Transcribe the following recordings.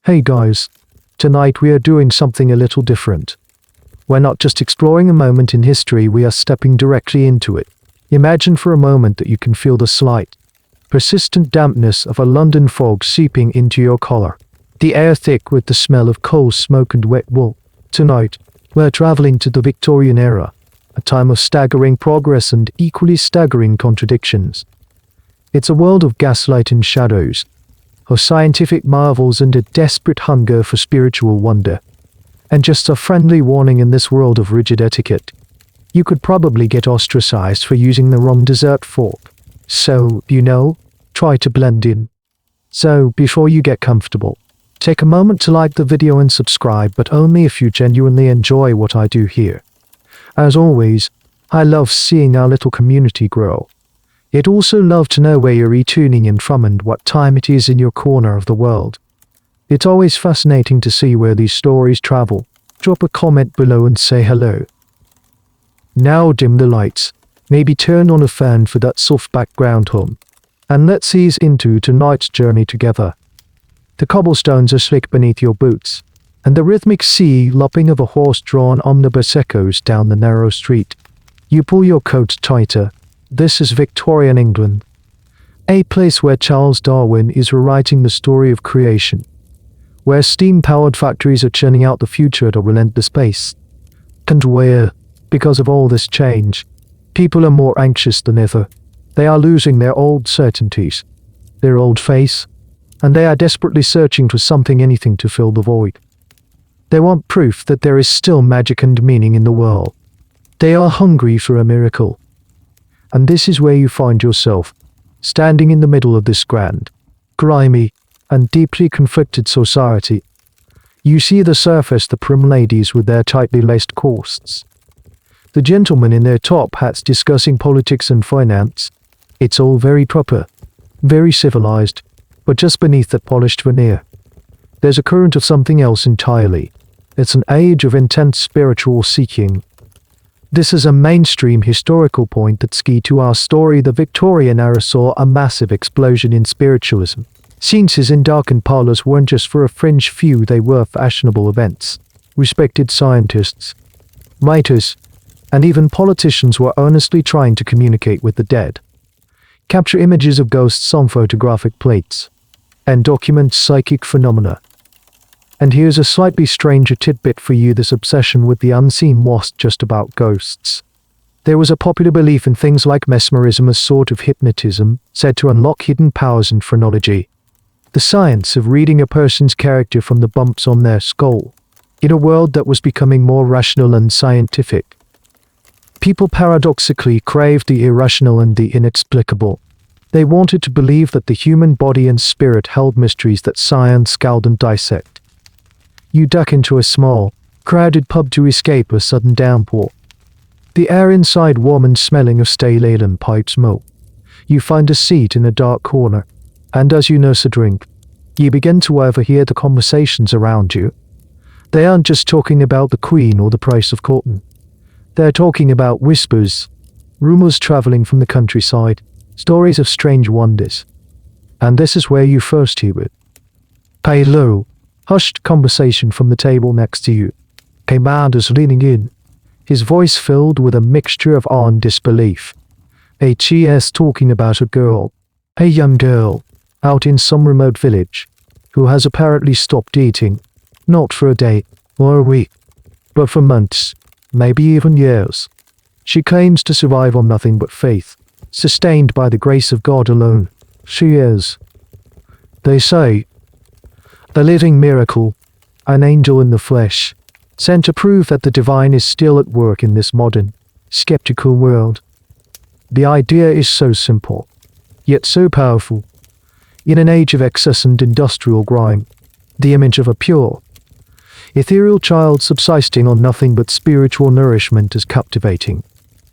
Hey guys, tonight we are doing something a little different. We're not just exploring a moment in history, we are stepping directly into it. Imagine for a moment that you can feel the slight, persistent dampness of a London fog seeping into your collar. The air thick with the smell of coal smoke and wet wool. Tonight, we're traveling to the Victorian era, a time of staggering progress and equally staggering contradictions. It's a world of gaslight and shadows, of scientific marvels and a desperate hunger for spiritual wonder. And just a friendly warning, in this world of rigid etiquette, you could probably get ostracized for using the wrong dessert fork. So, try to blend in. So, before you get comfortable, take a moment to like the video and subscribe, but only if you genuinely enjoy what I do here. As always, I love seeing our little community grow. I'd also love to know where you're tuning in from and what time it is in your corner of the world. It's always fascinating to see where these stories travel. Drop a comment below and say hello. Now dim the lights, maybe turn on a fan for that soft background hum, and let's ease into tonight's journey together. The cobblestones are slick beneath your boots, and the rhythmic lopping of a horse-drawn omnibus echoes down the narrow street. You pull your coat tighter. This is Victorian England, a place where Charles Darwin is rewriting the story of creation, where steam-powered factories are churning out the future at a relentless pace, and where, because of all this change, people are more anxious than ever. They are losing their old certainties, their old faith, and they are desperately searching for anything to fill the void. They want proof that there is still magic and meaning in the world. They are hungry for a miracle. And this is where you find yourself, standing in the middle of this grand, grimy, and deeply conflicted society. You see the surface, the prim ladies with their tightly laced corsets, the gentlemen in their top hats discussing politics and finance. It's all very proper, very civilized, but just beneath that polished veneer, there's a current of something else entirely. It's an age of intense spiritual seeking. This is a mainstream historical point that's key to our story. The Victorian era saw a massive explosion in spiritualism. Seances in darkened parlors weren't just for a fringe few, they were fashionable events. Respected scientists, writers, and even politicians were earnestly trying to communicate with the dead, capture images of ghosts on photographic plates, and document psychic phenomena. And here's a slightly stranger tidbit for you: this obsession with the unseen wasn't just about ghosts. There was a popular belief in things like mesmerism, a sort of hypnotism, said to unlock hidden powers in phrenology. The science of reading a person's character from the bumps on their skull. In a world that was becoming more rational and scientific, people paradoxically craved the irrational and the inexplicable. They wanted to believe that the human body and spirit held mysteries that science scowled and dissect. You duck into a small, crowded pub to escape a sudden downpour. The air inside warm and smelling of stale ale and pipe smoke. You find a seat in a dark corner, and as you nurse a drink, you begin to overhear the conversations around you. They aren't just talking about the Queen or the price of cotton. They're talking about whispers, rumors traveling from the countryside, stories of strange wonders. And this is where you first hear it. Pay low. Hushed conversation from the table next to you. A man is leaning in, his voice filled with a mixture of awe and disbelief. He is talking about a young girl, out in some remote village, who has apparently stopped eating, not for a day or a week, but for months, maybe even years. She claims to survive on nothing but faith, sustained by the grace of God alone. She is, they say, a living miracle, an angel in the flesh, sent to prove that the divine is still at work in this modern, skeptical world. The idea is so simple, yet so powerful. In an age of excess and industrial grime, the image of a pure, ethereal child subsisting on nothing but spiritual nourishment is captivating.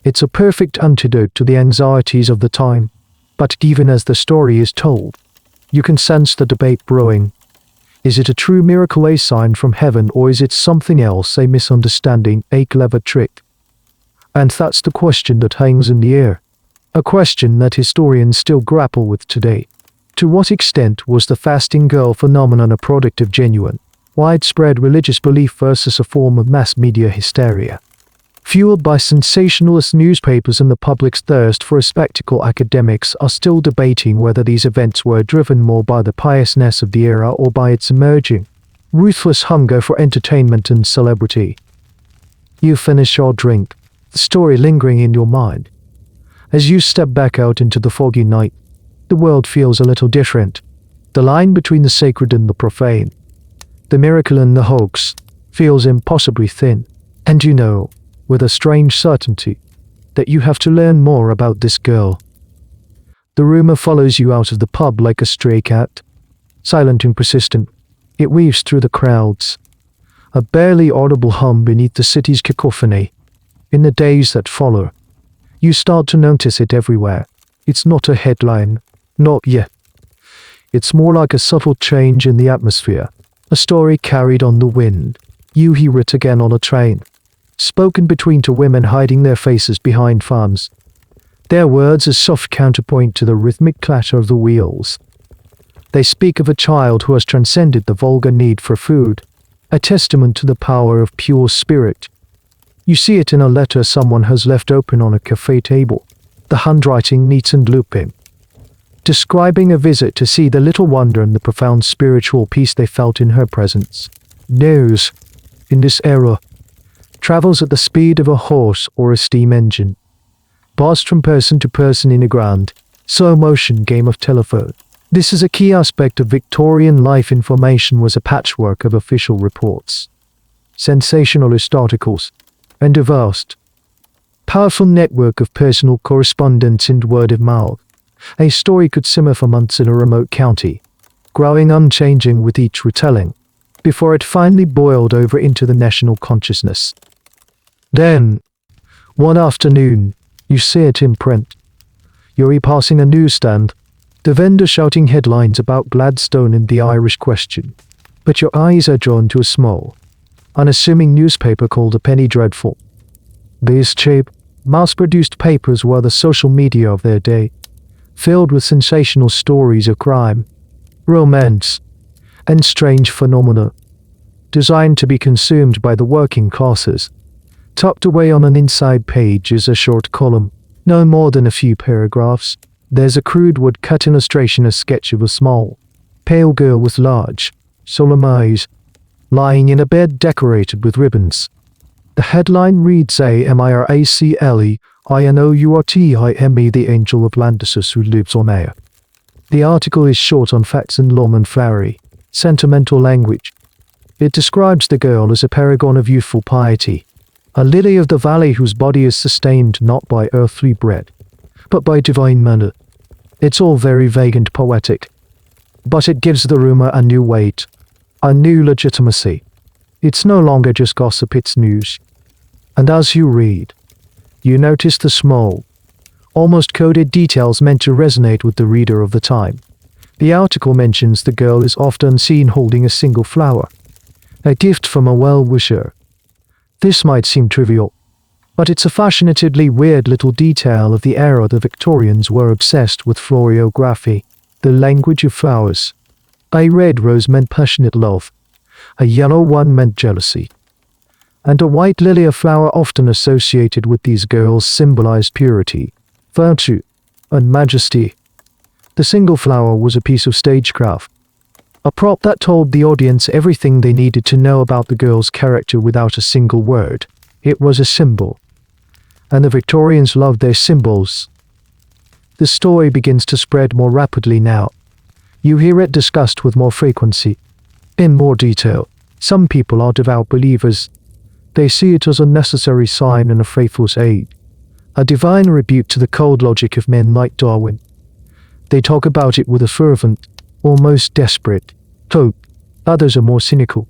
It's a perfect antidote to the anxieties of the time. But even as the story is told, you can sense the debate brewing. Is it a true miracle, a sign from heaven, or is it something else, a misunderstanding, a clever trick? And that's the question that hangs in the air. A question that historians still grapple with today. To what extent was the fasting girl phenomenon a product of genuine, widespread religious belief versus a form of mass media hysteria? Fueled by sensationalist newspapers and the public's thirst for a spectacle, academics are still debating whether these events were driven more by the piousness of the era or by its emerging, ruthless hunger for entertainment and celebrity. You finish your drink, the story lingering in your mind. As you step back out into the foggy night, the world feels a little different. The line between the sacred and the profane, the miracle and the hoax, feels impossibly thin. And you know, with a strange certainty, that you have to learn more about this girl. The rumor follows you out of the pub like a stray cat. Silent and persistent, it weaves through the crowds, a barely audible hum beneath the city's cacophony. In the days that follow, you start to notice it everywhere. It's not a headline, not yet. It's more like a subtle change in the atmosphere, a story carried on the wind. You hear it again on a train, spoken between two women hiding their faces behind fans. Their words a soft counterpoint to the rhythmic clatter of the wheels. They speak of a child who has transcended the vulgar need for food, a testament to the power of pure spirit. You see it in a letter someone has left open on a cafe table, the handwriting neat and looping, describing a visit to see the little wonder and the profound spiritual peace they felt in her presence. News, in this era, travels at the speed of a horse or a steam engine, passed from person to person in a grand, slow-motion game of telephone. This is a key aspect of Victorian life. Information was a patchwork of official reports, sensationalist articles, and a vast, powerful network of personal correspondence and word of mouth. A story could simmer for months in a remote county, growing unchanging with each retelling, before it finally boiled over into the national consciousness. Then, one afternoon, you see it in print. You're passing a newsstand, the vendor shouting headlines about Gladstone and the Irish question, but your eyes are drawn to a small, unassuming newspaper called a penny dreadful. These cheap, mass-produced papers were the social media of their day, filled with sensational stories of crime, romance, and strange phenomena, designed to be consumed by the working classes. Tucked away on an inside page is a short column, no more than a few paragraphs. There's a crude woodcut illustration, a sketch of a small, pale girl with large, solemn eyes, lying in a bed decorated with ribbons. The headline reads AMIRACLEINOURTIME, the angel of Landisus who lives on air. The article is short on facts and long and flowery, sentimental language. It describes the girl as a paragon of youthful piety, a lily of the valley whose body is sustained not by earthly bread, but by divine manna. It's all very vague and poetic, but it gives the rumor a new weight, a new legitimacy. It's no longer just gossip, it's news. And as you read, you notice the small, almost coded details meant to resonate with the reader of the time. The article mentions the girl is often seen holding a single flower, a gift from a well-wisher. This might seem trivial, but it's a fascinatingly weird little detail of the era. The Victorians were obsessed with florography, the language of flowers. A red rose meant passionate love, a yellow one meant jealousy, and a white lily, a flower often associated with these girls, symbolized purity, virtue, and majesty. The single flower was a piece of stagecraft, a prop that told the audience everything they needed to know about the girl's character without a single word. It was a symbol, and the Victorians loved their symbols. The story begins to spread more rapidly now. You hear it discussed with more frequency, in more detail. Some people are devout believers. They see it as a necessary sign and a faithful's aid, a divine rebuke to the cold logic of men like Darwin. They talk about it with a fervent, almost desperate hope. Others are more cynical.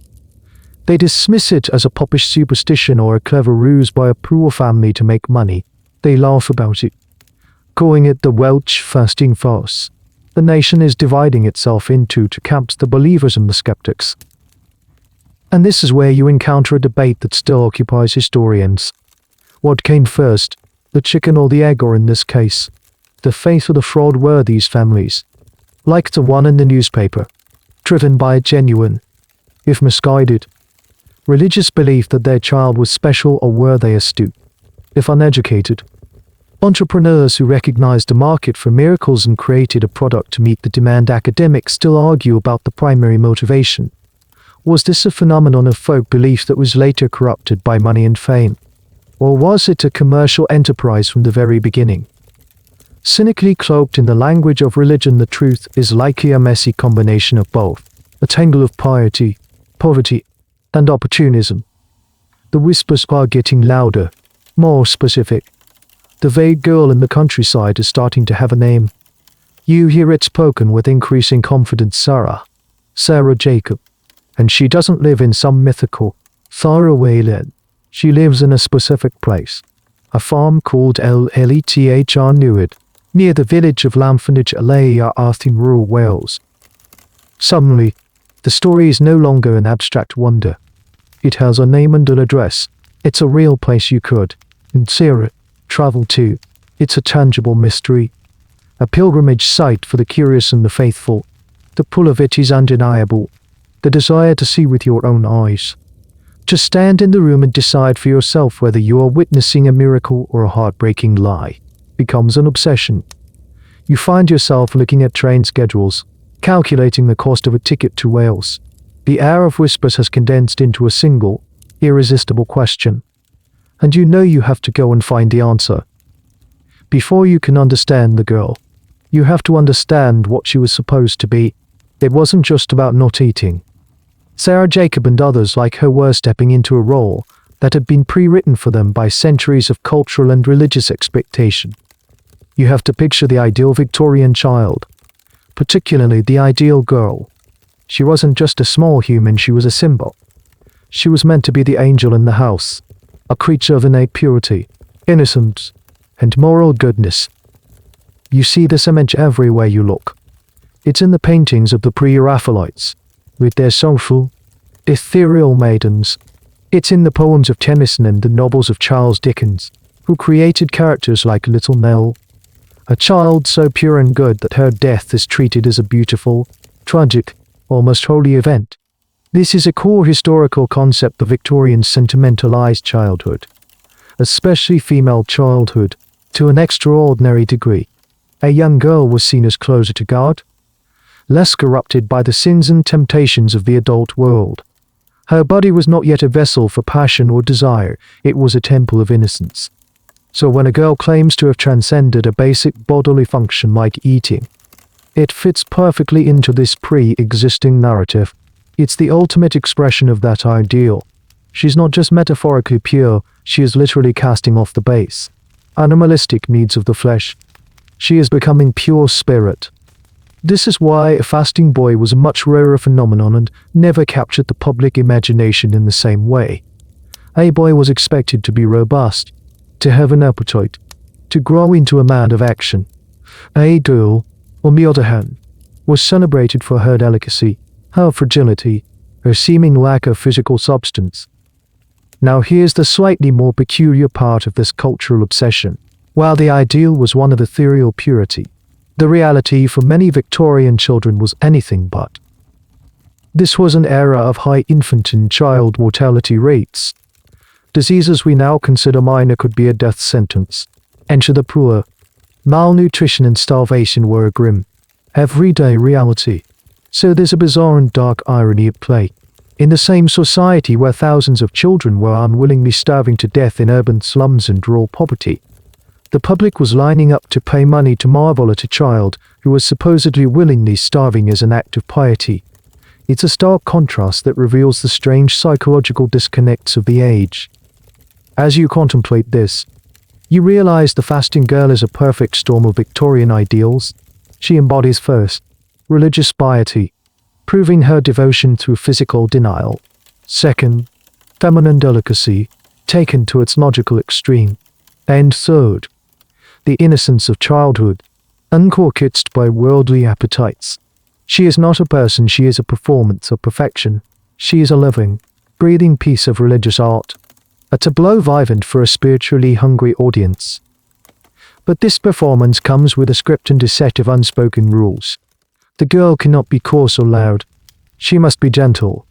They dismiss it as a popish superstition or a clever ruse by a poor family to make money. They laugh about it, calling it the Welsh fasting farce. The nation is dividing itself into two camps, the believers and the skeptics. And this is where you encounter a debate that still occupies historians. What came first, the chicken or the egg, or in this case, the faith or the fraud? Were these families, like the one in the newspaper, driven by a genuine, if misguided, religious belief that their child was special, or were they astute, if uneducated, entrepreneurs who recognized a market for miracles and created a product to meet the demand? Academics still argue about the primary motivation. Was this a phenomenon of folk belief that was later corrupted by money and fame? Or was it a commercial enterprise from the very beginning? Cynically cloaked in the language of religion, the truth is likely a messy combination of both, a tangle of piety, poverty, and opportunism. The whispers are getting louder, more specific. The vague girl in the countryside is starting to have a name. You hear it spoken with increasing confidence: Sarah Jacob. And she doesn't live in some mythical, faraway land. She lives in a specific place. A farm called Lethr Newid, near the village of Lamphonage Arth in rural Wales. Suddenly, the story is no longer an abstract wonder. It has a name and an address. It's a real place you could, in Sarah, travel to. It's a tangible mystery. A pilgrimage site for the curious and the faithful. The pull of it is undeniable. The desire to see with your own eyes. To stand in the room and decide for yourself whether you are witnessing a miracle or a heartbreaking lie becomes an obsession. You find yourself looking at train schedules, calculating the cost of a ticket to Wales. The air of whispers has condensed into a single, irresistible question. And you know you have to go and find the answer. Before you can understand the girl, you have to understand what she was supposed to be. It wasn't just about not eating. Sarah Jacob and others like her were stepping into a role that had been pre-written for them by centuries of cultural and religious expectation. You have to picture the ideal Victorian child, particularly the ideal girl. She wasn't just a small human, she was a symbol. She was meant to be the angel in the house, a creature of innate purity, innocence, and moral goodness. You see this image everywhere you look. It's in the paintings of the pre-Raphaelites, with their soulful, ethereal maidens. It's in the poems of Tennyson and the novels of Charles Dickens, who created characters like Little Nell, a child so pure and good that her death is treated as a beautiful, tragic, almost holy event. This is a core historical concept. The Victorians sentimentalized childhood, especially female childhood, to an extraordinary degree. A young girl was seen as closer to God, less corrupted by the sins and temptations of the adult world. Her body was not yet a vessel for passion or desire, it was a temple of innocence. So when a girl claims to have transcended a basic bodily function like eating, it fits perfectly into this pre-existing narrative. It's the ultimate expression of that ideal. She's not just metaphorically pure, she is literally casting off the base, animalistic needs of the flesh. She is becoming pure spirit. This is why a fasting boy was a much rarer phenomenon and never captured the public imagination in the same way. A boy was expected to be robust, to have an appetite, to grow into a man of action. A girl, on the other hand, was celebrated for her delicacy, her fragility, her seeming lack of physical substance. Now here's the slightly more peculiar part of this cultural obsession. While the ideal was one of ethereal purity, the reality for many Victorian children was anything but. This was an era of high infant and child mortality rates. Diseases we now consider minor could be a death sentence. Enter the poor. Malnutrition and starvation were a grim, everyday reality. So there's a bizarre and dark irony at play. In the same society where thousands of children were unwillingly starving to death in urban slums and rural poverty, the public was lining up to pay money to marvel at a child who was supposedly willingly starving as an act of piety. It's a stark contrast that reveals the strange psychological disconnects of the age. As you contemplate this, you realize the fasting girl is a perfect storm of Victorian ideals. She embodies first, religious piety, proving her devotion through physical denial. Second, feminine delicacy, taken to its logical extreme. And third, the innocence of childhood, uncorked by worldly appetites. She is not a person, she is a performance of perfection. She is a living, breathing piece of religious art, a tableau vivant for a spiritually hungry audience. But this performance comes with a script and a set of unspoken rules. The girl cannot be coarse or loud. She must be gentle,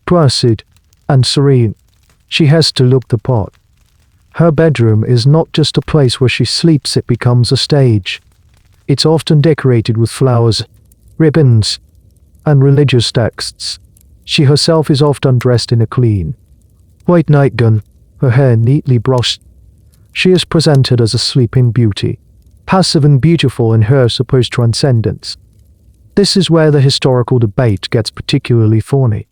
placid, and serene. She has to look the part. Her bedroom is not just a place where she sleeps, it becomes a stage. It's often decorated with flowers, ribbons, and religious texts. She herself is often dressed in a clean, white nightgown, her hair neatly brushed. She is presented as a sleeping beauty, passive and beautiful in her supposed transcendence. This is where the historical debate gets particularly thorny.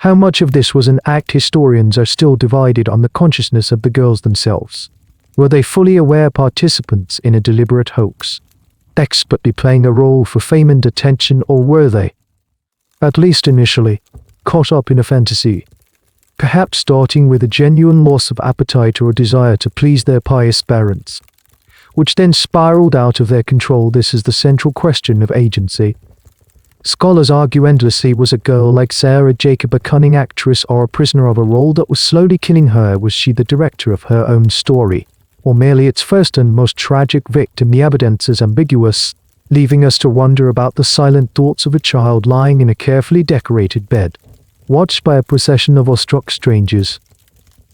How much of this was an act? Historians are still divided on the consciousness of the girls themselves. Were they fully aware participants in a deliberate hoax, expertly playing a role for fame and attention, or were they, at least initially, caught up in a fantasy, perhaps starting with a genuine loss of appetite or a desire to please their pious parents, which then spiraled out of their control? This is the central question of agency. Scholars argue endlessly. Was a girl like Sarah Jacob a cunning actress or a prisoner of a role that was slowly killing her? Was she the director of her own story, or merely its first and most tragic victim? The evidence is ambiguous, leaving us to wonder about the silent thoughts of a child lying in a carefully decorated bed, watched by a procession of awestruck strangers.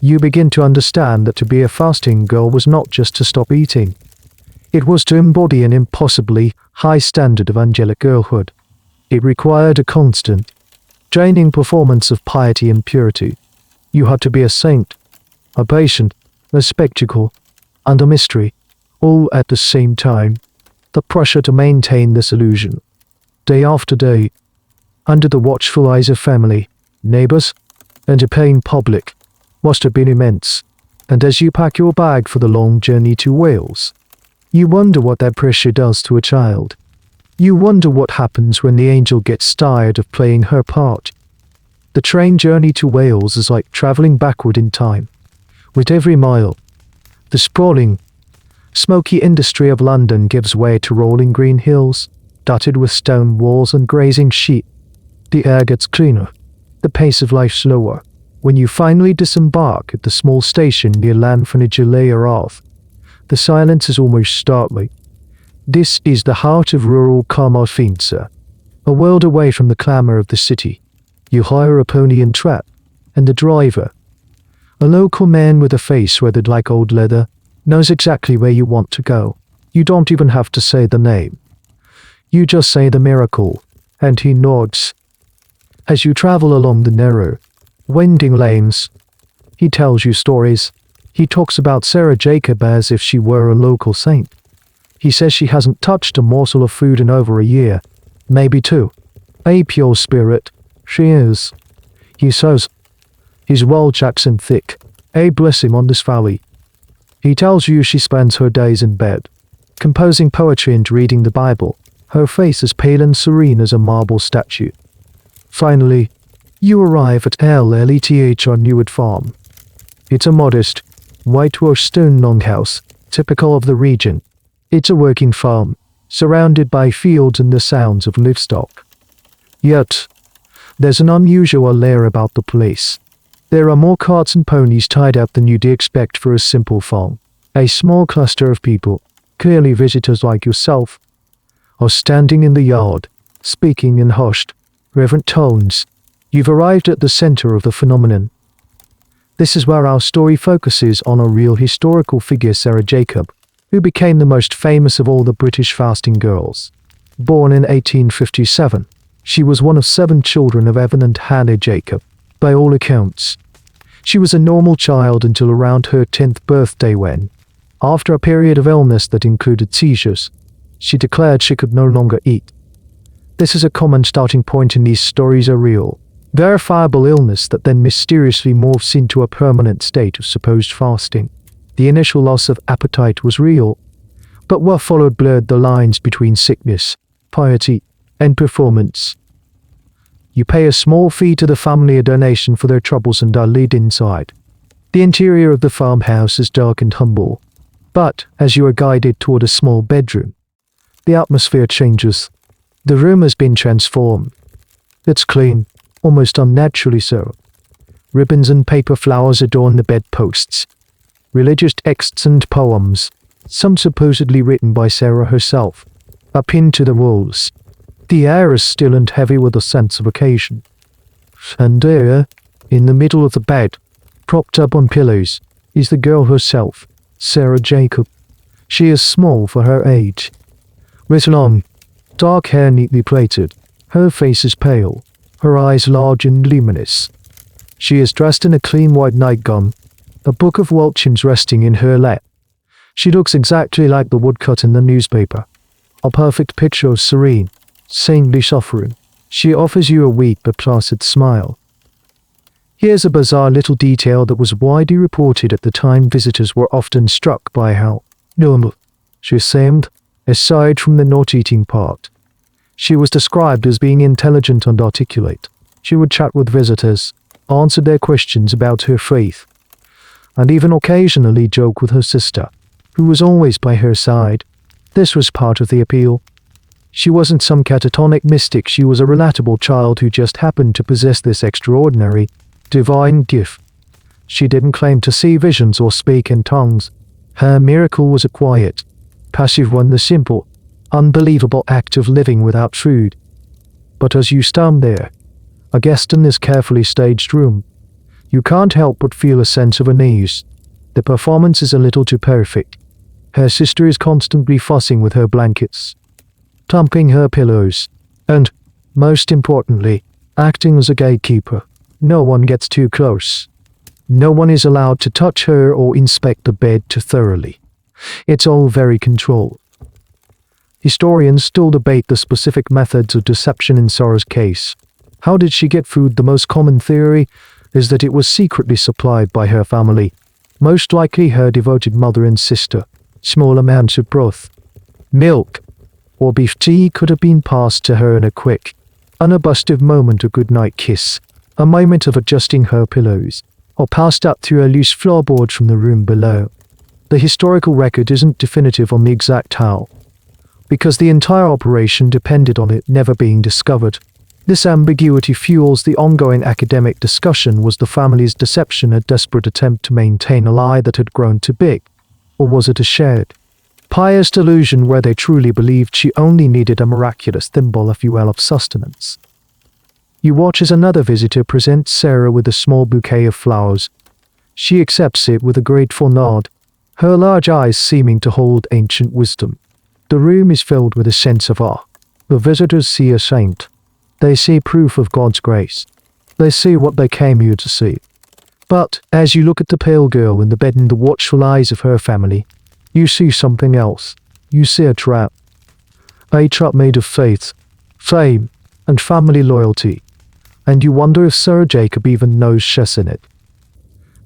You begin to understand that to be a fasting girl was not just to stop eating. It was to embody an impossibly high standard of angelic girlhood. It required a constant, draining performance of piety and purity. You had to be a saint, a patient, a spectacle, and a mystery, all at the same time. The pressure to maintain this illusion, day after day, under the watchful eyes of family, neighbors, and a paying public, must have been immense. And as you pack your bag for the long journey to Wales, you wonder what that pressure does to a child. You wonder what happens when the angel gets tired of playing her part. The train journey to Wales is like traveling backward in time. With every mile, the sprawling, smoky industry of London gives way to rolling green hills, dotted with stone walls and grazing sheep. The air gets cleaner, the pace of life slower. When you finally disembark at the small station near Llanfynedjyleuarth, the silence is almost startling. This is the heart of rural Carmarthenshire, a world away from the clamour of the city. You hire a pony and trap, and the driver, a local man with a face weathered like old leather, knows exactly where you want to go. You don't even have to say the name. You just say the miracle, and he nods. As you travel along the narrow, winding lanes, he tells you stories. He talks about Sarah Jacob as if she were a local saint. He says she hasn't touched a morsel of food in over a year, maybe two. A pure spirit, she is. He says, his Welsh accent thick, bless him on this valley. He tells you she spends her days in bed, composing poetry and reading the Bible, her face as pale and serene as a marble statue. Finally, you arrive at Llethr Newwood Farm. It's a modest, whitewashed stone longhouse, typical of the region. It's a working farm, surrounded by fields and the sounds of livestock. Yet, there's an unusual layer about the place. There are more carts and ponies tied up than you'd expect for a simple farm. A small cluster of people, clearly visitors like yourself, are standing in the yard, speaking in hushed, reverent tones. You've arrived at the center of the phenomenon. This is where our story focuses on a real historical figure, Sarah Jacob, who became the most famous of all the British fasting girls. Born in 1857, she was one of 7 children of Evan and Hannah Jacob. By all accounts, she was a normal child until around her 10th birthday when, after a period of illness that included seizures, she declared she could no longer eat. This is a common starting point in these stories. A real, verifiable illness that then mysteriously morphs into a permanent state of supposed fasting. The initial loss of appetite was real, but what followed blurred the lines between sickness, piety, and performance. You pay a small fee to the family, a donation for their troubles, and are led inside. The interior of the farmhouse is dark and humble, but as you are guided toward a small bedroom, the atmosphere changes. The room has been transformed. It's clean, almost unnaturally so. Ribbons and paper flowers adorn the bedposts. Religious texts and poems, some supposedly written by Sarah herself, are pinned to the walls. The air is still and heavy with a sense of occasion. And there, in the middle of the bed, propped up on pillows, is the girl herself, Sarah Jacob. She is small for her age, with long, dark hair neatly plaited. Her face is pale, her eyes large and luminous. She is dressed in a clean white nightgown, a book of Welchins resting in her lap. She looks exactly like the woodcut in the newspaper, a perfect picture of serene, saintly suffering. She offers you a weak but placid smile. Here's a bizarre little detail that was widely reported at the time. Visitors were often struck by how normal she seemed, aside from the not-eating part. She was described as being intelligent and articulate. She would chat with visitors, answer their questions about her faith, and even occasionally joke with her sister, who was always by her side. This was part of the appeal. She wasn't some catatonic mystic, she was a relatable child who just happened to possess this extraordinary, divine gift. She didn't claim to see visions or speak in tongues. Her miracle was a quiet, passive one, the simple, unbelievable act of living without food. But as you stand there, a guest in this carefully staged room, you can't help but feel a sense of unease. The performance is a little too perfect. Her sister is constantly fussing with her blankets, thumping her pillows, and, most importantly, acting as a gatekeeper. No one gets too close. No one is allowed to touch her or inspect the bed too thoroughly. It's all very controlled. Historians still debate the specific methods of deception in Sarah's case. How did she get food? The most common theory is that it was secretly supplied by her family, most likely her devoted mother and sister. Small amounts of broth, milk, or beef tea could have been passed to her in a quick, unobtrusive moment, a goodnight kiss, a moment of adjusting her pillows, or passed up through a loose floorboard from the room below. The historical record isn't definitive on the exact how, because the entire operation depended on it never being discovered. This ambiguity fuels the ongoing academic discussion. Was the family's deception a desperate attempt to maintain a lie that had grown too big? Or was it a shared, pious delusion where they truly believed she only needed a miraculous thimble, if you will, of sustenance? You watch as another visitor presents Sarah with a small bouquet of flowers. She accepts it with a grateful nod, her large eyes seeming to hold ancient wisdom. The room is filled with a sense of awe. The visitors see a saint. They see proof of God's grace. They see what they came here to see. But, as you look at the pale girl in the bed and the watchful eyes of her family, you see something else. You see a trap. A trap made of faith, fame, and family loyalty. And you wonder if Sarah Jacob even knows she's in it.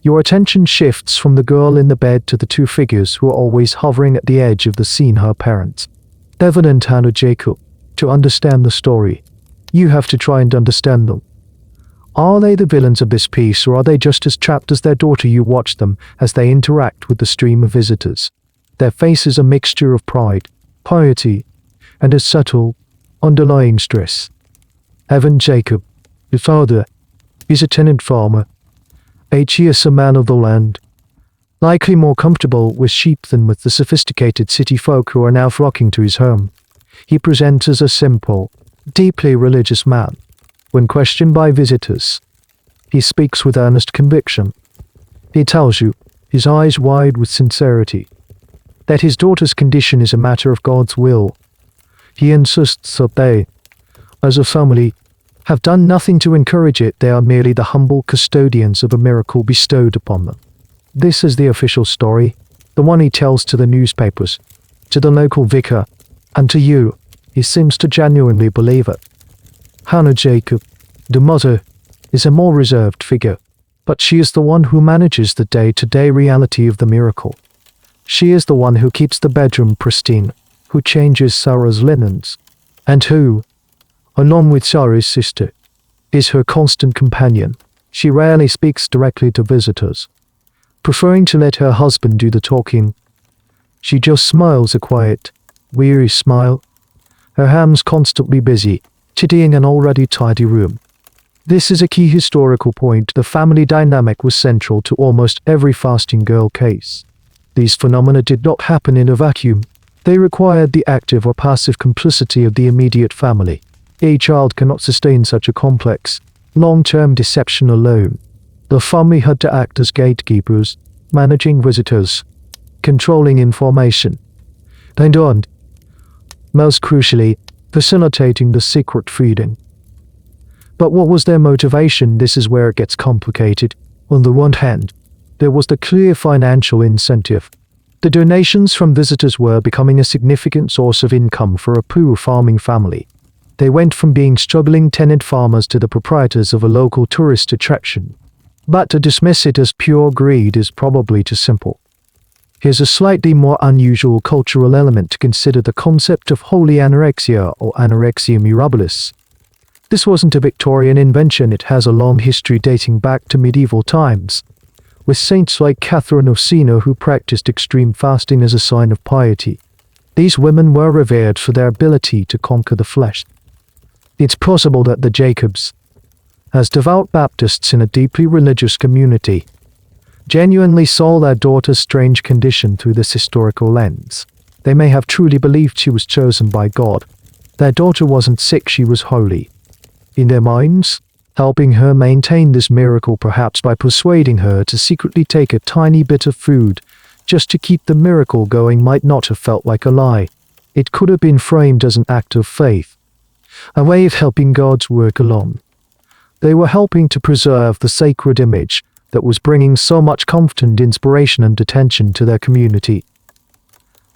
Your attention shifts from the girl in the bed to the two figures who are always hovering at the edge of the scene, her parents, Devon and Hannah Jacob. To understand the story, you have to try and understand them. Are they the villains of this piece, or are they just as trapped as their daughter? You watch them as they interact with the stream of visitors. Their faces a mixture of pride, piety, and a subtle, underlying stress. Evan Jacob, the father, is a tenant farmer. He is a man of the land, likely more comfortable with sheep than with the sophisticated city folk who are now flocking to his home. He presents as a simple, deeply religious man. When questioned by visitors, he speaks with earnest conviction. He tells you, his eyes wide with sincerity, that his daughter's condition is a matter of God's will. He insists that they, as a family, have done nothing to encourage it. They are merely the humble custodians of a miracle bestowed upon them. This is the official story, the one he tells to the newspapers, to the local vicar, and to you. He seems to genuinely believe it. Hannah Jacob, the mother, is a more reserved figure, but she is the one who manages the day-to-day reality of the miracle. She is the one who keeps the bedroom pristine, who changes Sarah's linens, and who, along with Sarah's sister, is her constant companion. She rarely speaks directly to visitors, preferring to let her husband do the talking. She just smiles, a quiet, weary smile, her hands constantly busy, tidying an already tidy room. This is a key historical point. The family dynamic was central to almost every fasting girl case. These phenomena did not happen in a vacuum. They required the active or passive complicity of the immediate family. A child cannot sustain such a complex, long-term deception alone. The family had to act as gatekeepers, managing visitors, controlling information, and most crucially, facilitating the secret feeding. But what was their motivation? This is where it gets complicated. On the one hand, there was the clear financial incentive. The donations from visitors were becoming a significant source of income for a poor farming family. They went from being struggling tenant farmers to the proprietors of a local tourist attraction. But to dismiss it as pure greed is probably too simple. Here's a slightly more unusual cultural element to consider: the concept of holy anorexia or anorexia mirabilis. This wasn't a Victorian invention. It has a long history dating back to medieval times, with saints like Catherine of Siena who practiced extreme fasting as a sign of piety. These women were revered for their ability to conquer the flesh. It's possible that the Jacobs, as devout Baptists in a deeply religious community, genuinely saw their daughter's strange condition through this historical lens. They may have truly believed she was chosen by God. Their daughter wasn't sick, she was holy. In their minds, helping her maintain this miracle, perhaps by persuading her to secretly take a tiny bit of food just to keep the miracle going, might not have felt like a lie. It could have been framed as an act of faith, a way of helping God's work along. They were helping to preserve the sacred image that was bringing so much comfort and inspiration and attention to their community.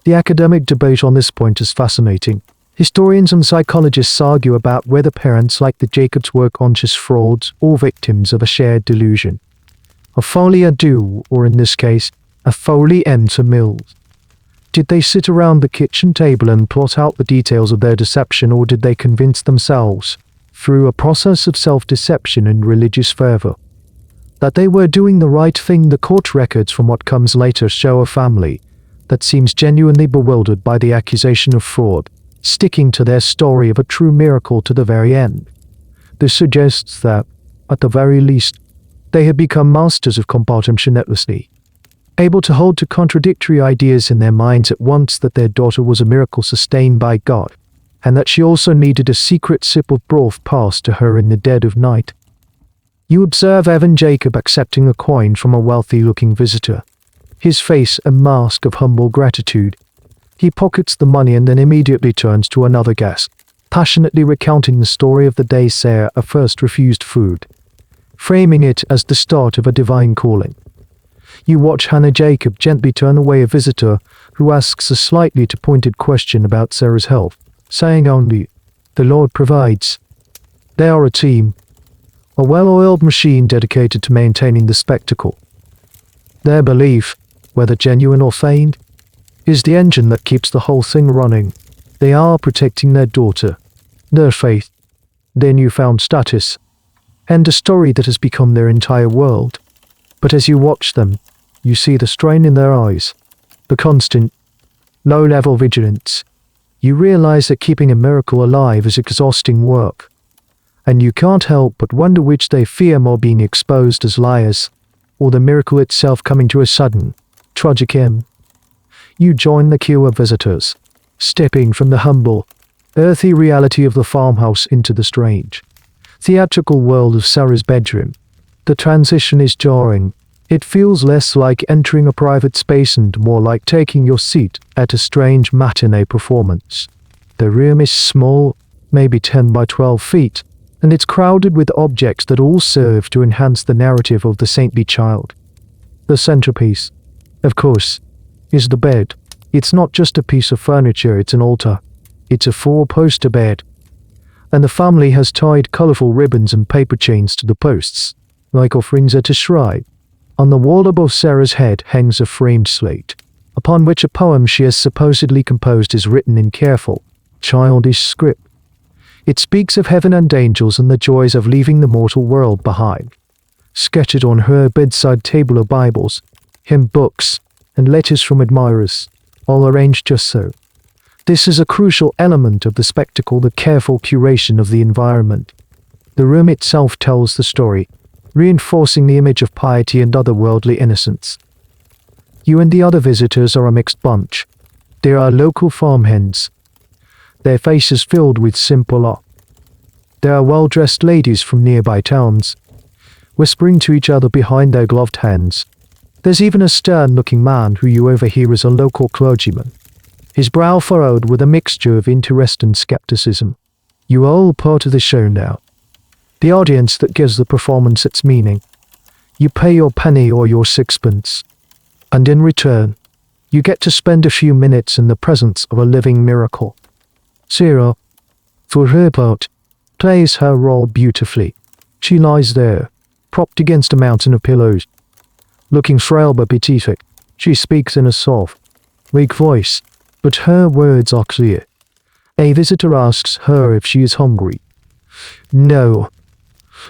The academic debate on this point is fascinating. Historians and psychologists argue about whether parents like the Jacobs were conscious frauds or victims of a shared delusion. A folie à deux, or in this case, a folie entre mille. Did they sit around the kitchen table and plot out the details of their deception, or did they convince themselves, through a process of self-deception and religious fervor, that they were doing the right thing? The court records from what comes later show a family that seems genuinely bewildered by the accusation of fraud, sticking to their story of a true miracle to the very end. This suggests that, at the very least, they had become masters of compartmentalities, able to hold to contradictory ideas in their minds at once: that their daughter was a miracle sustained by God, and that she also needed a secret sip of broth passed to her in the dead of night. You observe Evan Jacob accepting a coin from a wealthy-looking visitor, his face a mask of humble gratitude. He pockets the money and then immediately turns to another guest, passionately recounting the story of the day Sarah first refused food, framing it as the start of a divine calling. You watch Hannah Jacob gently turn away a visitor who asks a slightly pointed question about Sarah's health, saying only, "The Lord provides." They are a team, a well-oiled machine dedicated to maintaining the spectacle. Their belief, whether genuine or feigned, is the engine that keeps the whole thing running. They are protecting their daughter, their faith, their newfound status, and a story that has become their entire world. But as you watch them, you see the strain in their eyes, the constant, low-level vigilance. You realize that keeping a miracle alive is exhausting work, and you can't help but wonder which they fear more: being exposed as liars, or the miracle itself coming to a sudden, tragic end. You join the queue of visitors, stepping from the humble, earthy reality of the farmhouse into the strange, theatrical world of Sarah's bedroom. The transition is jarring. It feels less like entering a private space and more like taking your seat at a strange matinee performance. The room is small, maybe 10 by 12 feet, and it's crowded with objects that all serve to enhance the narrative of the saintly child. The centerpiece, of course, is the bed. It's not just a piece of furniture, it's an altar. It's a 4-poster bed, and the family has tied colorful ribbons and paper chains to the posts, like offerings at a shrine. On the wall above Sarah's head hangs a framed slate, upon which a poem she has supposedly composed is written in careful, childish script. It speaks of heaven and angels and the joys of leaving the mortal world behind. Sketched on her bedside table are Bibles, hymn books, and letters from admirers, all arranged just so. This is a crucial element of the spectacle: the careful curation of the environment. The room itself tells the story, reinforcing the image of piety and otherworldly innocence. You and the other visitors are a mixed bunch. There are local farm hens, their faces filled with simple awe, There are well-dressed ladies from nearby towns, whispering to each other behind their gloved hands. There's even a stern-looking man who you overhear is a local clergyman, his brow furrowed with a mixture of interest and skepticism. You are all part of the show now. The audience that gives the performance its meaning. You pay your penny or your sixpence, and in return, you get to spend a few minutes in the presence of a living miracle. Sarah, for her part, plays her role beautifully. She lies there, propped against a mountain of pillows, looking frail but beatific. She speaks in a soft, weak voice, but her words are clear. A visitor asks her if she is hungry. No,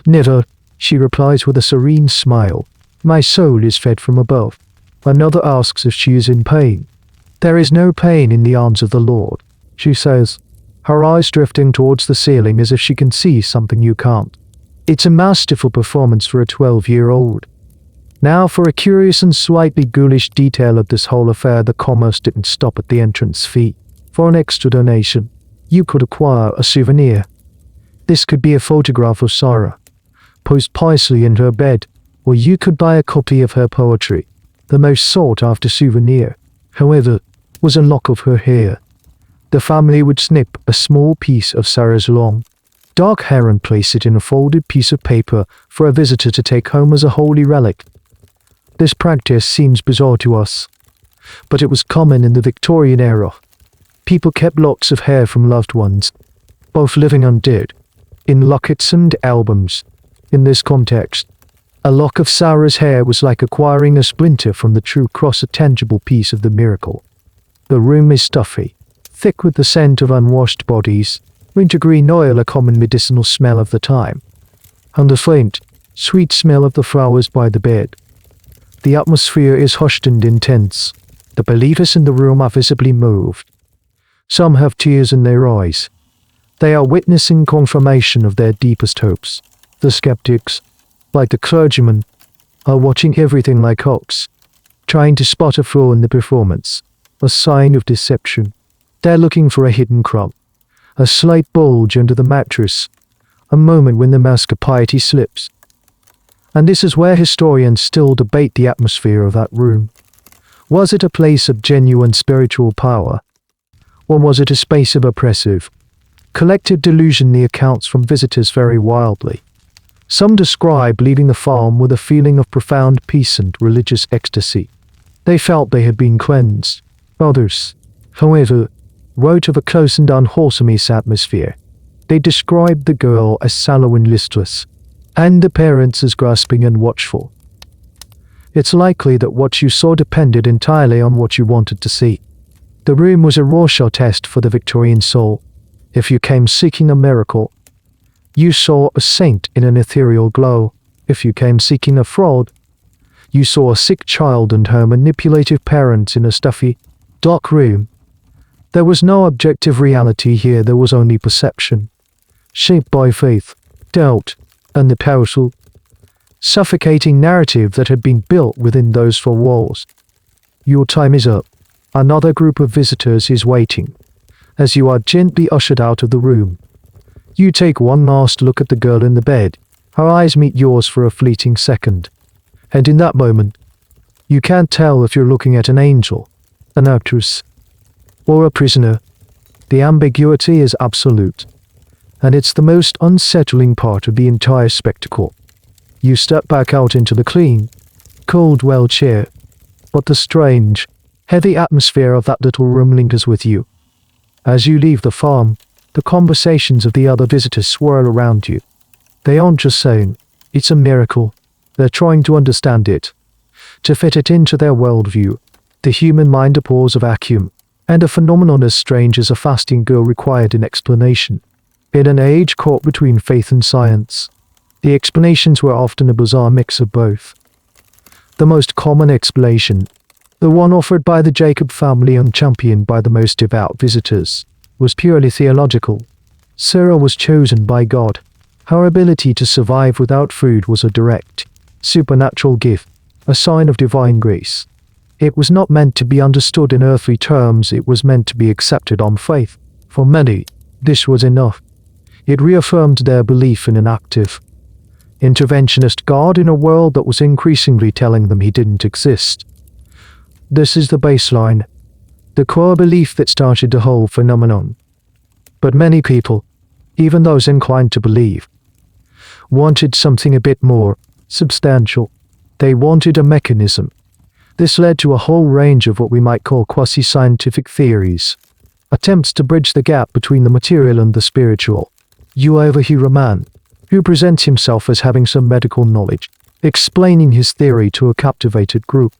never, she replies with a serene smile. My soul is fed from above. Another asks if she is in pain. There is no pain in the arms of the Lord, she says, her eyes drifting towards the ceiling as if she can see something you can't. It's a masterful performance for a 12-year-old. Now for a curious and slightly ghoulish detail of this whole affair, the commerce didn't stop at the entrance fee. For an extra donation, you could acquire a souvenir. This could be a photograph of Sarah, posed piously in her bed, or you could buy a copy of her poetry. The most sought-after souvenir, however, was a lock of her hair. The family would snip a small piece of Sarah's long, dark hair and place it in a folded piece of paper for a visitor to take home as a holy relic. This practice seems bizarre to us, but it was common in the Victorian era. People kept locks of hair from loved ones, both living and dead, in lockets and albums. In this context, a lock of Sarah's hair was like acquiring a splinter from the true cross, a tangible piece of the miracle. The room is stuffy, thick with the scent of unwashed bodies, wintergreen oil, a common medicinal smell of the time, and the faint, sweet smell of the flowers by the bed. The atmosphere is hushed and intense. The believers in the room are visibly moved. Some have tears in their eyes. They are witnessing confirmation of their deepest hopes. The skeptics, like the clergyman, are watching everything like Hoax, trying to spot a flaw in the performance, a sign of deception. They're looking for a hidden crumb, a slight bulge under the mattress, a moment when the mask of piety slips. And this is where historians still debate the atmosphere of that room. Was it a place of genuine spiritual power, or was it a space of oppressive, collective delusion? The accounts from visitors vary wildly. Some describe leaving the farm with a feeling of profound peace and religious ecstasy. They felt they had been cleansed. Others, however, wrote of a close and unwholesome atmosphere. They described the girl as sallow and listless, and the parents as grasping and watchful. It's likely that what you saw depended entirely on what you wanted to see. The room was a Rorschach test for the Victorian soul. If you came seeking a miracle, you saw a saint in an ethereal glow. If you came seeking a fraud, you saw a sick child and her manipulative parents in a stuffy, dark room. There was no objective reality here, there was only perception, shaped by faith, doubt, and the powerful, suffocating narrative that had been built within those four walls. Your time is up. Another group of visitors is waiting. As you are gently ushered out of the room, you take one last look at the girl in the bed. Her eyes meet yours for a fleeting second, and in that moment, you can't tell if you're looking at an angel, an actress, or a prisoner. The ambiguity is absolute, and it's the most unsettling part of the entire spectacle. You step back out into the clean, cold well chair, but the strange, heavy atmosphere of that little room lingers with you. As you leave the farm, the conversations of the other visitors swirl around you. They aren't just saying, it's a miracle. They're trying to understand it, to fit it into their worldview. The human mind abhors a vacuum, and a phenomenon as strange as a fasting girl required an explanation. In an age caught between faith and science, the explanations were often a bizarre mix of both. The most common explanation, the one offered by the Jacob family and championed by the most devout visitors, was purely theological. Sarah was chosen by God. Her ability to survive without food was a direct, supernatural gift, a sign of divine grace. It was not meant to be understood in earthly terms, it was meant to be accepted on faith. For many, this was enough. It reaffirmed their belief in an active, interventionist God in a world that was increasingly telling them he didn't exist. This is the baseline, the core belief that started the whole phenomenon. But many people, even those inclined to believe, wanted something a bit more substantial. They wanted a mechanism. This led to a whole range of what we might call quasi-scientific theories, attempts to bridge the gap between the material and the spiritual. You overhear a man who presents himself as having some medical knowledge, explaining his theory to a captivated group.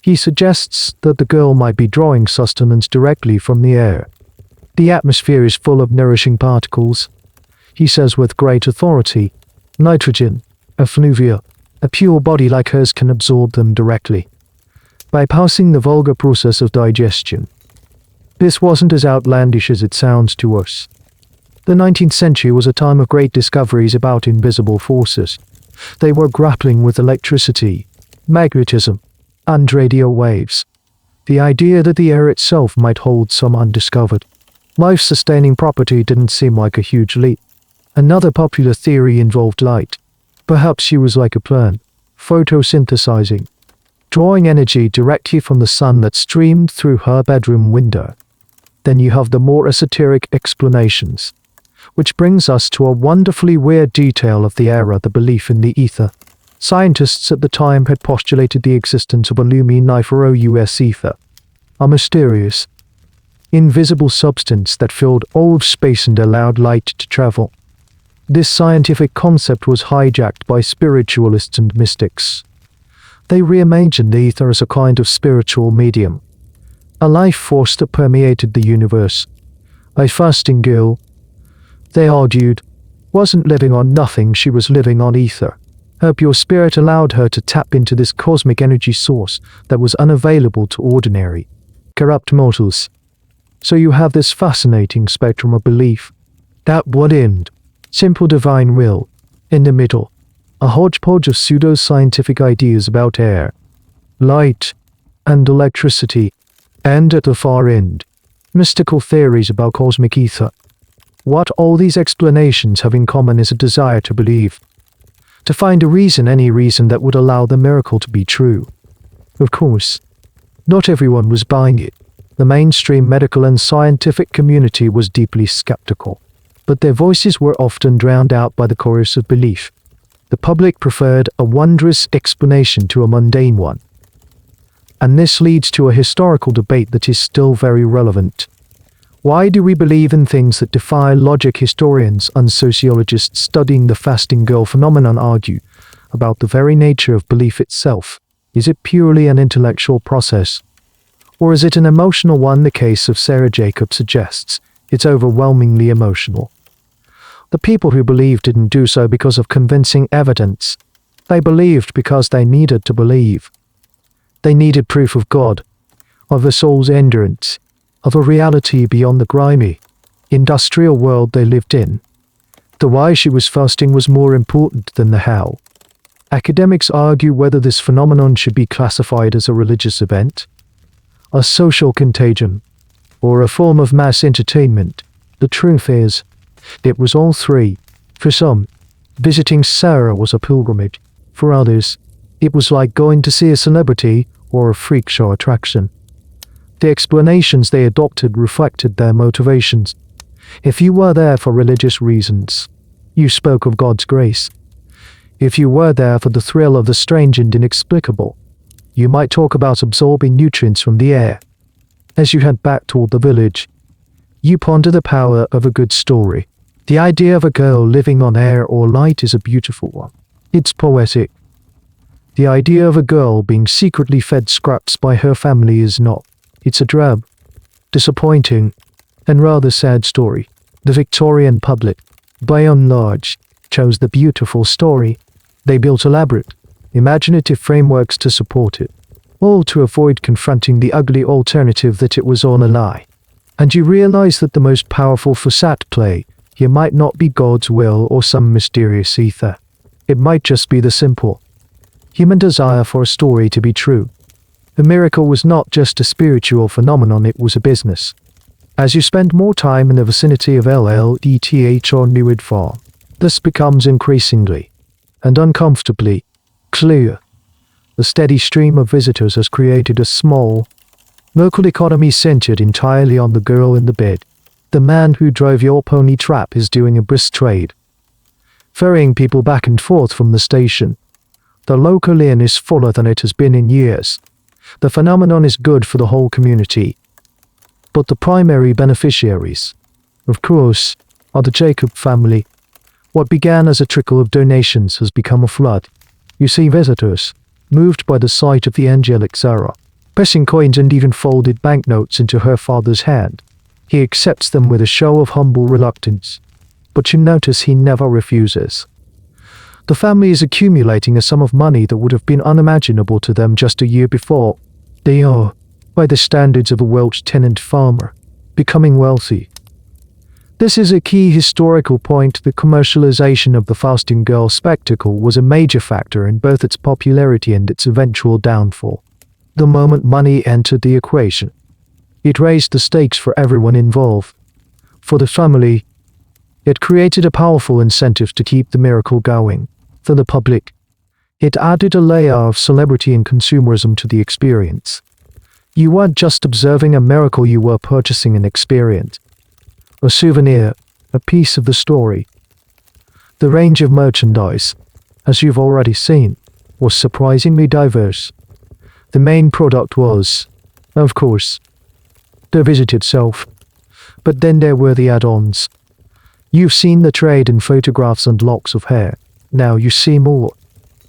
He suggests that the girl might be drawing sustenance directly from the air. The atmosphere is full of nourishing particles, he says with great authority. Nitrogen, effluvia, a pure body like hers can absorb them directly, bypassing the vulgar process of digestion. This wasn't as outlandish as it sounds to us. The 19th century was a time of great discoveries about invisible forces. They were grappling with electricity, magnetism, and radio waves. The idea that the air itself might hold some undiscovered, life-sustaining property didn't seem like a huge leap. Another popular theory involved light. Perhaps she was like a plant, photosynthesizing, drawing energy directly from the sun that streamed through her bedroom window. Then you have the more esoteric explanations, which brings us to a wonderfully weird detail of the era, the belief in the ether. Scientists at the time had postulated the existence of a luminifero-US ether, a mysterious, invisible substance that filled all of space and allowed light to travel. This scientific concept was hijacked by spiritualists and mystics. They reimagined the ether as a kind of spiritual medium, a life force that permeated the universe. A fasting girl, they argued, wasn't living on nothing, she was living on ether. Her pure spirit allowed her to tap into this cosmic energy source that was unavailable to ordinary, corrupt mortals. So you have this fascinating spectrum of belief. At one end, simple divine will. In the middle, a hodgepodge of pseudo-scientific ideas about air, light, and electricity. And at the far end, mystical theories about cosmic ether. What all these explanations have in common is a desire to believe. To find a reason, any reason that would allow the miracle to be true. Of course, not everyone was buying it. The mainstream medical and scientific community was deeply skeptical, but their voices were often drowned out by the chorus of belief. The public preferred a wondrous explanation to a mundane one. And this leads to a historical debate that is still very relevant. Why do we believe in things that defy logic? Historians and sociologists studying the fasting girl phenomenon argue about the very nature of belief itself. Is it purely an intellectual process? Or is it an emotional one? The case of Sarah Jacob suggests it's overwhelmingly emotional. The people who believed didn't do so because of convincing evidence. They believed because they needed to believe. They needed proof of God, of the soul's endurance, of a reality beyond the grimy, industrial world they lived in. The why she was fasting was more important than the how. Academics argue whether this phenomenon should be classified as a religious event, a social contagion, or a form of mass entertainment. The truth is, it was all three. For some, visiting Sarah was a pilgrimage. For others, it was like going to see a celebrity or a freak show attraction. The explanations they adopted reflected their motivations. If you were there for religious reasons, you spoke of God's grace. If you were there for the thrill of the strange and inexplicable, you might talk about absorbing nutrients from the air. As you head back toward the village, you ponder the power of a good story. The idea of a girl living on air or light is a beautiful one. It's poetic. The idea of a girl being secretly fed scraps by her family is not. It's a drab, disappointing, and rather sad story. The Victorian public, by and large, chose the beautiful story. They built elaborate, imaginative frameworks to support it, all to avoid confronting the ugly alternative that it was all a lie. And you realize that the most powerful facade play here might not be God's will or some mysterious ether. It might just be the simple human desire for a story to be true. The miracle was not just a spiritual phenomenon, it was a business. As you spend more time in the vicinity of LLETH or Newwood Farm, this becomes increasingly and uncomfortably clear. The steady stream of visitors has created a small, local economy centered entirely on the girl in the bed. The man who drove your pony trap is doing a brisk trade, ferrying people back and forth from the station. The local inn is fuller than it has been in years. The phenomenon is good for the whole community. But the primary beneficiaries, of course, are the Jacob family. What began as a trickle of donations has become a flood. You see visitors, moved by the sight of the angelic Sarah, pressing coins and even folded banknotes into her father's hand. He accepts them with a show of humble reluctance, but you notice he never refuses. The family is accumulating a sum of money that would have been unimaginable to them just a year before. They are, by the standards of a Welsh tenant farmer, becoming wealthy. This is a key historical point. The commercialization of the fasting girl spectacle was a major factor in both its popularity and its eventual downfall. The moment money entered the equation, it raised the stakes for everyone involved. For the family, it created a powerful incentive to keep the miracle going. For the public, it added a layer of celebrity and consumerism to the experience. You weren't just observing a miracle, you were purchasing an experience. A souvenir, a piece of the story. The range of merchandise, as you've already seen, was surprisingly diverse. The main product was, of course, the visit itself. But then there were the add-ons. You've seen the trade in photographs and locks of hair. Now you see more.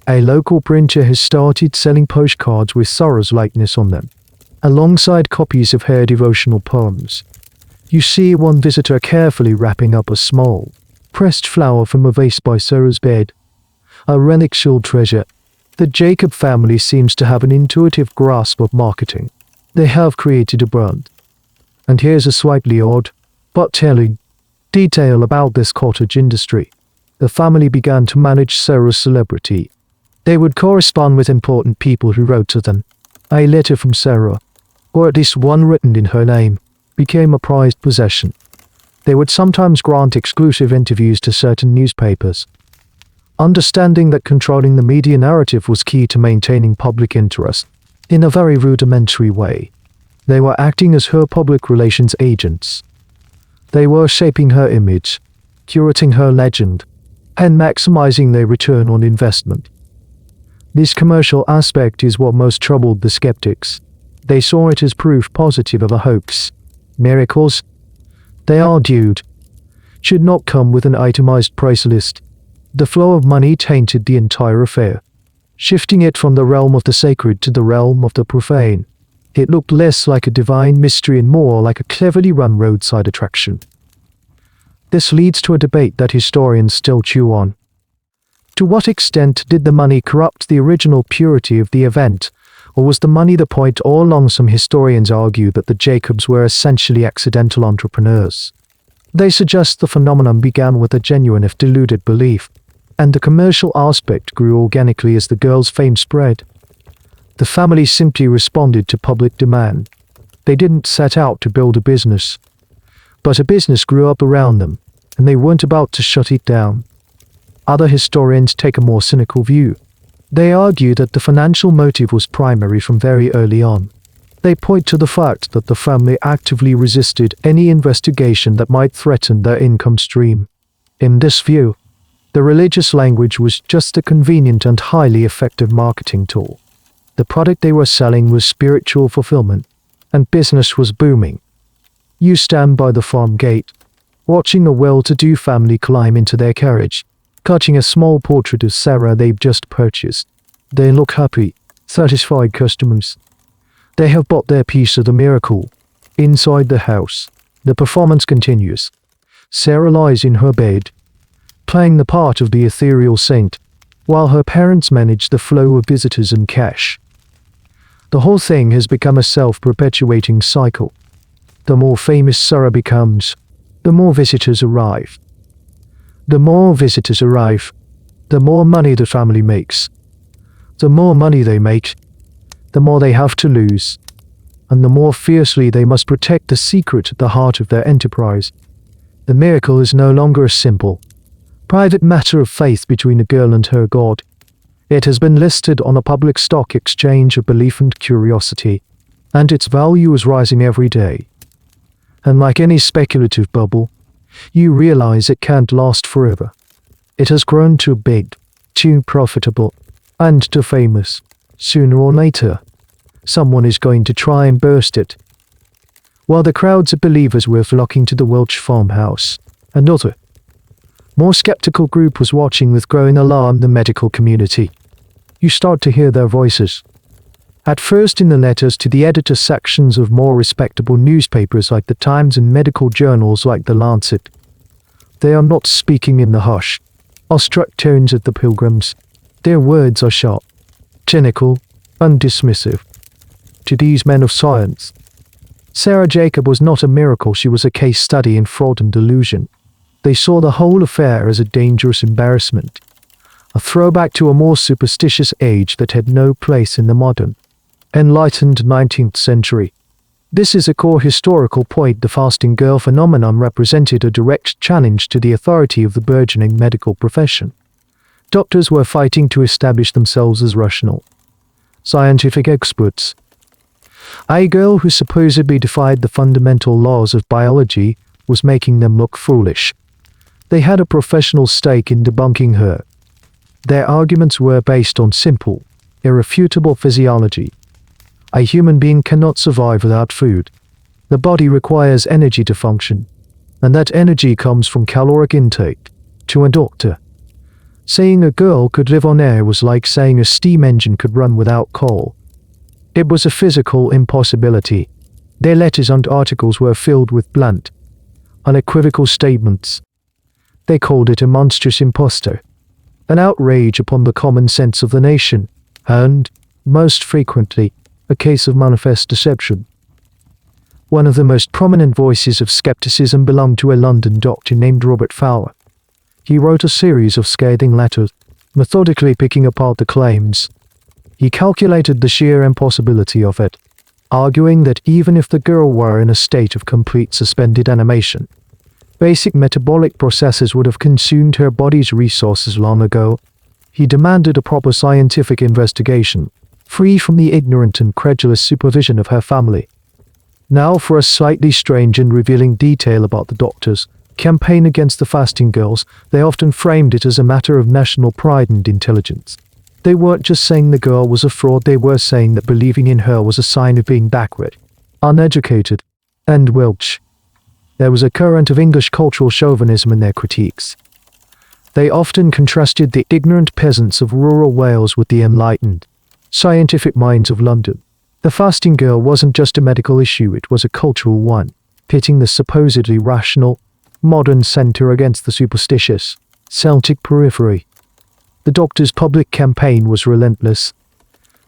A local printer has started selling postcards with Sarah's likeness on them, alongside copies of her devotional poems. You see one visitor carefully wrapping up a small, pressed flower from a vase by Sarah's bed. A relic-shell treasure. The Jacob family seems to have an intuitive grasp of marketing. They have created a brand. And here's a slightly odd, but telling, detail about this cottage industry. The family began to manage Sarah's celebrity. They would correspond with important people who wrote to them. A letter from Sarah, or at least one written in her name, became a prized possession. They would sometimes grant exclusive interviews to certain newspapers. Understanding that controlling the media narrative was key to maintaining public interest, in a very rudimentary way, they were acting as her public relations agents. They were shaping her image, curating her legend, and maximizing their return on investment. This commercial aspect is what most troubled the skeptics. They saw it as proof positive of a hoax. Miracles, they argued, should not come with an itemized price list. The flow of money tainted the entire affair, shifting it from the realm of the sacred to the realm of the profane. It looked less like a divine mystery and more like a cleverly run roadside attraction. This leads to a debate that historians still chew on. To what extent did the money corrupt the original purity of the event? Or was the money the point all along? Some historians argue that the Jacobs were essentially accidental entrepreneurs. They suggest the phenomenon began with a genuine if deluded belief, and the commercial aspect grew organically as the girl's fame spread. The family simply responded to public demand. They didn't set out to build a business, but a business grew up around them, and they weren't about to shut it down. Other historians take a more cynical view. They argue that the financial motive was primary from very early on. They point to the fact that the family actively resisted any investigation that might threaten their income stream. In this view, the religious language was just a convenient and highly effective marketing tool. The product they were selling was spiritual fulfillment, and business was booming. You stand by the farm gate, watching a well-to-do family climb into their carriage, catching a small portrait of Sarah they've just purchased. They look happy, satisfied customers. They have bought their piece of the miracle. Inside the house, the performance continues. Sarah lies in her bed, playing the part of the ethereal saint, while her parents manage the flow of visitors and cash. The whole thing has become a self-perpetuating cycle. The more famous Sarah becomes, the more visitors arrive. The more visitors arrive, the more money the family makes. The more money they make, the more they have to lose. and the more fiercely they must protect the secret at the heart of their enterprise. The miracle is no longer a simple, private matter of faith between a girl and her God. It has been listed on a public stock exchange of belief and curiosity, and its value is rising every day. And like any speculative bubble, you realize it can't last forever. It has grown too big, too profitable, and too famous. Sooner or later, someone is going to try and burst it. While the crowds of believers were flocking to the Welch farmhouse, another, more skeptical group was watching with growing alarm the medical community. You start to hear their voices. At first in the letters to the editor sections of more respectable newspapers like the Times and medical journals like the Lancet. They are not speaking in the hushed, awestruck tones of the pilgrims. Their words are sharp, cynical, and dismissive. To these men of science, Sarah Jacob was not a miracle, she was a case study in fraud and delusion. They saw the whole affair as a dangerous embarrassment, a throwback to a more superstitious age that had no place in the modern, enlightened 19th century. This is a core historical point. The fasting girl phenomenon represented a direct challenge to the authority of the burgeoning medical profession. Doctors were fighting to establish themselves as rational, scientific experts. A girl who supposedly defied the fundamental laws of biology was making them look foolish. They had a professional stake in debunking her. Their arguments were based on simple, irrefutable physiology. A human being cannot survive without food. The body requires energy to function, and that energy comes from caloric intake. To a doctor, saying a girl could live on air was like saying a steam engine could run without coal. It was a physical impossibility. Their letters and articles were filled with blunt, unequivocal statements. They called it a monstrous impostor, an outrage upon the common sense of the nation, and, most frequently, a case of manifest deception. One of the most prominent voices of skepticism belonged to a London doctor named Robert Fowler. He wrote a series of scathing letters, methodically picking apart the claims. He calculated the sheer impossibility of it, arguing that even if the girl were in a state of complete suspended animation, basic metabolic processes would have consumed her body's resources long ago. He demanded a proper scientific investigation, free from the ignorant and credulous supervision of her family. Now for a slightly strange and revealing detail about the doctors' campaign against the fasting girls. They often framed it as a matter of national pride and intelligence. They weren't just saying the girl was a fraud, they were saying that believing in her was a sign of being backward, uneducated, and Welsh. There was a current of English cultural chauvinism in their critiques. They often contrasted the ignorant peasants of rural Wales with the enlightened, scientific minds of London. The fasting girl wasn't just a medical issue, it was a cultural one, pitting the supposedly rational, modern centre against the superstitious, Celtic periphery. The doctor's public campaign was relentless.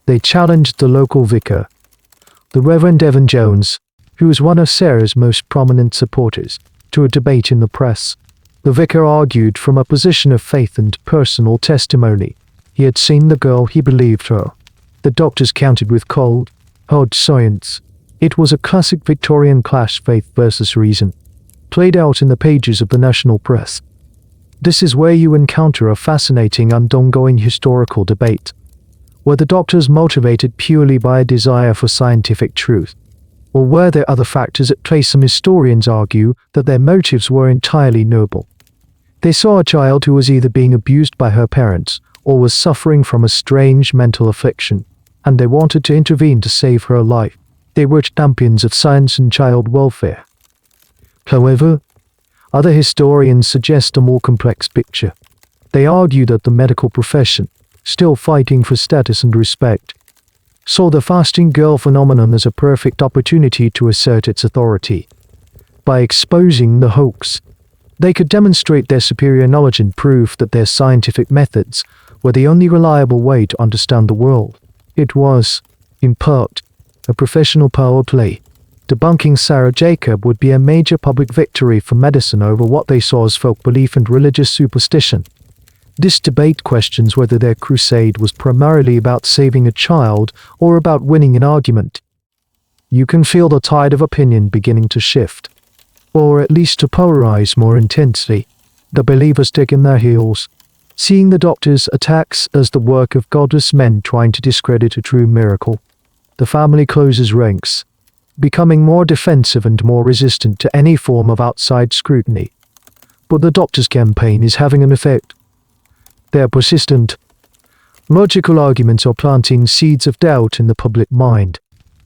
They challenged the local vicar, the Reverend Evan Jones, who was one of Sarah's most prominent supporters, to a debate in the press. The vicar argued from a position of faith and personal testimony. He had seen the girl, he believed her. The doctors countered with cold, hard science. It was a classic Victorian clash, faith versus reason, played out in the pages of the national press. This is where you encounter a fascinating and ongoing historical debate. Were the doctors motivated purely by a desire for scientific truth? Or were there other factors at play? Some historians argue that their motives were entirely noble. They saw a child who was either being abused by her parents or was suffering from a strange mental affliction, and they wanted to intervene to save her life. They were champions of science and child welfare. However, other historians suggest a more complex picture. They argue that the medical profession, still fighting for status and respect, saw the fasting girl phenomenon as a perfect opportunity to assert its authority. By exposing the hoax, they could demonstrate their superior knowledge and prove that their scientific methods were the only reliable way to understand the world. It was, in part, a professional power play. Debunking Sarah Jacob would be a major public victory for medicine over what they saw as folk belief and religious superstition. This debate questions whether their crusade was primarily about saving a child or about winning an argument. You can feel the tide of opinion beginning to shift, or at least to polarize more intensely. The believers dig in their heels, seeing the doctor's attacks as the work of godless men trying to discredit a true miracle. The family closes ranks, becoming more defensive and more resistant to any form of outside scrutiny. But the doctor's campaign is having an effect. Their persistent, logical arguments are planting seeds of doubt in the public mind.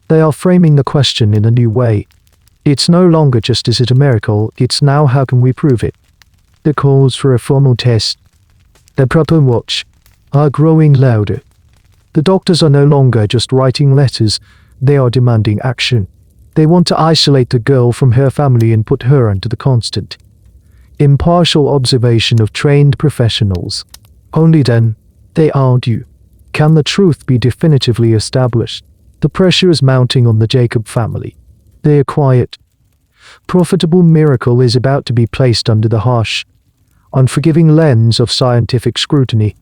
They are framing the question in a new way. It's no longer just is it a miracle, it's now how can we prove it. The calls for a formal test, the proper watch, are growing louder. The doctors are no longer just writing letters, they are demanding action. They want to isolate the girl from her family and put her under the constant, impartial observation of trained professionals. Only then, they argue, can the truth be definitively established. The pressure is mounting on the Jacob family. Their quiet, profitable miracle is about to be placed under the harsh, unforgiving lens of scientific scrutiny.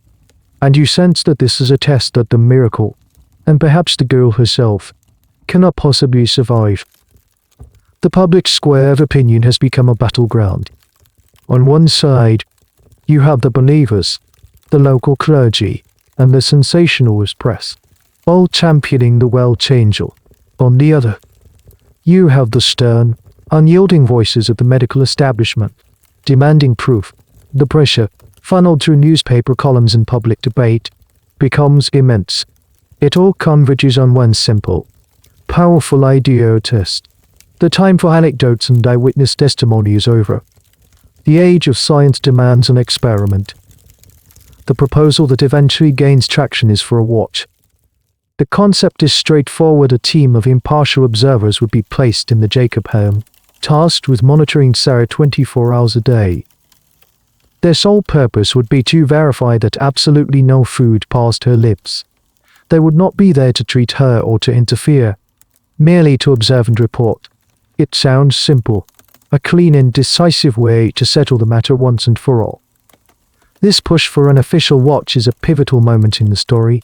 And you sense that this is a test that the miracle, and perhaps the girl herself, cannot possibly survive. The public square of opinion has become a battleground. On one side, you have the believers, the local clergy, and the sensationalist press, all championing the world angel. On the other, you have the stern, unyielding voices of the medical establishment, demanding proof. The pressure, funneled through newspaper columns and public debate, becomes immense. It all converges on one simple, powerful idea or test. The time for anecdotes and eyewitness testimony is over. The age of science demands an experiment. The proposal that eventually gains traction is for a watch. The concept is straightforward. A team of impartial observers would be placed in the Jacob home, tasked with monitoring Sarah 24 hours a day. Their sole purpose would be to verify that absolutely no food passed her lips. They would not be there to treat her or to interfere, merely to observe and report. It sounds simple, a clean and decisive way to settle the matter once and for all. This push for an official watch is a pivotal moment in the story.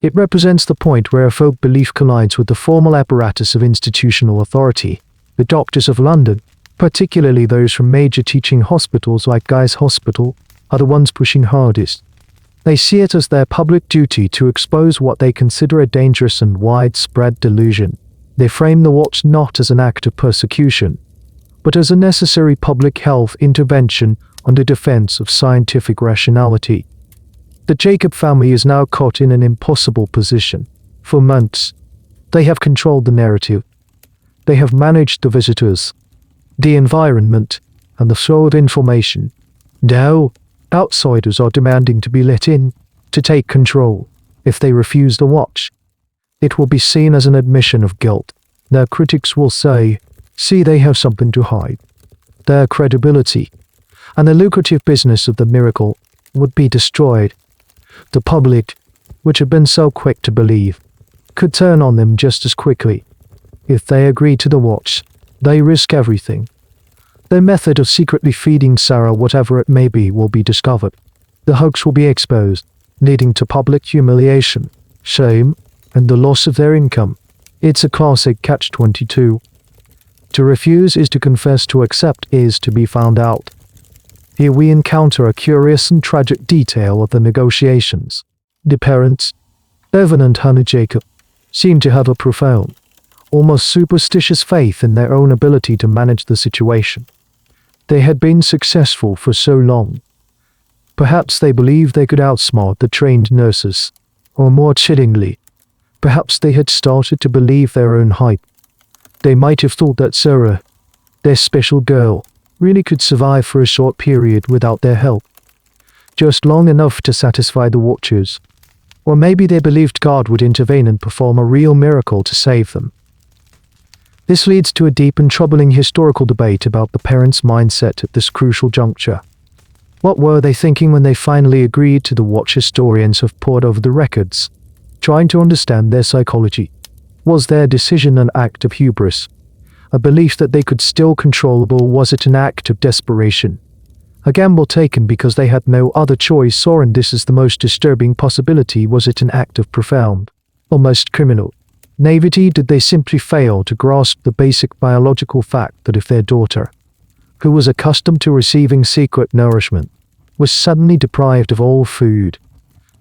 It represents the point where a folk belief collides with the formal apparatus of institutional authority. The doctors of London, particularly those from major teaching hospitals like Guy's Hospital, are the ones pushing hardest. They see it as their public duty to expose what they consider a dangerous and widespread delusion. They frame the watch not as an act of persecution, but as a necessary public health intervention under defense of scientific rationality. The Jacob family is now caught in an impossible position. For months, they have controlled the narrative. They have managed the visitors, the environment, and the flow of information. Now, outsiders are demanding to be let in, to take control. If they refuse the watch, it will be seen as an admission of guilt. Their critics will say, see, they have something to hide. Their credibility and the lucrative business of the miracle would be destroyed. The public, which had been so quick to believe, could turn on them just as quickly. If they agree to the watch, they risk everything. Their method of secretly feeding Sarah, whatever it may be, will be discovered. The hoax will be exposed, leading to public humiliation, shame, and the loss of their income. It's a classic catch-22. To refuse is to confess, to accept is to be found out. Here we encounter a curious and tragic detail of the negotiations. The parents, Evan and Hannah Jacob, seem to have a profound, almost superstitious faith in their own ability to manage the situation. They had been successful for so long. Perhaps they believed they could outsmart the trained nurses, or more chillingly, perhaps they had started to believe their own hype. They might have thought that Sarah, their special girl, really could survive for a short period without their help, just long enough to satisfy the watchers. Or maybe they believed God would intervene and perform a real miracle to save them. This leads to a deep and troubling historical debate about the parents' mindset at this crucial juncture. What were they thinking when they finally agreed to the watch? Historians have pored over the records, trying to understand their psychology. Was their decision an act of hubris, a belief that they could still control, or was it an act of desperation, a gamble taken because they had no other choice? Or, and this is the most disturbing possibility, was it an act of profound, almost criminal, naivety did they simply fail to grasp the basic biological fact that if their daughter, who was accustomed to receiving secret nourishment, was suddenly deprived of all food,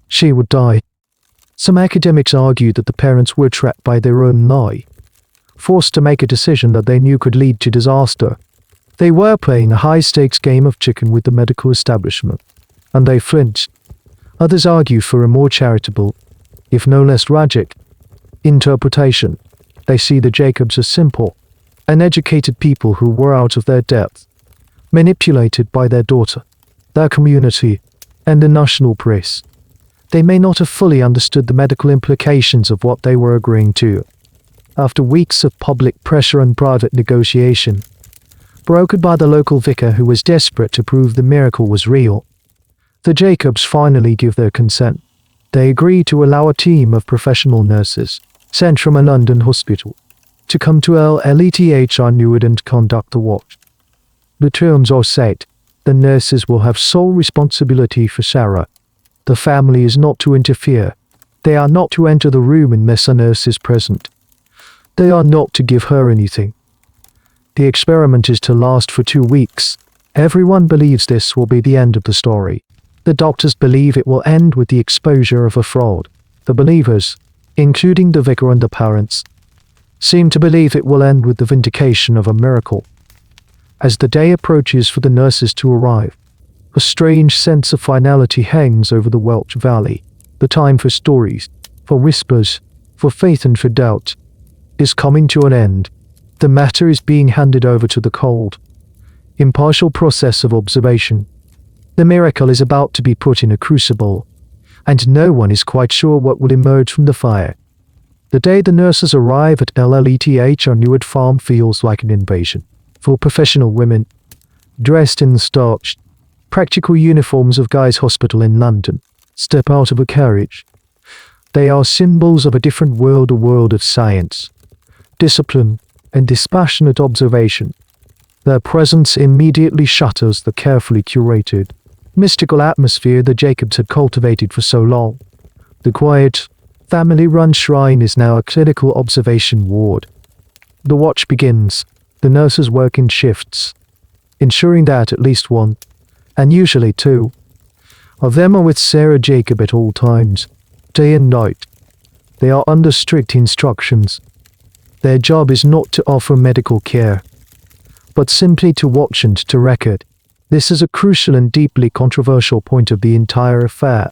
she would die. Some academics argued that the parents were trapped by their own lie, forced to make a decision that they knew could lead to disaster. They were playing a high-stakes game of chicken with the medical establishment, and they flinched. Others argue for a more charitable, if no less tragic, interpretation. They see the Jacobs as simple, uneducated people who were out of their depth, manipulated by their daughter, their community, and the national press. They may not have fully understood the medical implications of what they were agreeing to. After weeks of public pressure and private negotiation, brokered by the local vicar who was desperate to prove the miracle was real, the Jacobs finally give their consent. They agree to allow a team of professional nurses, sent from a London hospital, to come to LLETH Newark and conduct the watch. The terms are set. The nurses will have sole responsibility for Sarah. The family is not to interfere. They are not to enter the room unless a nurse is present. They are not to give her anything. The experiment is to last for 2 weeks. Everyone believes this will be the end of the story. The doctors believe it will end with the exposure of a fraud. The believers, including the vicar and the parents, seem to believe it will end with the vindication of a miracle. As the day approaches for the nurses to arrive, a strange sense of finality hangs over the Welch Valley. The time for stories, for whispers, for faith and for doubt, is coming to an end. The matter is being handed over to the cold, impartial process of observation. The miracle is about to be put in a crucible, and no one is quite sure what will emerge from the fire. The day the nurses arrive at LLETH Newark Farm feels like an invasion. For professional women, dressed in the starched, practical uniforms of Guy's Hospital in London, step out of a carriage. They are symbols of a different world, a world of science, discipline, and dispassionate observation. Their presence immediately shatters the carefully curated, mystical atmosphere the Jacobs had cultivated for so long. The quiet, family-run shrine is now a clinical observation ward. The watch begins. The nurses work in shifts, ensuring that at least one, and usually two, of them are with Sarah Jacob at all times, day and night. They are under strict instructions. Their job is not to offer medical care, but simply to watch and to record. This is a crucial and deeply controversial point of the entire affair.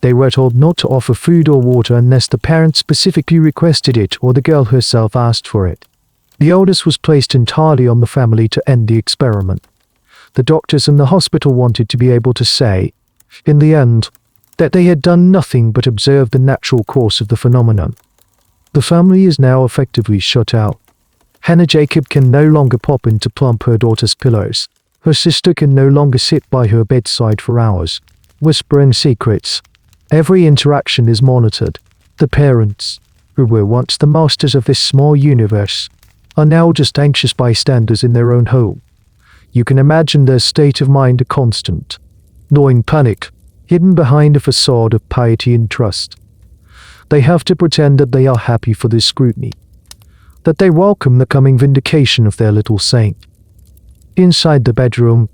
They were told not to offer food or water unless the parent specifically requested it or the girl herself asked for it. The onus was placed entirely on the family to end the experiment. The doctors and the hospital wanted to be able to say, in the end, that they had done nothing but observe the natural course of the phenomenon. The family is now effectively shut out. Hannah Jacob can no longer pop in to plump her daughter's pillows. Her sister can no longer sit by her bedside for hours, whispering secrets. Every interaction is monitored. The parents, who were once the masters of this small universe, are now just anxious bystanders in their own home. You can imagine their state of mind a constant, gnawing panic, hidden behind a facade of piety and trust. They have to pretend that they are happy for this scrutiny, that they welcome the coming vindication of their little saint. Inside the bedroom,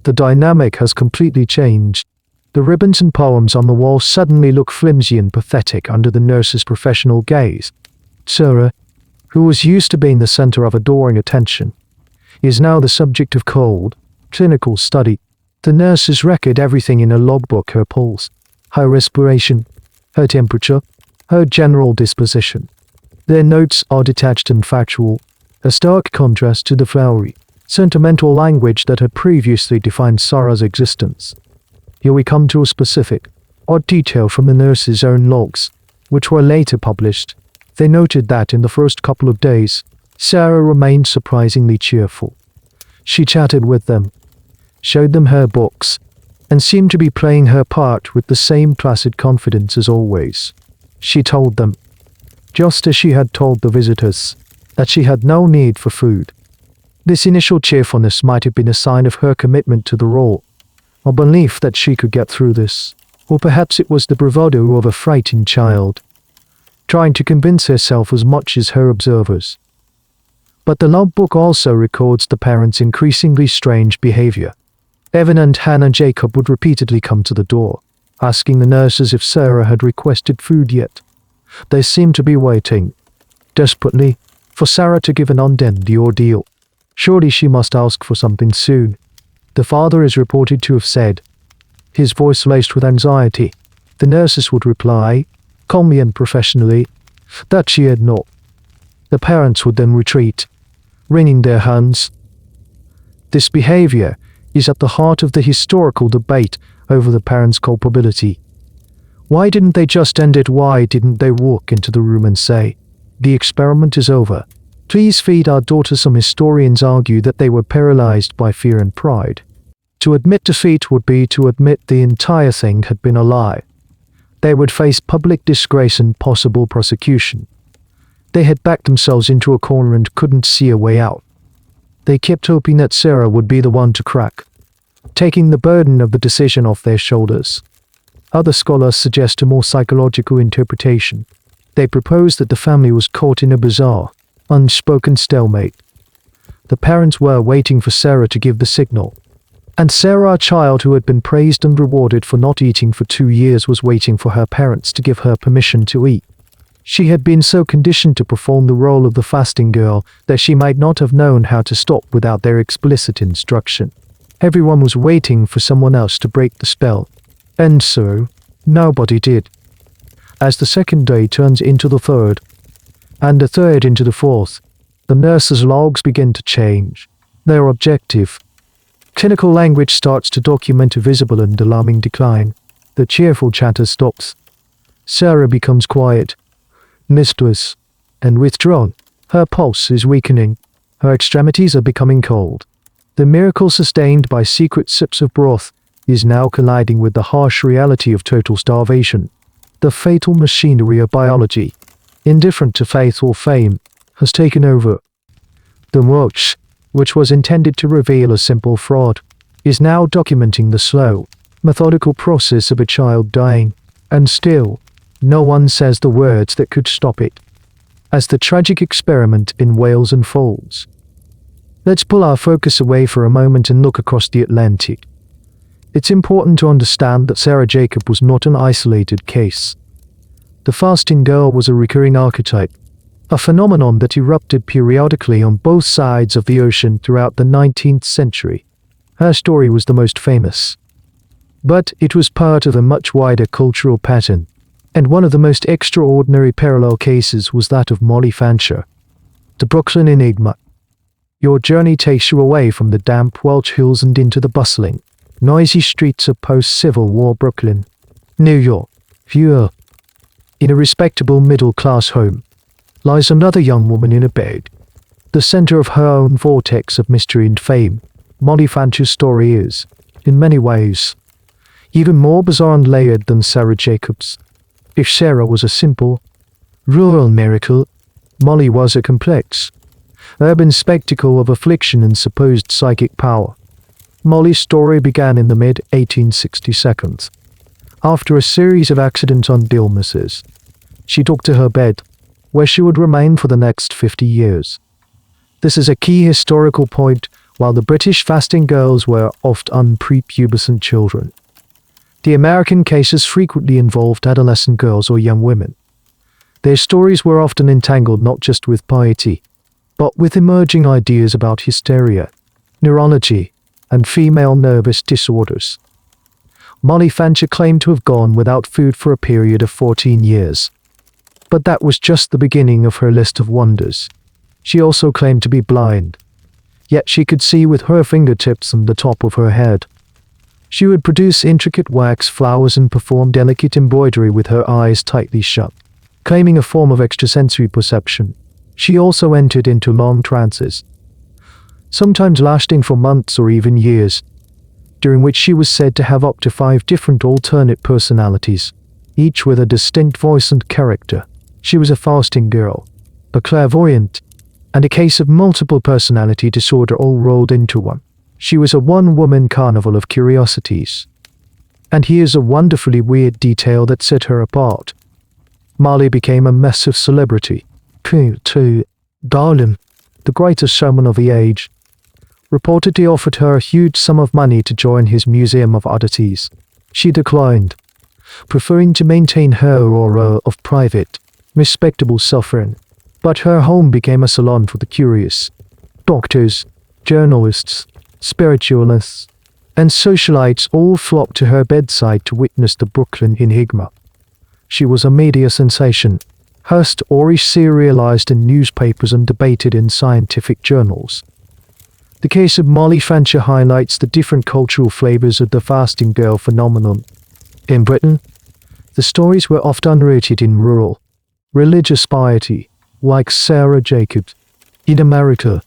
the dynamic has completely changed. The ribbons and poems on the wall suddenly look flimsy and pathetic under the nurse's professional gaze. Sarah, who was used to being the center of adoring attention, is now the subject of cold, clinical study. The nurses record everything in a logbook: her pulse, her respiration, her temperature, her general disposition. Their notes are detached and factual, a stark contrast to the flowery, sentimental language that had previously defined Sarah's existence. Here we come to a specific, odd detail from the nurses' own logs, which were later published. They noted that in the first couple of days, Sarah remained surprisingly cheerful. She chatted with them, showed them her books, and seemed to be playing her part with the same placid confidence as always. She told them, just as she had told the visitors, that she had no need for food. This initial cheerfulness might have been a sign of her commitment to the role, a belief that she could get through this, or perhaps it was the bravado of a frightened child. trying to convince herself as much as her observers. But the logbook also records the parents' increasingly strange behavior. Evan and Hannah Jacob would repeatedly come to the door, asking the nurses if Sarah had requested food yet. They seemed to be waiting, desperately, for Sarah to give an end to the ordeal. Surely she must ask for something soon, the father is reported to have said, his voice laced with anxiety. The nurses would reply, calmly and professionally, that she had not. The parents would then retreat, wringing their hands. This behavior is at the heart of the historical debate over the parents' culpability. Why didn't they just end it? Why didn't they walk into the room and say, "The experiment is over. Please feed our daughter"? Some historians argue that they were paralyzed by fear and pride. To admit defeat would be to admit the entire thing had been a lie. They would face public disgrace and possible prosecution. They had backed themselves into a corner and couldn't see a way out. They kept hoping that Sarah would be the one to crack, taking the burden of the decision off their shoulders. Other scholars suggest a more psychological interpretation. They propose that the family was caught in a bizarre, unspoken stalemate. The parents were waiting for Sarah to give the signal. And Sarah, a child who had been praised and rewarded for not eating for 2 years, was waiting for her parents to give her permission to eat. She had been so conditioned to perform the role of the fasting girl that she might not have known how to stop without their explicit instruction. Everyone was waiting for someone else to break the spell. And so, nobody did. As the second day turns into the third, and the third into the fourth, the nurses' logs begin to change. They are objective. Clinical language starts to document a visible and alarming decline. The cheerful chatter stops. Sarah becomes quiet, listless, and withdrawn. Her pulse is weakening. Her extremities are becoming cold. The miracle sustained by secret sips of broth is now colliding with the harsh reality of total starvation. The fatal machinery of biology, indifferent to faith or fame, has taken over. The watch, which was intended to reveal a simple fraud, is now documenting the slow, methodical process of a child dying, and still, no one says the words that could stop it. As the tragic experiment in Wales unfolds, let's pull our focus away for a moment and look across the Atlantic. It's important to understand that Sarah Jacob was not an isolated case. The fasting girl was a recurring archetype, a phenomenon that erupted periodically on both sides of the ocean throughout the 19th century. Her story was the most famous. But it was part of a much wider cultural pattern, and one of the most extraordinary parallel cases was that of Molly Fancher, the Brooklyn Enigma. Your journey takes you away from the damp Welch Hills and into the bustling, noisy streets of post-Civil War Brooklyn, New York. Here, in a respectable middle-class home, lies another young woman in a bed, the center of her own vortex of mystery and fame. Molly Fancher's story is, in many ways, even more bizarre and layered than Sarah Jacobs. If Sarah was a simple, rural miracle, Molly was a complex, urban spectacle of affliction and supposed psychic power. Molly's story began in the mid-1860s. After a series of accidents and illnesses, she took to her bed, where she would remain for the next 50 years. This is a key historical point. While the British fasting girls were often prepubescent children, the American cases frequently involved adolescent girls or young women. Their stories were often entangled not just with piety, but with emerging ideas about hysteria, neurology, and female nervous disorders. Molly Fancher claimed to have gone without food for a period of 14 years. But that was just the beginning of her list of wonders. She also claimed to be blind, yet she could see with her fingertips and the top of her head. She would produce intricate wax flowers and perform delicate embroidery with her eyes tightly shut, claiming a form of extrasensory perception. She also entered into long trances, sometimes lasting for months or even years, during which she was said to have up to 5 different alternate personalities, each with a distinct voice and character. She was a fasting girl, a clairvoyant, and a case of multiple personality disorder all rolled into one. She was a one-woman carnival of curiosities. And here's a wonderfully weird detail that set her apart. Molly became a massive celebrity. To Darlin, the greatest showman of the age, reportedly offered her a huge sum of money to join his Museum of Oddities. She declined, preferring to maintain her aura of private, respectable suffering. But her home became a salon for the curious. Doctors, journalists, spiritualists, and socialites all flocked to her bedside to witness the Brooklyn Enigma. She was a media sensation. Her stories serialized in newspapers and debated in scientific journals. The case of Molly Fancher highlights the different cultural flavors of the fasting girl phenomenon. In Britain, the stories were often rooted in rural, religious piety, like Sarah Jacobs. In America,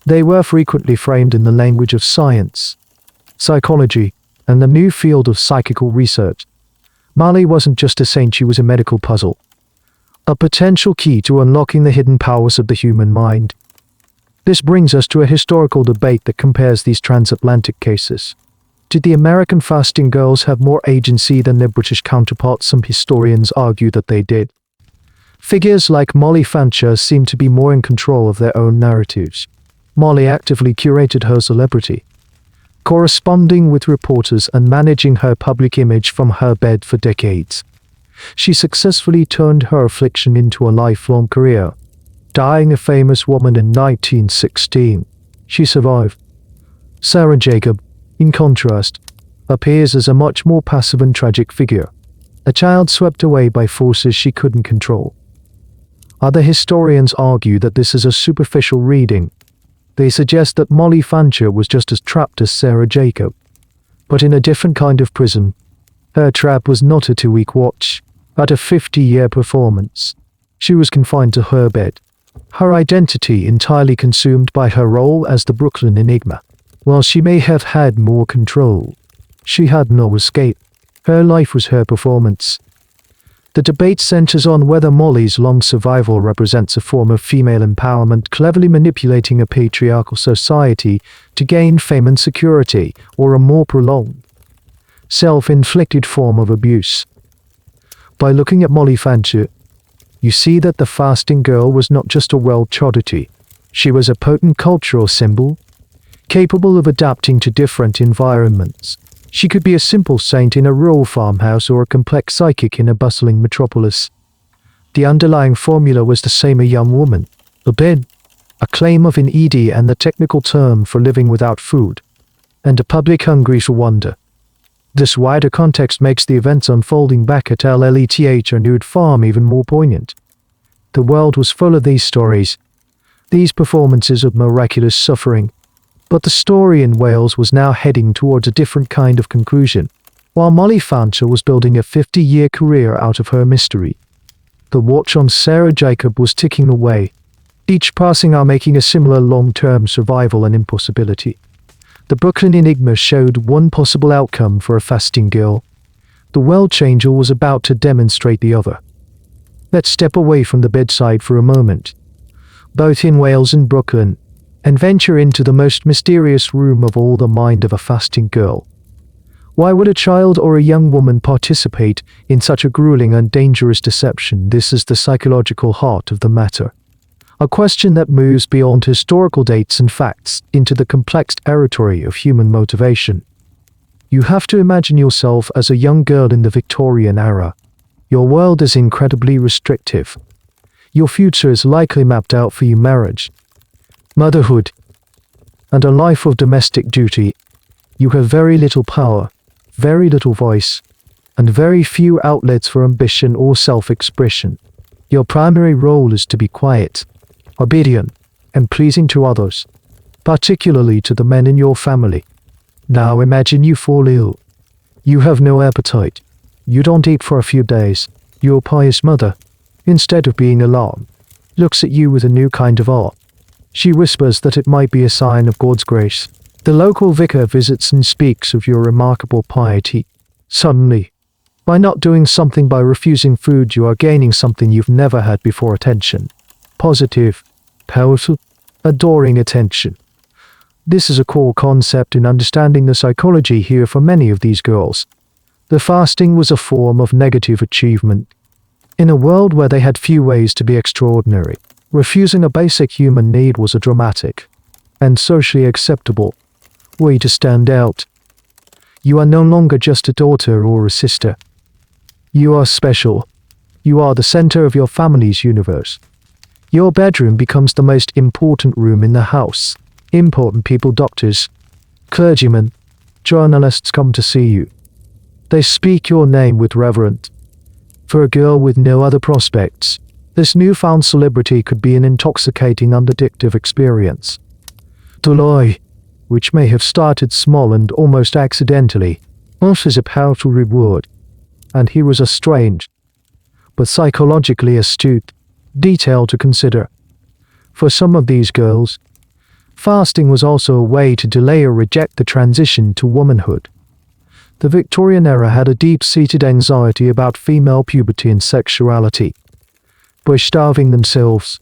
they were frequently framed in the language of science, psychology, and the new field of psychical research. Molly wasn't just a saint, she was a medical puzzle, a potential key to unlocking the hidden powers of the human mind. This brings us to a historical debate that compares these transatlantic cases. Did the American fasting girls have more agency than their British counterparts? Some historians argue that they did. Figures like Molly Fancher seem to be more in control of their own narratives. Molly actively curated her celebrity, corresponding with reporters and managing her public image from her bed for decades. She successfully turned her affliction into a lifelong career. Dying a famous woman in 1916, she survived. Sarah Jacob, in contrast, appears as a much more passive and tragic figure, a child swept away by forces she couldn't control. Other historians argue that this is a superficial reading. They suggest that Molly Fancher was just as trapped as Sarah Jacob, but in a different kind of prison. Her trap was not a 2-week watch, but a 50-year performance. She was confined to her bed, her identity entirely consumed by her role as the Brooklyn Enigma. While she may have had more control, she had no escape. Her life was her performance. The debate centers on whether Molly's long survival represents a form of female empowerment, cleverly manipulating a patriarchal society to gain fame and security, or a more prolonged, self-inflicted form of abuse. By looking at Molly Fancher, you see that the fasting girl was not just a world oddity. She was a potent cultural symbol, capable of adapting to different environments. She could be a simple saint in a rural farmhouse or a complex psychic in a bustling metropolis. The underlying formula was the same: a young woman, a bed, a claim of an ED and the technical term for living without food, and a public hungry for wonder. This wider context makes the events unfolding back at LLETH or Nude Farm even more poignant. The world was full of these stories, these performances of miraculous suffering. But the story in Wales was now heading towards a different kind of conclusion. While Molly Fancher was building a 50-year career out of her mystery, the watch on Sarah Jacob was ticking away, each passing hour making a similar long-term survival an impossibility. The Brooklyn Enigma showed one possible outcome for a fasting girl. The world changer was about to demonstrate the other. Let's step away from the bedside for a moment, both in Wales and Brooklyn, and venture into the most mysterious room of all, the mind of a fasting girl. Why would a child or a young woman participate in such a grueling and dangerous deception? This is the psychological heart of the matter. A question that moves beyond historical dates and facts into the complex territory of human motivation. You have to imagine yourself as a young girl in the Victorian era. Your world is incredibly restrictive. Your future is likely mapped out for you: marriage, motherhood, and a life of domestic duty. You have very little power, very little voice, and very few outlets for ambition or self-expression. Your primary role is to be quiet, obedient, and pleasing to others, particularly to the men in your family. Now imagine you fall ill. You have no appetite. You don't eat for a few days. Your pious mother, instead of being alarmed, looks at you with a new kind of awe. She whispers that it might be a sign of God's grace. The local vicar visits and speaks of your remarkable piety. Suddenly, by not doing something, by refusing food, you are gaining something you've never had before: attention. Positive, powerful, adoring attention. This is a core concept in understanding the psychology here for many of these girls. The fasting was a form of negative achievement. In a world where they had few ways to be extraordinary, refusing a basic human need was a dramatic and socially acceptable way to stand out. You are no longer just a daughter or a sister. You are special. You are the center of your family's universe. Your bedroom becomes the most important room in the house. Important people, doctors, clergymen, journalists come to see you. They speak your name with reverence. For a girl with no other prospects, this newfound celebrity could be an intoxicating and addictive experience. Doloi, which may have started small and almost accidentally, offers a powerful reward, and here was a strange, but psychologically astute, detail to consider. For some of these girls, fasting was also a way to delay or reject the transition to womanhood. The Victorian era had a deep-seated anxiety about female puberty and sexuality. By starving themselves,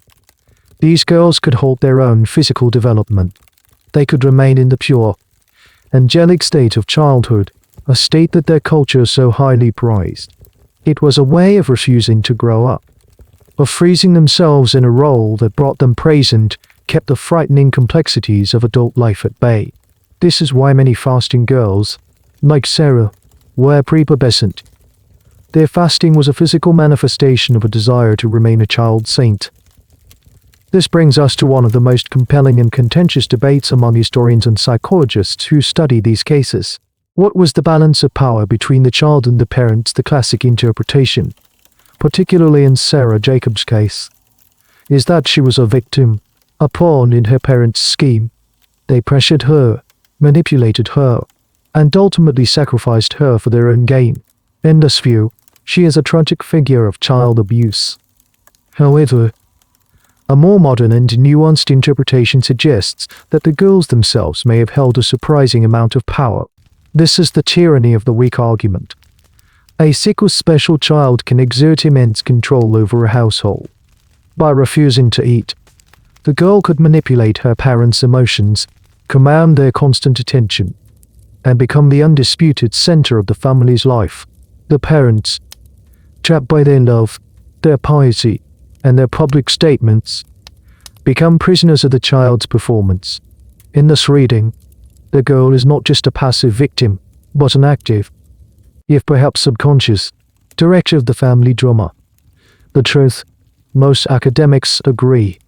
these girls could halt their own physical development. They could remain in the pure, angelic state of childhood, a state that their culture so highly prized. It was a way of refusing to grow up, of freezing themselves in a role that brought them praise and kept the frightening complexities of adult life at bay. This is why many fasting girls, like Sarah, were prepubescent. Their fasting was a physical manifestation of a desire to remain a child saint. This brings us to one of the most compelling and contentious debates among historians and psychologists who study these cases. What was the balance of power between the child and the parents? The classic interpretation, particularly in Sarah Jacobs' case, is that she was a victim, a pawn in her parents' scheme. They pressured her, manipulated her, and ultimately sacrificed her for their own gain. In this view, she is a tragic figure of child abuse. However, a more modern and nuanced interpretation suggests that the girls themselves may have held a surprising amount of power. This is the tyranny of the weak argument. A sick or special child can exert immense control over a household. By refusing to eat, the girl could manipulate her parents' emotions, command their constant attention, and become the undisputed center of the family's life. The parents, trapped by their love, their piety, and their public statements, become prisoners of the child's performance. In this reading, the girl is not just a passive victim, but an active, if perhaps subconscious, director of the family drama. The truth, most academics agree,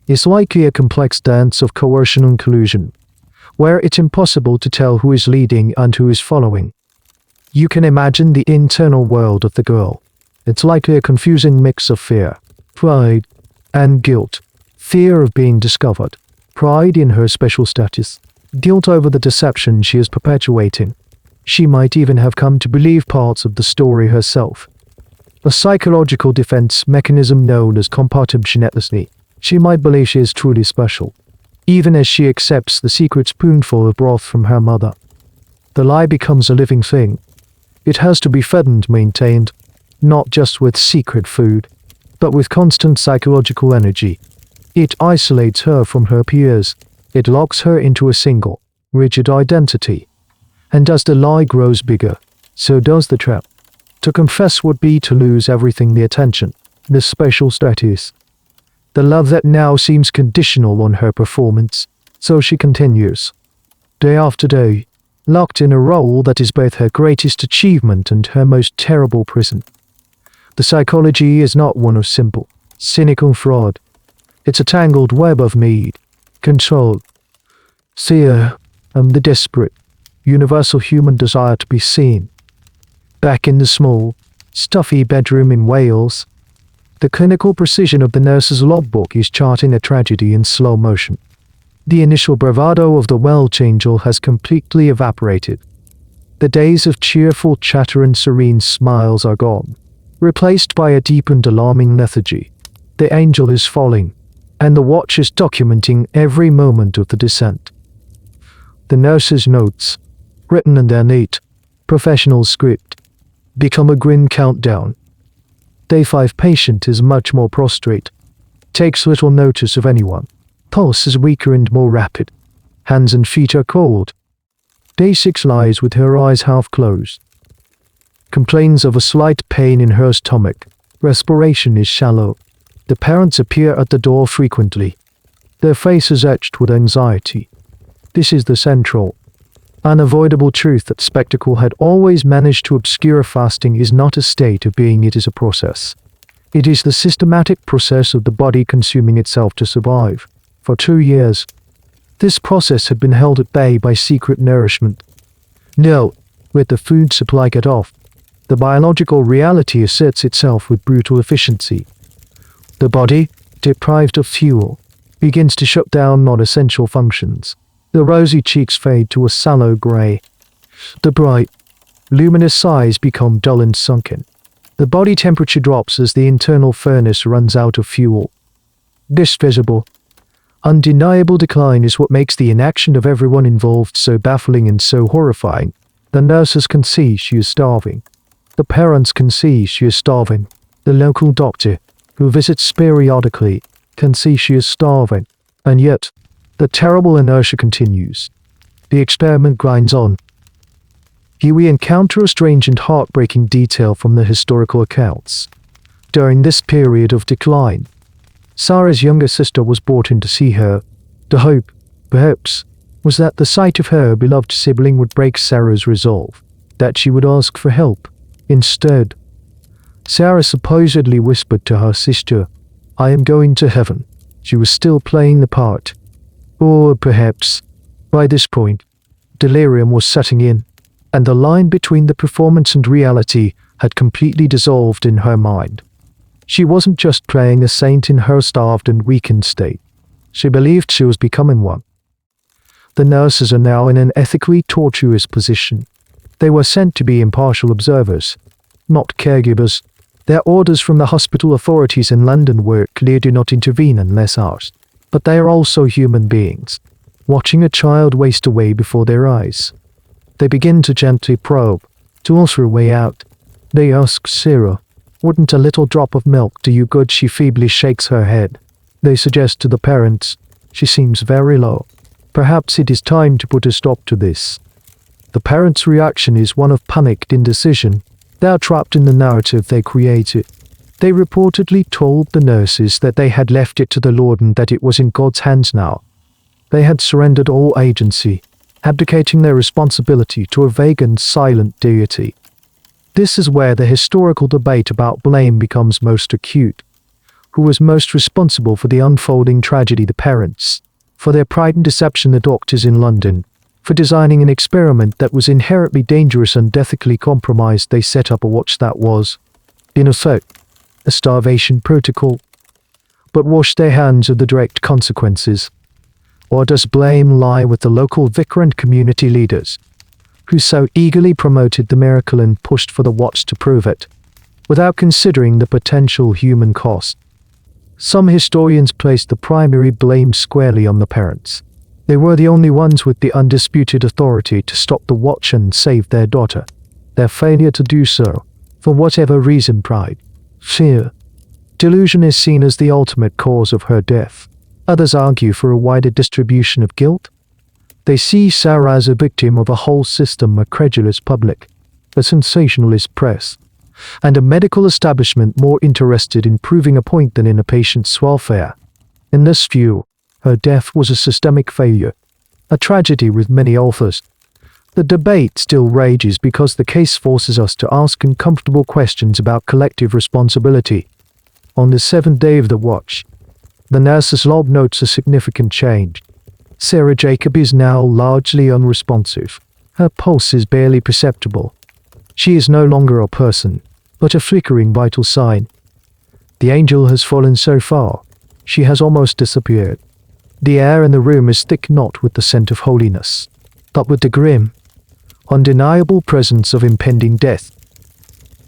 is likely a complex dance of coercion and collusion, where it's impossible to tell who is leading and who is following. You can imagine the internal world of the girl. It's likely a confusing mix of fear, pride, and guilt. Fear of being discovered, pride in her special status, guilt over the deception she is perpetuating. She might even have come to believe parts of the story herself. A psychological defense mechanism known as compartmentalization. She might believe she is truly special, even as she accepts the secret spoonful of broth from her mother. The lie becomes a living thing. It has to be fed and maintained, not just with secret food, but with constant psychological energy. It isolates her from her peers. It locks her into a single, rigid identity. And as the lie grows bigger, so does the trap. To confess would be to lose everything: the attention, the special status, the love that now seems conditional on her performance. So she continues, day after day, locked in a role that is both her greatest achievement and her most terrible prison. The psychology is not one of simple, cynical fraud. It's a tangled web of need, control, fear, and the desperate, universal human desire to be seen. Back in the small, stuffy bedroom in Wales, the clinical precision of the nurse's logbook is charting a tragedy in slow motion. The initial bravado of the world angel has completely evaporated. The days of cheerful chatter and serene smiles are gone, replaced by a deep and alarming lethargy. The angel is falling, and the watch is documenting every moment of the descent. The nurse's notes, written in their neat, professional script, become a grim countdown. Day 5 patient is much more prostrate, takes little notice of anyone. Pulse is weaker and more rapid. Hands and feet are cold. Day 6 lies with her eyes half closed. Complains of a slight pain in her stomach. Respiration is shallow. The parents appear at the door frequently, their faces etched with anxiety. This is the central, unavoidable truth that spectacle had always managed to obscure. Fasting is not a state of being, it is a process. It is the systematic process of the body consuming itself to survive. For 2 years, this process had been held at bay by secret nourishment. No, with the food supply cut off, the biological reality asserts itself with brutal efficiency. The body, deprived of fuel, begins to shut down non-essential functions. The rosy cheeks fade to a sallow grey. The bright, luminous eyes become dull and sunken. The body temperature drops as the internal furnace runs out of fuel. This visible, undeniable decline is what makes the inaction of everyone involved so baffling and so horrifying. The nurses can see she is starving. The parents can see she is starving. The local doctor, who visits periodically, can see she is starving. And yet, the terrible inertia continues. The experiment grinds on. Here we encounter a strange and heartbreaking detail from the historical accounts. During this period of decline, Sarah's younger sister was brought in to see her. The hope, perhaps, was that the sight of her beloved sibling would break Sarah's resolve, that she would ask for help. Instead, Sarah supposedly whispered to her sister, "I am going to heaven." She was still playing the part. Or perhaps, by this point, delirium was setting in, and the line between the performance and reality had completely dissolved in her mind. She wasn't just playing a saint in her starved and weakened state. She believed she was becoming one. The nurses are now in an ethically tortuous position. They were sent to be impartial observers, not caregivers. Their orders from the hospital authorities in London were clear: do not intervene unless asked. But they are also human beings, watching a child waste away before their eyes. They begin to gently probe, to offer a way out. They ask Sarah, "Wouldn't a little drop of milk do you good?" She feebly shakes her head. They suggest to the parents, "She seems very low. Perhaps it is time to put a stop to this." The parents' reaction is one of panicked indecision. They are trapped in the narrative they created. They reportedly told the nurses that they had left it to the Lord and that it was in God's hands now. They had surrendered all agency, abdicating their responsibility to a vague and silent deity. This is where the historical debate about blame becomes most acute. Who was most responsible for the unfolding tragedy? The parents. For their pride and deception, the doctors in London. For designing an experiment that was inherently dangerous and ethically compromised, they set up a watch that was, in effect, a starvation protocol. But wash their hands of the direct consequences. Or does blame lie with the local vicar and community leaders, who so eagerly promoted the miracle and pushed for the watch to prove it, without considering the potential human cost? Some historians place the primary blame squarely on the parents. They were the only ones with the undisputed authority to stop the watch and save their daughter. Their failure to do so, for whatever reason, pride, fear, delusion, is seen as the ultimate cause of her death. Others argue for a wider distribution of guilt. They see Sarah as a victim of a whole system, a credulous public, a sensationalist press, and a medical establishment more interested in proving a point than in a patient's welfare. In this view, her death was a systemic failure, a tragedy with many authors. The debate still rages because the case forces us to ask uncomfortable questions about collective responsibility. On the 7th day of the watch, the nurse's log notes a significant change. Sarah Jacob is now largely unresponsive. Her pulse is barely perceptible. She is no longer a person, but a flickering vital sign. The angel has fallen so far, she has almost disappeared. The air in the room is thick not with the scent of holiness, but with the grim, undeniable presence of impending death.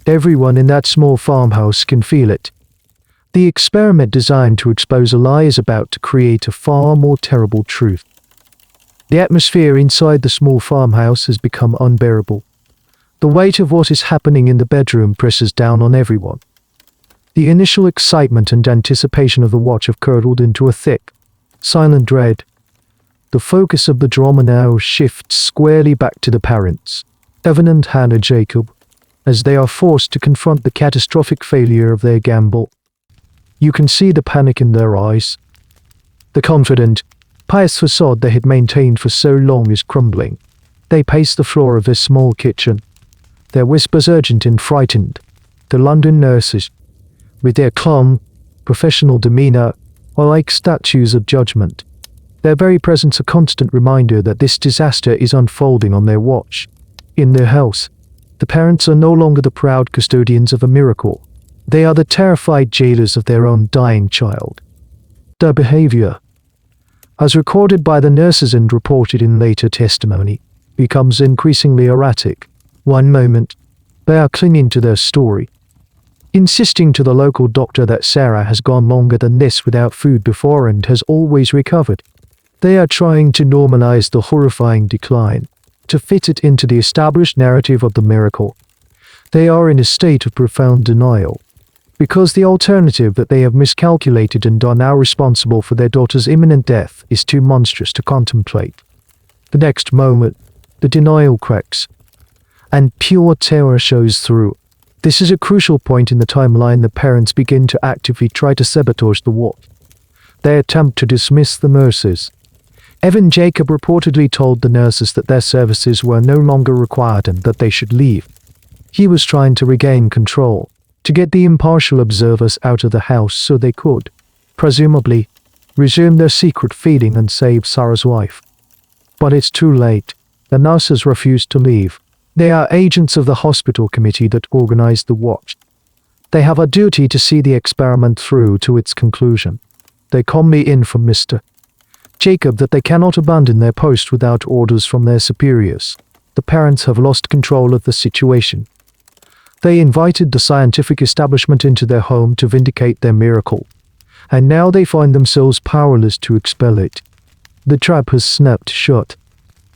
Everyone in that small farmhouse can feel it. The experiment designed to expose a lie is about to create a far more terrible truth. The atmosphere inside the small farmhouse has become unbearable. The weight of what is happening in the bedroom presses down on everyone. The initial excitement and anticipation of the watch have curdled into a thick, silent dread. The focus of the drama now shifts squarely back to the parents, Evan and Hannah Jacob. as they are forced to confront the catastrophic failure of their gamble. You can see the panic in their eyes. The confident, pious facade they had maintained for so long is crumbling. They pace the floor of their small kitchen, their whispers urgent and frightened. The London nurses, with their calm, professional demeanor, are like statues of judgment. Their very presence a constant reminder that this disaster is unfolding on their watch. In their house, the parents are no longer the proud custodians of a miracle. They are the terrified jailers of their own dying child. Their behavior, as recorded by the nurses and reported in later testimony, becomes increasingly erratic. One moment, they are clinging to their story, insisting to the local doctor that Sarah has gone longer than this without food before and has always recovered. They are trying to normalize the horrifying decline, to fit it into the established narrative of the miracle. They are in a state of profound denial, because the alternative that they have miscalculated and are now responsible for their daughter's imminent death is too monstrous to contemplate. The next moment, the denial cracks, and pure terror shows through. This is a crucial point in the timeline. The parents begin to actively try to sabotage the watch. They attempt to dismiss the nurses. Evan Jacob reportedly told the nurses that their services were no longer required and that they should leave. He was trying to regain control, to get the impartial observers out of the house so they could, presumably, resume their secret feeding and save Sarah's life. But it's too late. The nurses refuse to leave. They are agents of the hospital committee that organized the watch. They have a duty to see the experiment through to its conclusion. They calmly inform Mr. Jacob that they cannot abandon their post without orders from their superiors. The parents have lost control of the situation. They invited the scientific establishment into their home to vindicate their miracle, and now they find themselves powerless to expel it. The trap has snapped shut.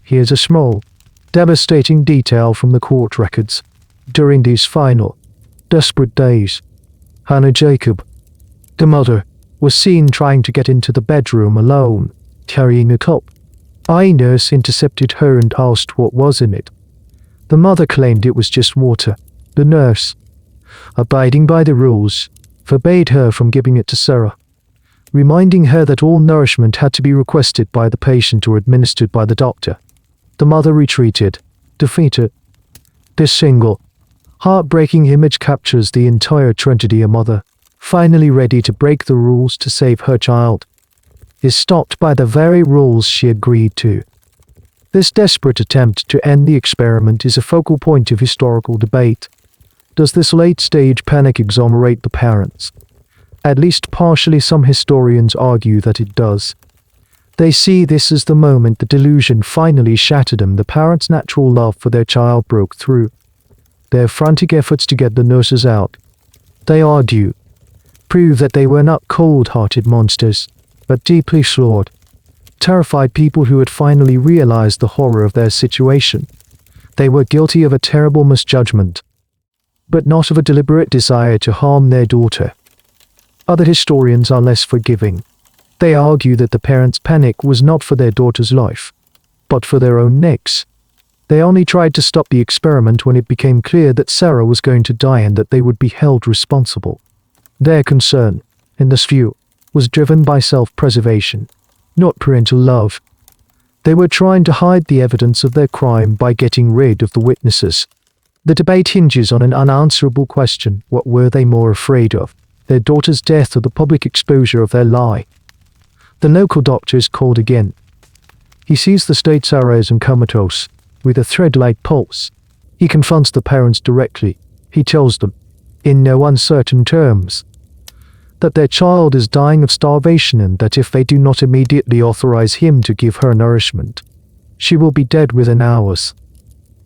Here's a small, devastating detail from the court records. During these final, desperate days, Hannah Jacob, the mother, was seen trying to get into the bedroom alone, carrying a cup. A nurse intercepted her and asked what was in it. The mother claimed it was just water. The nurse, abiding by the rules, forbade her from giving it to Sarah, reminding her that all nourishment had to be requested by the patient or administered by the doctor. The mother retreated, defeated. This single, heartbreaking image captures the entire tragedy. A mother, finally ready to break the rules to save her child, is stopped by the very rules she agreed to. This desperate attempt to end the experiment is a focal point of historical debate. Does this late-stage panic exonerate the parents? At least partially. Some historians argue that it does. They see this as the moment the delusion finally shattered them. The parents' natural love for their child broke through. Their frantic efforts to get the nurses out, they argue, prove that they were not cold-hearted monsters, but deeply flawed, terrified people who had finally realized the horror of their situation. They were guilty of a terrible misjudgment, but not of a deliberate desire to harm their daughter. Other historians are less forgiving. They argue that the parents' panic was not for their daughter's life, but for their own necks. They only tried to stop the experiment when it became clear that Sarah was going to die and that they would be held responsible. Their concern, in this view, was driven by self-preservation, not parental love. They were trying to hide the evidence of their crime by getting rid of the witnesses. The debate hinges on an unanswerable question: what were they more afraid of, their daughter's death or the public exposure of their lie? The local doctor is called again. He sees the state Sarah is comatose, with a thread-like pulse. He confronts the parents directly. He tells them, in no uncertain terms, that their child is dying of starvation and that if they do not immediately authorize him to give her nourishment, she will be dead within hours.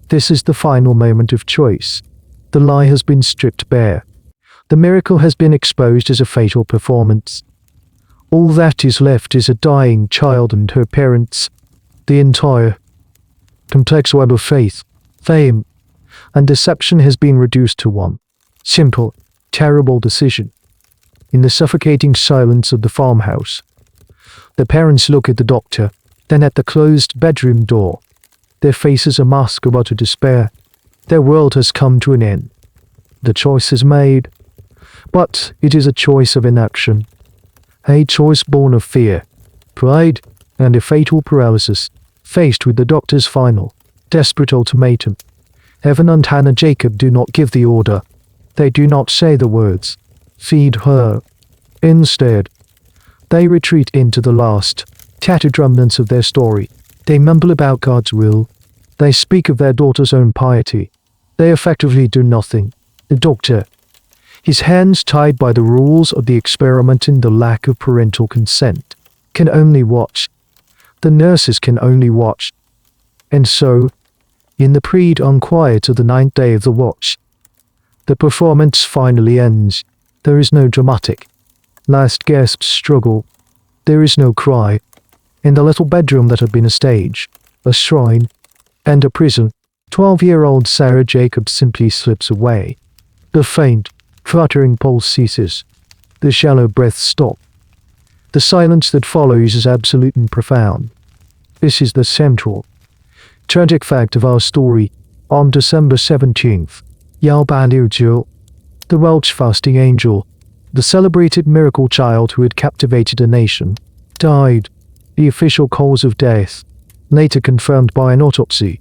This is the final moment of choice. The lie has been stripped bare. The miracle has been exposed as a fatal performance. All that is left is a dying child and her parents. The entire complex web of faith, fame, and deception has been reduced to one simple, terrible decision. In the suffocating silence of the farmhouse, the parents look at the doctor, then at the closed bedroom door. Their faces a mask of utter despair. Their world has come to an end. The choice is made, but it is a choice of inaction. A choice born of fear, pride, and a fatal paralysis. Faced with the doctor's final, desperate ultimatum, Evan and Hannah Jacob do not give the order. They do not say the words, "Feed her." Instead, they retreat into the last, tattered remnants of their story. They mumble about God's will. They speak of their daughter's own piety. They effectively do nothing. The doctor, his hands tied by the rules of the experiment and the lack of parental consent, can only watch. The nurses can only watch. And so, in the pre-dawn quiet of the 9th day of the watch, the performance finally ends. There is no dramatic last gasp struggle. There is no cry. In the little bedroom that had been a stage, a shrine, and a prison, 12-year-old Sarah Jacobs simply slips away. The faint, fluttering pulse ceases. The shallow breaths stop. The silence that follows is absolute and profound. This is the central, tragic fact of our story. On December 17th, Yao Liu, the Welsh fasting angel, the celebrated miracle child who had captivated a nation, died. The official cause of death, later confirmed by an autopsy,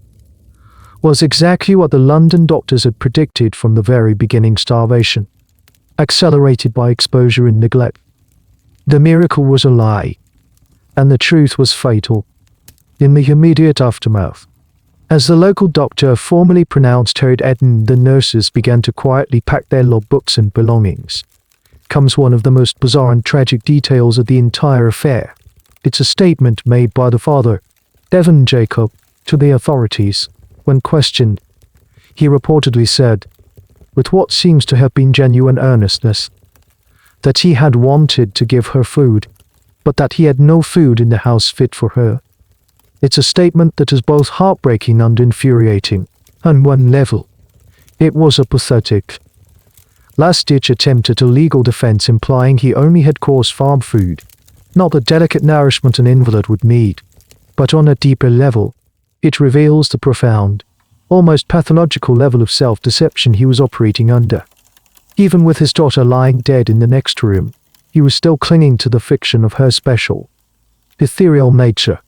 was exactly what the London doctors had predicted from the very beginning: starvation, accelerated by exposure and neglect. The miracle was a lie, and the truth was fatal. In the immediate aftermath, as the local doctor formally pronounced her dead and the nurses began to quietly pack their logbooks and belongings, comes one of the most bizarre and tragic details of the entire affair. It's a statement made by the father, Evan Jacob, to the authorities. When questioned, he reportedly said, with what seems to have been genuine earnestness, that he had wanted to give her food, but that he had no food in the house fit for her. It's a statement that is both heartbreaking and infuriating. On one level, it was a pathetic, last-ditch attempt at a legal defense implying he only had coarse farm food, not the delicate nourishment an invalid would need. But on a deeper level, it reveals the profound, almost pathological level of self-deception he was operating under. Even with his daughter lying dead in the next room, he was still clinging to the fiction of her special, ethereal nature.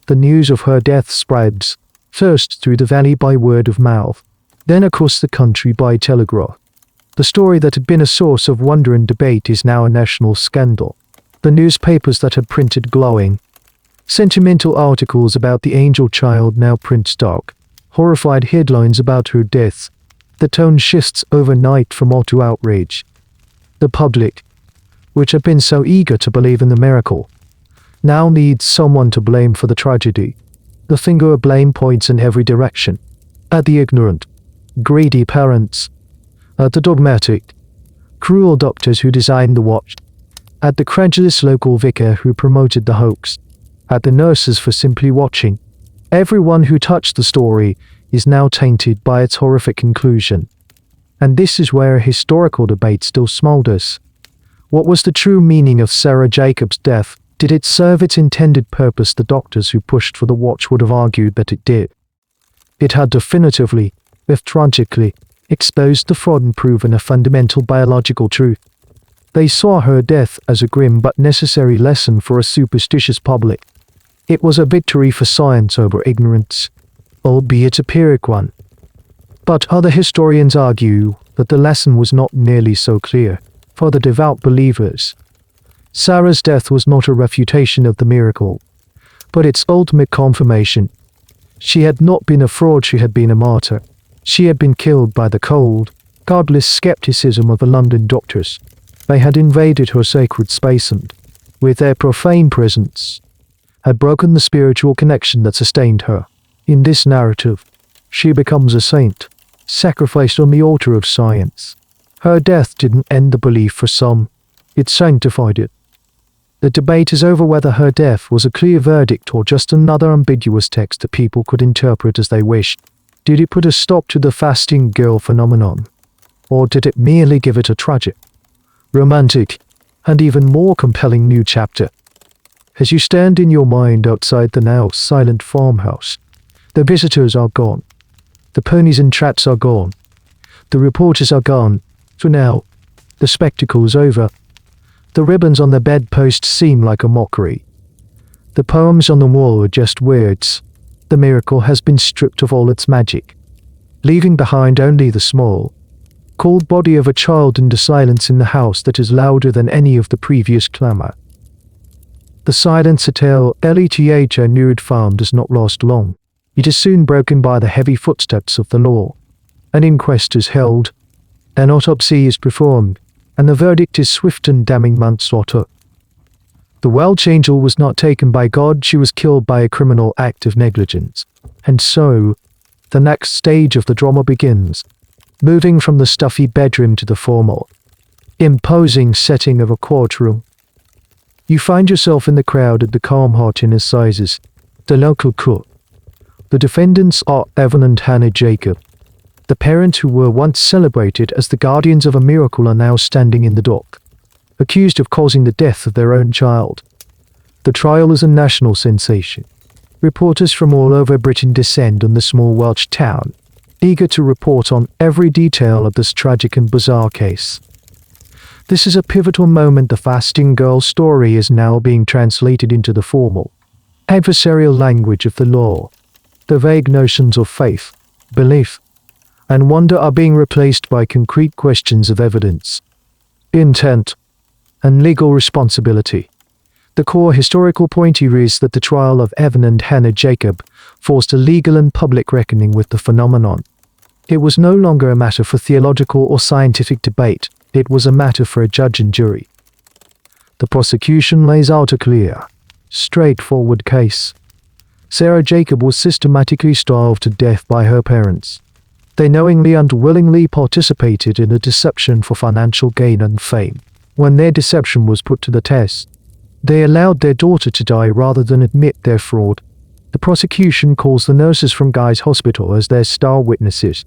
The news of her death spreads, first through the valley by word of mouth, then across the country by telegraph. The story that had been a source of wonder and debate is now a national scandal. The newspapers that had printed glowing, sentimental articles about the angel child now print stark, horrified headlines about her death. The tone shifts overnight from awe to outrage. The public, which had been so eager to believe in the miracle, now needs someone to blame for the tragedy. The finger of blame points in every direction. At the ignorant, greedy parents, at the dogmatic, cruel doctors who designed the watch, at the credulous local vicar who promoted the hoax, at the nurses for simply watching. Everyone who touched the story is now tainted by its horrific conclusion. And this is where a historical debate still smolders. What was the true meaning of Sarah Jacobs' death? Did it serve its intended purpose? The doctors who pushed for the watch would have argued that it did. It had definitively, if tragically, exposed the fraud and proven a fundamental biological truth. They saw her death as a grim but necessary lesson for a superstitious public. It was a victory for science over ignorance, albeit a Pyrrhic one. But other historians argue that the lesson was not nearly so clear. For the devout believers, Sarah's death was not a refutation of the miracle, but its ultimate confirmation. She had not been a fraud, she had been a martyr. She had been killed by the cold, godless skepticism of the London doctors. They had invaded her sacred space and, with their profane presence, had broken the spiritual connection that sustained her. In this narrative, she becomes a saint, sacrificed on the altar of science. Her death didn't end the belief for some, it sanctified it. The debate is over whether her death was a clear verdict or just another ambiguous text that people could interpret as they wished. Did it put a stop to the fasting girl phenomenon? Or did it merely give it a tragic, romantic, and even more compelling new chapter? As you stand in your mind outside the now silent farmhouse, the visitors are gone. The ponies and trats are gone. The reporters are gone. For now. The spectacle's over. The ribbons on the bedpost seem like a mockery. The poems on the wall are just words. The miracle has been stripped of all its magic, leaving behind only the small, cold body of a child and a silence in the house that is louder than any of the previous clamor. The silence at LETH Nurid Farm does not last long. It is soon broken by the heavy footsteps of the law. An inquest is held, an autopsy is performed, and the verdict is swift and damning manslaughter. The Welsh angel was not taken by God, she was killed by a criminal act of negligence. And so, the next stage of the drama begins, moving from the stuffy bedroom to the formal, imposing setting of a courtroom. You find yourself in the crowd at the Calm Heart Inn Assizes, the local court. The defendants are Evan and Hannah Jacob. The parents who were once celebrated as the guardians of a miracle are now standing in the dock, accused of causing the death of their own child. The trial is a national sensation. Reporters from all over Britain descend on the small Welsh town, eager to report on every detail of this tragic and bizarre case. This is a pivotal moment. The fasting girl story is now being translated into the formal, adversarial language of the law. The vague notions of faith, belief, and wonder are being replaced by concrete questions of evidence, intent, and legal responsibility. The core historical point here is that the trial of Evan and Hannah Jacob forced a legal and public reckoning with the phenomenon. It was no longer a matter for theological or scientific debate, it was a matter for a judge and jury. The prosecution lays out a clear, straightforward case. Sarah Jacob was systematically starved to death by her parents. They knowingly and willingly participated in a deception for financial gain and fame. When their deception was put to the test, they allowed their daughter to die rather than admit their fraud. The prosecution calls the nurses from Guy's Hospital as their star witnesses.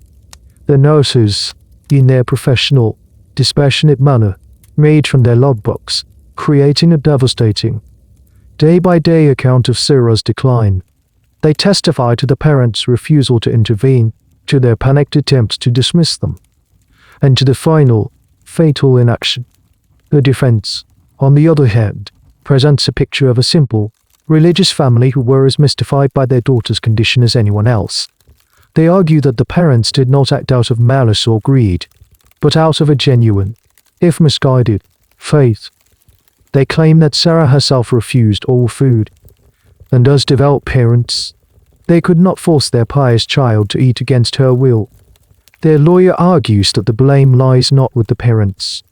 The nurses, in their professional, dispassionate manner, read from their logbooks, creating a devastating, day-by-day account of Sarah's decline. They testify to the parents' refusal to intervene, to their panicked attempts to dismiss them, and to the final, fatal inaction. The defense, on the other hand, presents a picture of a simple, religious family who were as mystified by their daughter's condition as anyone else. They argue that the parents did not act out of malice or greed, but out of a genuine, if misguided, faith. They claim that Sarah herself refused all food, and as devout parents, they could not force their pious child to eat against her will. Their lawyer argues that the blame lies not with the parents,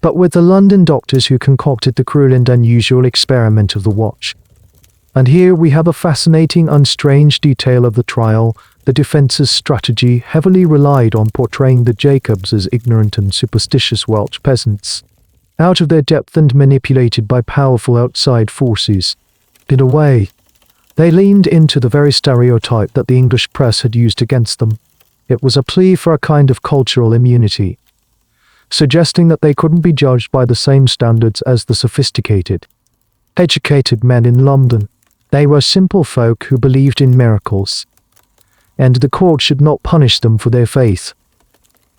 but with the London doctors who concocted the cruel and unusual experiment of the watch. And here we have a fascinating and strange detail of the trial. The defense's strategy heavily relied on portraying the Jacobs as ignorant and superstitious Welsh peasants, out of their depth and manipulated by powerful outside forces. In a way, they leaned into the very stereotype that the English press had used against them. It was a plea for a kind of cultural immunity, suggesting that they couldn't be judged by the same standards as the sophisticated, educated men in London. They were simple folk who believed in miracles, and the court should not punish them for their faith.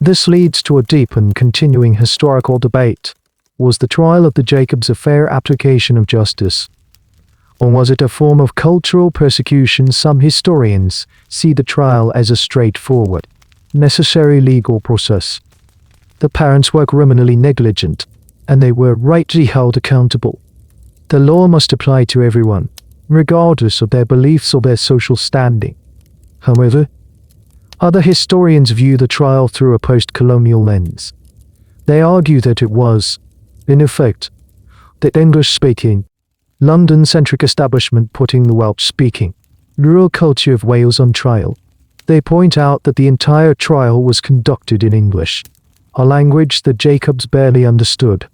This leads to a deep and continuing historical debate. Was the trial of the Jacobs a fair application of justice? Or was it a form of cultural persecution? Some historians see the trial as a straightforward, necessary legal process. The parents were criminally negligent, and they were rightly held accountable. The law must apply to everyone, regardless of their beliefs or their social standing. However, other historians view the trial through a post-colonial lens. They argue that it was, in effect, the English-speaking, London-centric establishment putting the Welsh-speaking, rural culture of Wales on trial. They point out that the entire trial was conducted in English, a language that Jacobs barely understood.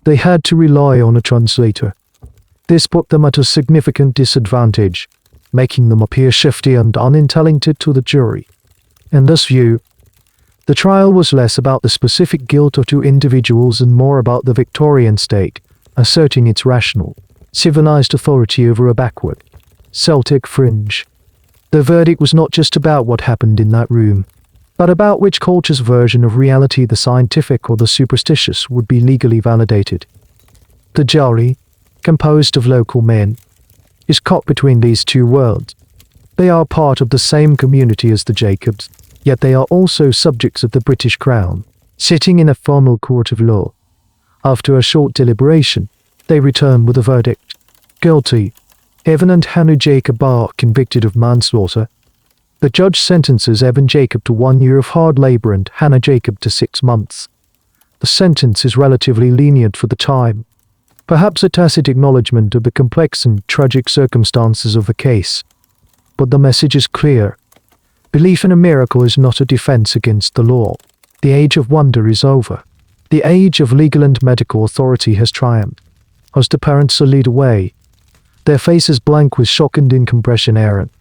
They had to rely on a translator. This put them at a significant disadvantage, making them appear shifty and unintelligent to the jury. In this view, the trial was less about the specific guilt of two individuals and more about the Victorian state asserting its rational, civilized authority over a backward, Celtic fringe. The verdict was not just about what happened in that room, but about which culture's version of reality, the scientific or the superstitious, would be legally validated. The jury, composed of local men, is caught between these two worlds. They are part of the same community as the Jacobs, yet they are also subjects of the British Crown, sitting in a formal court of law. After a short deliberation, they return with a verdict. Guilty. Evan and Hannah Jacob are convicted of manslaughter. The judge sentences Evan Jacob to 1 year of hard labor and Hannah Jacob to 6 months. The sentence is relatively lenient for the time, perhaps a tacit acknowledgement of the complex and tragic circumstances of the case. But the message is clear. Belief in a miracle is not a defense against the law. The age of wonder is over. The age of legal and medical authority has triumphed. As the parents lead away, their faces blank with shock and incomprehension, Aaron,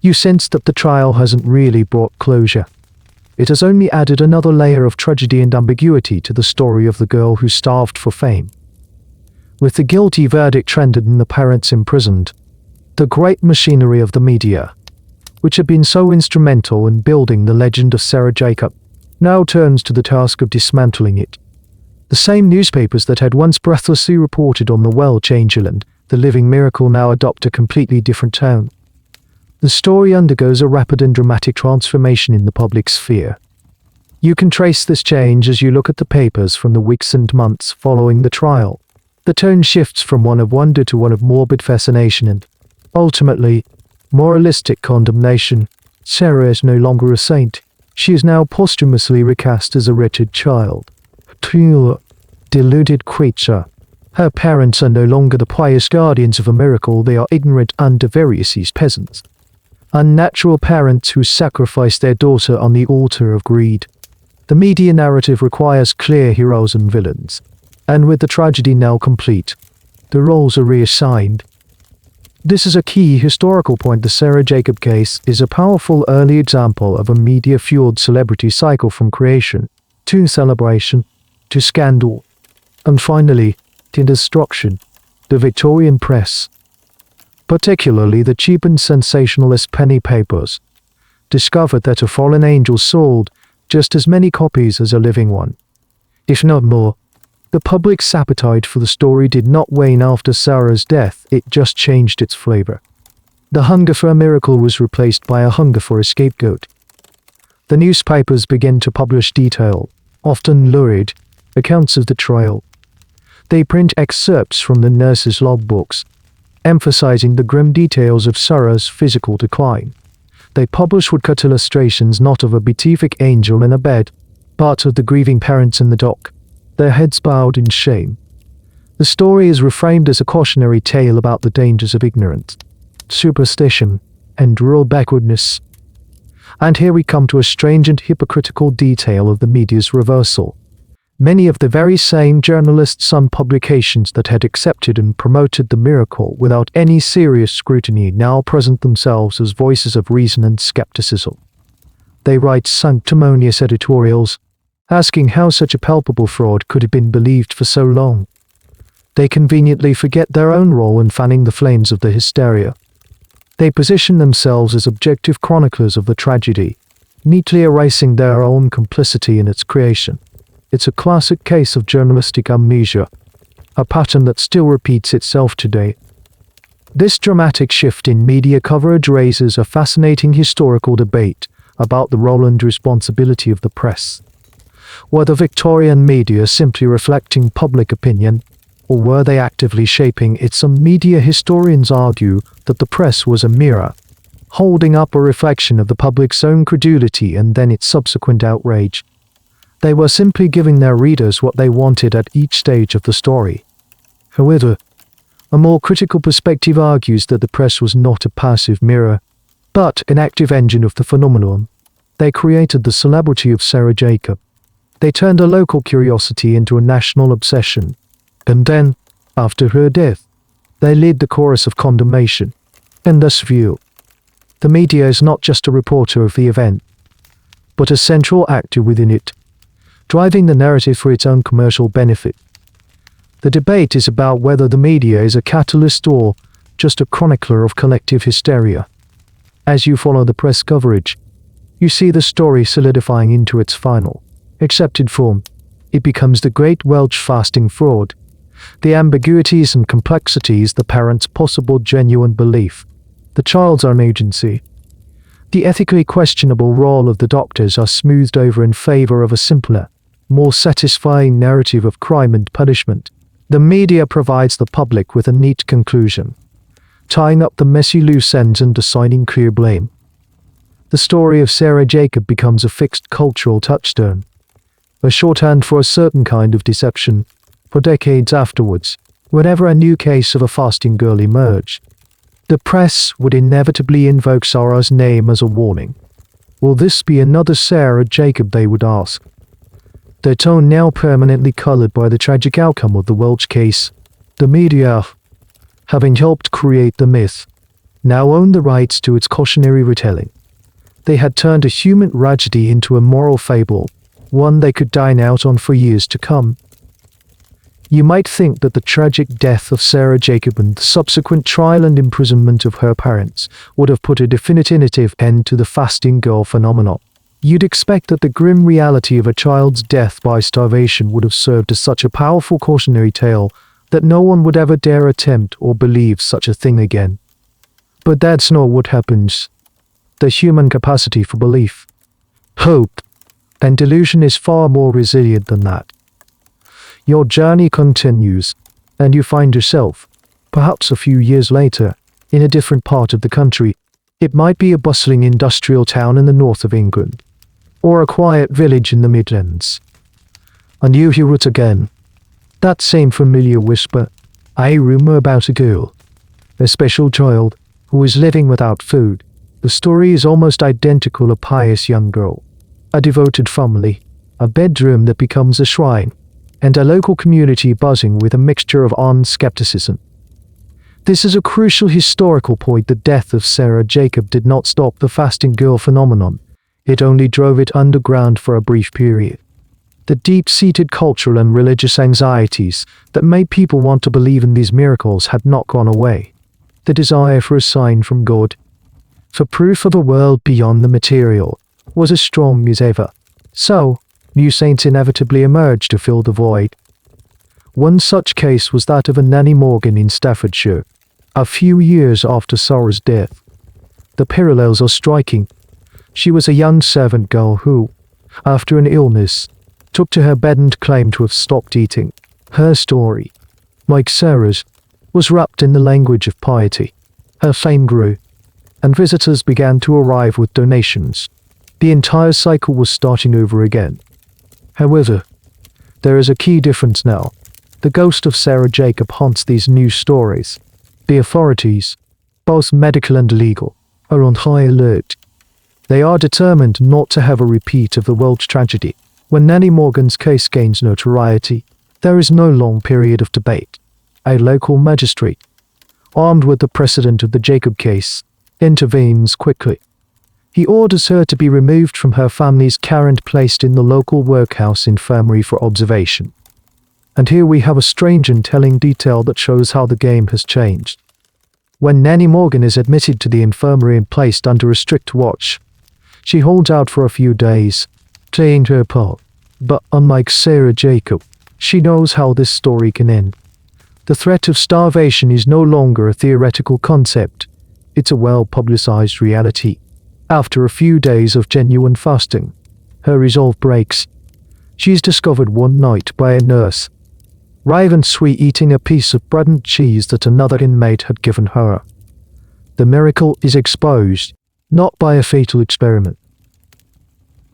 you sense that the trial hasn't really brought closure. It has only added another layer of tragedy and ambiguity to the story of the girl who starved for fame. With the guilty verdict rendered and the parents imprisoned, the great machinery of the media, which had been so instrumental in building the legend of Sarah Jacob, now turns to the task of dismantling it. The same newspapers that had once breathlessly reported on the well-changeland, the living miracle, now adopt a completely different tone. The story undergoes a rapid and dramatic transformation in the public sphere. You can trace this change as you look at the papers from the weeks and months following the trial. The tone shifts from one of wonder to one of morbid fascination and, ultimately, moralistic condemnation. Sarah is no longer a saint. She is now posthumously recast as a wretched child. A deluded creature. Her parents are no longer the pious guardians of a miracle, they are ignorant and avaricious peasants. Unnatural parents who sacrifice their daughter on the altar of greed. The media narrative requires clear heroes and villains. And with the tragedy now complete, the roles are reassigned. This is a key historical point. The Sarah Jacob case is a powerful early example of a media-fueled celebrity cycle from creation, to celebration, to scandal, and finally, to destruction. The Victorian press, particularly the cheap and sensationalist penny papers, discovered that a fallen angel sold just as many copies as a living one, if not more. The public's appetite for the story did not wane after Sarah's death, it just changed its flavor. The hunger for a miracle was replaced by a hunger for a scapegoat. The newspapers began to publish detailed, often lurid, accounts of the trial. They print excerpts from the nurses' logbooks, emphasizing the grim details of Sarah's physical decline. They publish woodcut illustrations not of a beatific angel in a bed, but of the grieving parents in the dock, their heads bowed in shame. The story is reframed as a cautionary tale about the dangers of ignorance, superstition, and rural backwardness. And here we come to a strange and hypocritical detail of the media's reversal. Many of the very same journalists and publications that had accepted and promoted the miracle without any serious scrutiny now present themselves as voices of reason and skepticism. They write sanctimonious editorials, asking how such a palpable fraud could have been believed for so long. They conveniently forget their own role in fanning the flames of the hysteria. They position themselves as objective chroniclers of the tragedy, neatly erasing their own complicity in its creation. It's a classic case of journalistic amnesia, a pattern that still repeats itself today. This dramatic shift in media coverage raises a fascinating historical debate about the role and responsibility of the press. Were the Victorian media simply reflecting public opinion, or were they actively shaping it? Some media historians argue that the press was a mirror, holding up a reflection of the public's own credulity and then its subsequent outrage. They were simply giving their readers what they wanted at each stage of the story. However, a more critical perspective argues that the press was not a passive mirror, but an active engine of the phenomenon. They created the celebrity of Sarah Jacob. They turned a local curiosity into a national obsession. And then, after her death, they led the chorus of condemnation. In this view, the media is not just a reporter of the event, but a central actor within it, driving the narrative for its own commercial benefit. The debate is about whether the media is a catalyst or just a chronicler of collective hysteria. As you follow the press coverage, you see the story solidifying into its final, accepted form. It becomes the Great Welsh fasting fraud. The ambiguities and complexities, the parent's possible genuine belief, the child's own agency, the ethically questionable role of the doctors are smoothed over in favor of a simpler, more satisfying narrative of crime and punishment. The media provides the public with a neat conclusion, tying up the messy loose ends and assigning clear blame. The story of Sarah Jacob becomes a fixed cultural touchstone, a shorthand for a certain kind of deception. For decades afterwards, whenever a new case of a fasting girl emerged, the press would inevitably invoke Sarah's name as a warning. Will this be another Sarah Jacob, they would ask. Their tone now permanently colored by the tragic outcome of the Welsh case. The media, having helped create the myth, now owned the rights to its cautionary retelling. They had turned a human tragedy into a moral fable, one they could dine out on for years to come. You might think that the tragic death of Sarah Jacob and the subsequent trial and imprisonment of her parents would have put a definitive end to the fasting girl phenomenon. You'd expect that the grim reality of a child's death by starvation would have served as such a powerful cautionary tale that no one would ever dare attempt or believe such a thing again. But that's not what happens. The human capacity for belief, hope, and delusion is far more resilient than that. Your journey continues, and you find yourself, perhaps a few years later, in a different part of the country. It might be a bustling industrial town in the north of England, or a quiet village in the Midlands. And you hear it again. That same familiar whisper, a rumor about a girl, a special child, who is living without food. The story is almost identical: a pious young girl, a devoted family, a bedroom that becomes a shrine, and a local community buzzing with a mixture of awe and skepticism. This is a crucial historical point. The death of Sarah Jacob did not stop the fasting girl phenomenon. It only drove it underground for a brief period. The deep-seated cultural and religious anxieties that made people want to believe in these miracles had not gone away. The desire for a sign from God, for proof of a world beyond the material, was as strong as ever. So, new saints inevitably emerged to fill the void. One such case was that of a Nanny Morgan in Staffordshire, a few years after Sarah's death. The parallels are striking. She was a young servant girl who, after an illness, took to her bed and claimed to have stopped eating. Her story, like Sarah's, was wrapped in the language of piety. Her fame grew, and visitors began to arrive with donations. The entire cycle was starting over again. However, there is a key difference now. The ghost of Sarah Jacob haunts these news stories. The authorities, both medical and legal, are on high alert. They are determined not to have a repeat of the Welsh tragedy. When Nanny Morgan's case gains notoriety, there is no long period of debate. A local magistrate, armed with the precedent of the Jacob case, intervenes quickly. He orders her to be removed from her family's care and placed in the local workhouse infirmary for observation. And here we have a strange and telling detail that shows how the game has changed. When Nanny Morgan is admitted to the infirmary and placed under a strict watch, she holds out for a few days, playing her part. But unlike Sarah Jacob, she knows how this story can end. The threat of starvation is no longer a theoretical concept. It's a well-publicized reality. After a few days of genuine fasting, her resolve breaks. She is discovered one night by a nurse, ravenously eating a piece of bread and cheese that another inmate had given her. The miracle is exposed, not by a fatal experiment,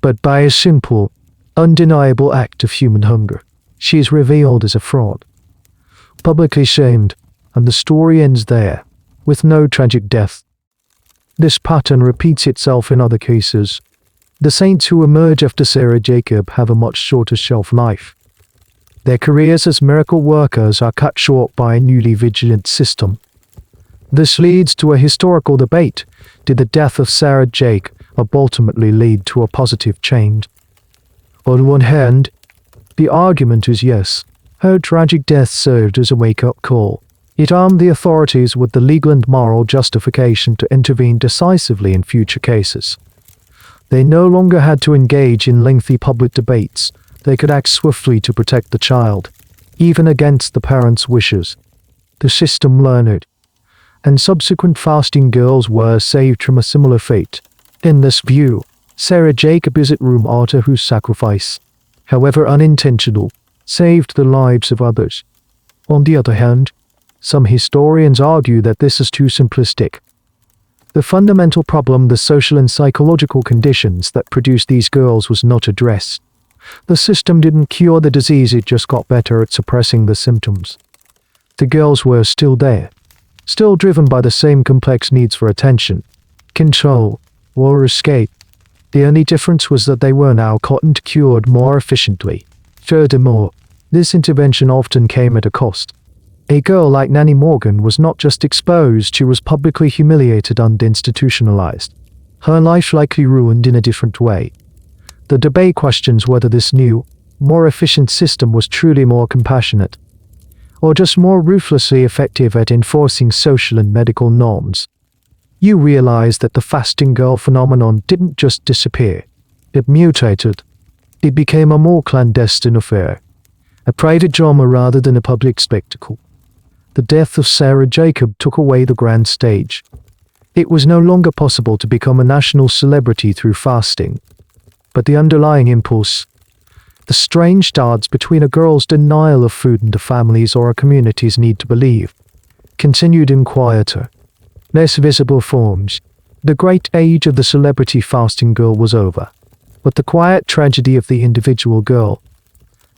but by a simple, undeniable act of human hunger. She is revealed as a fraud, publicly shamed, and the story ends there, with no tragic death. This pattern repeats itself in other cases. The saints who emerge after Sarah Jacob have a much shorter shelf life. Their careers as miracle workers are cut short by a newly vigilant system. This leads to a historical debate. Did the death of Sarah Jacob ultimately lead to a positive change? On one hand, the argument is yes. Her tragic death served as a wake-up call. It armed the authorities with the legal and moral justification to intervene decisively in future cases. They no longer had to engage in lengthy public debates. They could act swiftly to protect the child, even against the parents' wishes. The system learned, and subsequent fasting girls were saved from a similar fate. In this view, Sarah Jacob is a role martyr whose sacrifice, however unintentional, saved the lives of others. On the other hand, some historians argue that this is too simplistic. The fundamental problem, the social and psychological conditions that produced these girls, was not addressed. The system didn't cure the disease, it just got better at suppressing the symptoms. The girls were still there, still driven by the same complex needs for attention, control, or escape. The only difference was that they were now caught and cured more efficiently. Furthermore, this intervention often came at a cost. A girl like Nanny Morgan was not just exposed, she was publicly humiliated and institutionalized. Her life likely ruined in a different way. The debate questions whether this new, more efficient system was truly more compassionate, or just more ruthlessly effective at enforcing social and medical norms. You realize that the fasting girl phenomenon didn't just disappear. It mutated. It became a more clandestine affair, a private drama rather than a public spectacle. The death of Sarah Jacob took away the grand stage. It was no longer possible to become a national celebrity through fasting. But the underlying impulse, the strange dance between a girl's denial of food and the family's or a community's need to believe, continued in quieter, less visible forms. The great age of the celebrity fasting girl was over, but the quiet tragedy of the individual girl,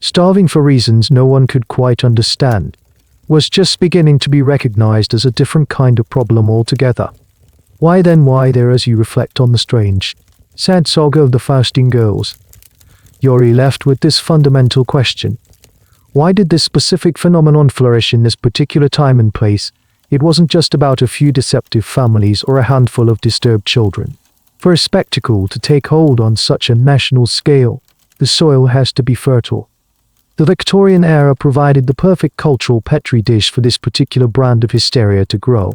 starving for reasons no one could quite understand, was just beginning to be recognized as a different kind of problem altogether. Why then, why there, as you reflect on the strange, sad saga of the fasting girls, you're left with this fundamental question. Why did this specific phenomenon flourish in this particular time and place? It wasn't just about a few deceptive families or a handful of disturbed children. For a spectacle to take hold on such a national scale, the soil has to be fertile. The Victorian era provided the perfect cultural petri dish for this particular brand of hysteria to grow.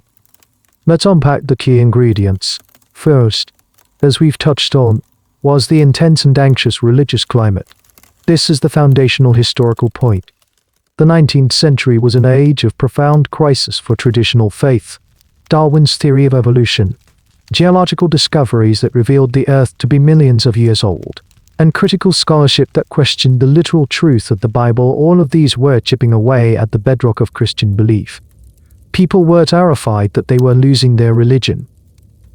Let's unpack the key ingredients. First, as we've touched on, was the intense and anxious religious climate. This is the foundational historical point. The 19th century was an age of profound crisis for traditional faith. Darwin's theory of evolution, geological discoveries that revealed the Earth to be millions of years old, and critical scholarship that questioned the literal truth of the Bible, all of these were chipping away at the bedrock of Christian belief. People were terrified that they were losing their religion.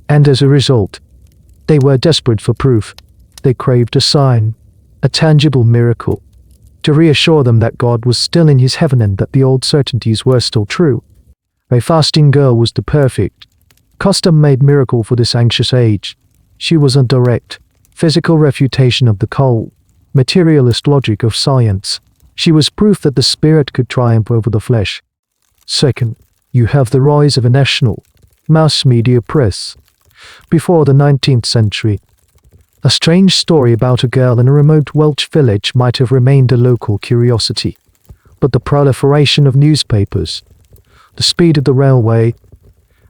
And as a result, they were desperate for proof. They craved a sign, a tangible miracle, to reassure them that God was still in his heaven and that the old certainties were still true. A fasting girl was the perfect, custom-made miracle for this anxious age. She was a direct, physical refutation of the cold, materialist logic of science. She was proof that the spirit could triumph over the flesh. Second, you have the rise of a national, mass media press. Before the 19th century, a strange story about a girl in a remote Welsh village might have remained a local curiosity. But the proliferation of newspapers, the speed of the railway,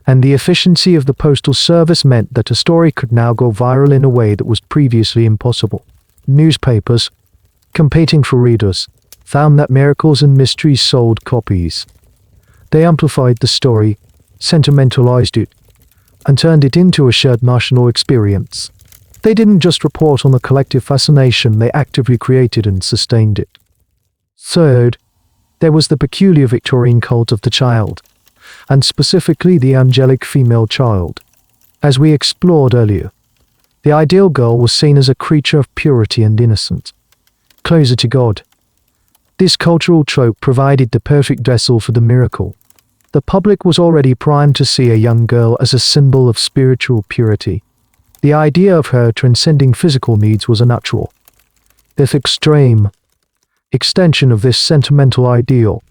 and the efficiency of the postal service meant that a story could now go viral in a way that was previously impossible. Newspapers, competing for readers, found that miracles and mysteries sold copies. They amplified the story, sentimentalized it, and turned it into a shared national experience. They didn't just report on the collective fascination, they actively created and sustained it. Third, there was the peculiar Victorian cult of the child, and specifically the angelic female child. As we explored earlier, the ideal girl was seen as a creature of purity and innocence, closer to God. This cultural trope provided the perfect vessel for the miracle. The public was already primed to see a young girl as a symbol of spiritual purity. The idea of her transcending physical needs was a natural, if extreme, extension of this sentimental ideal.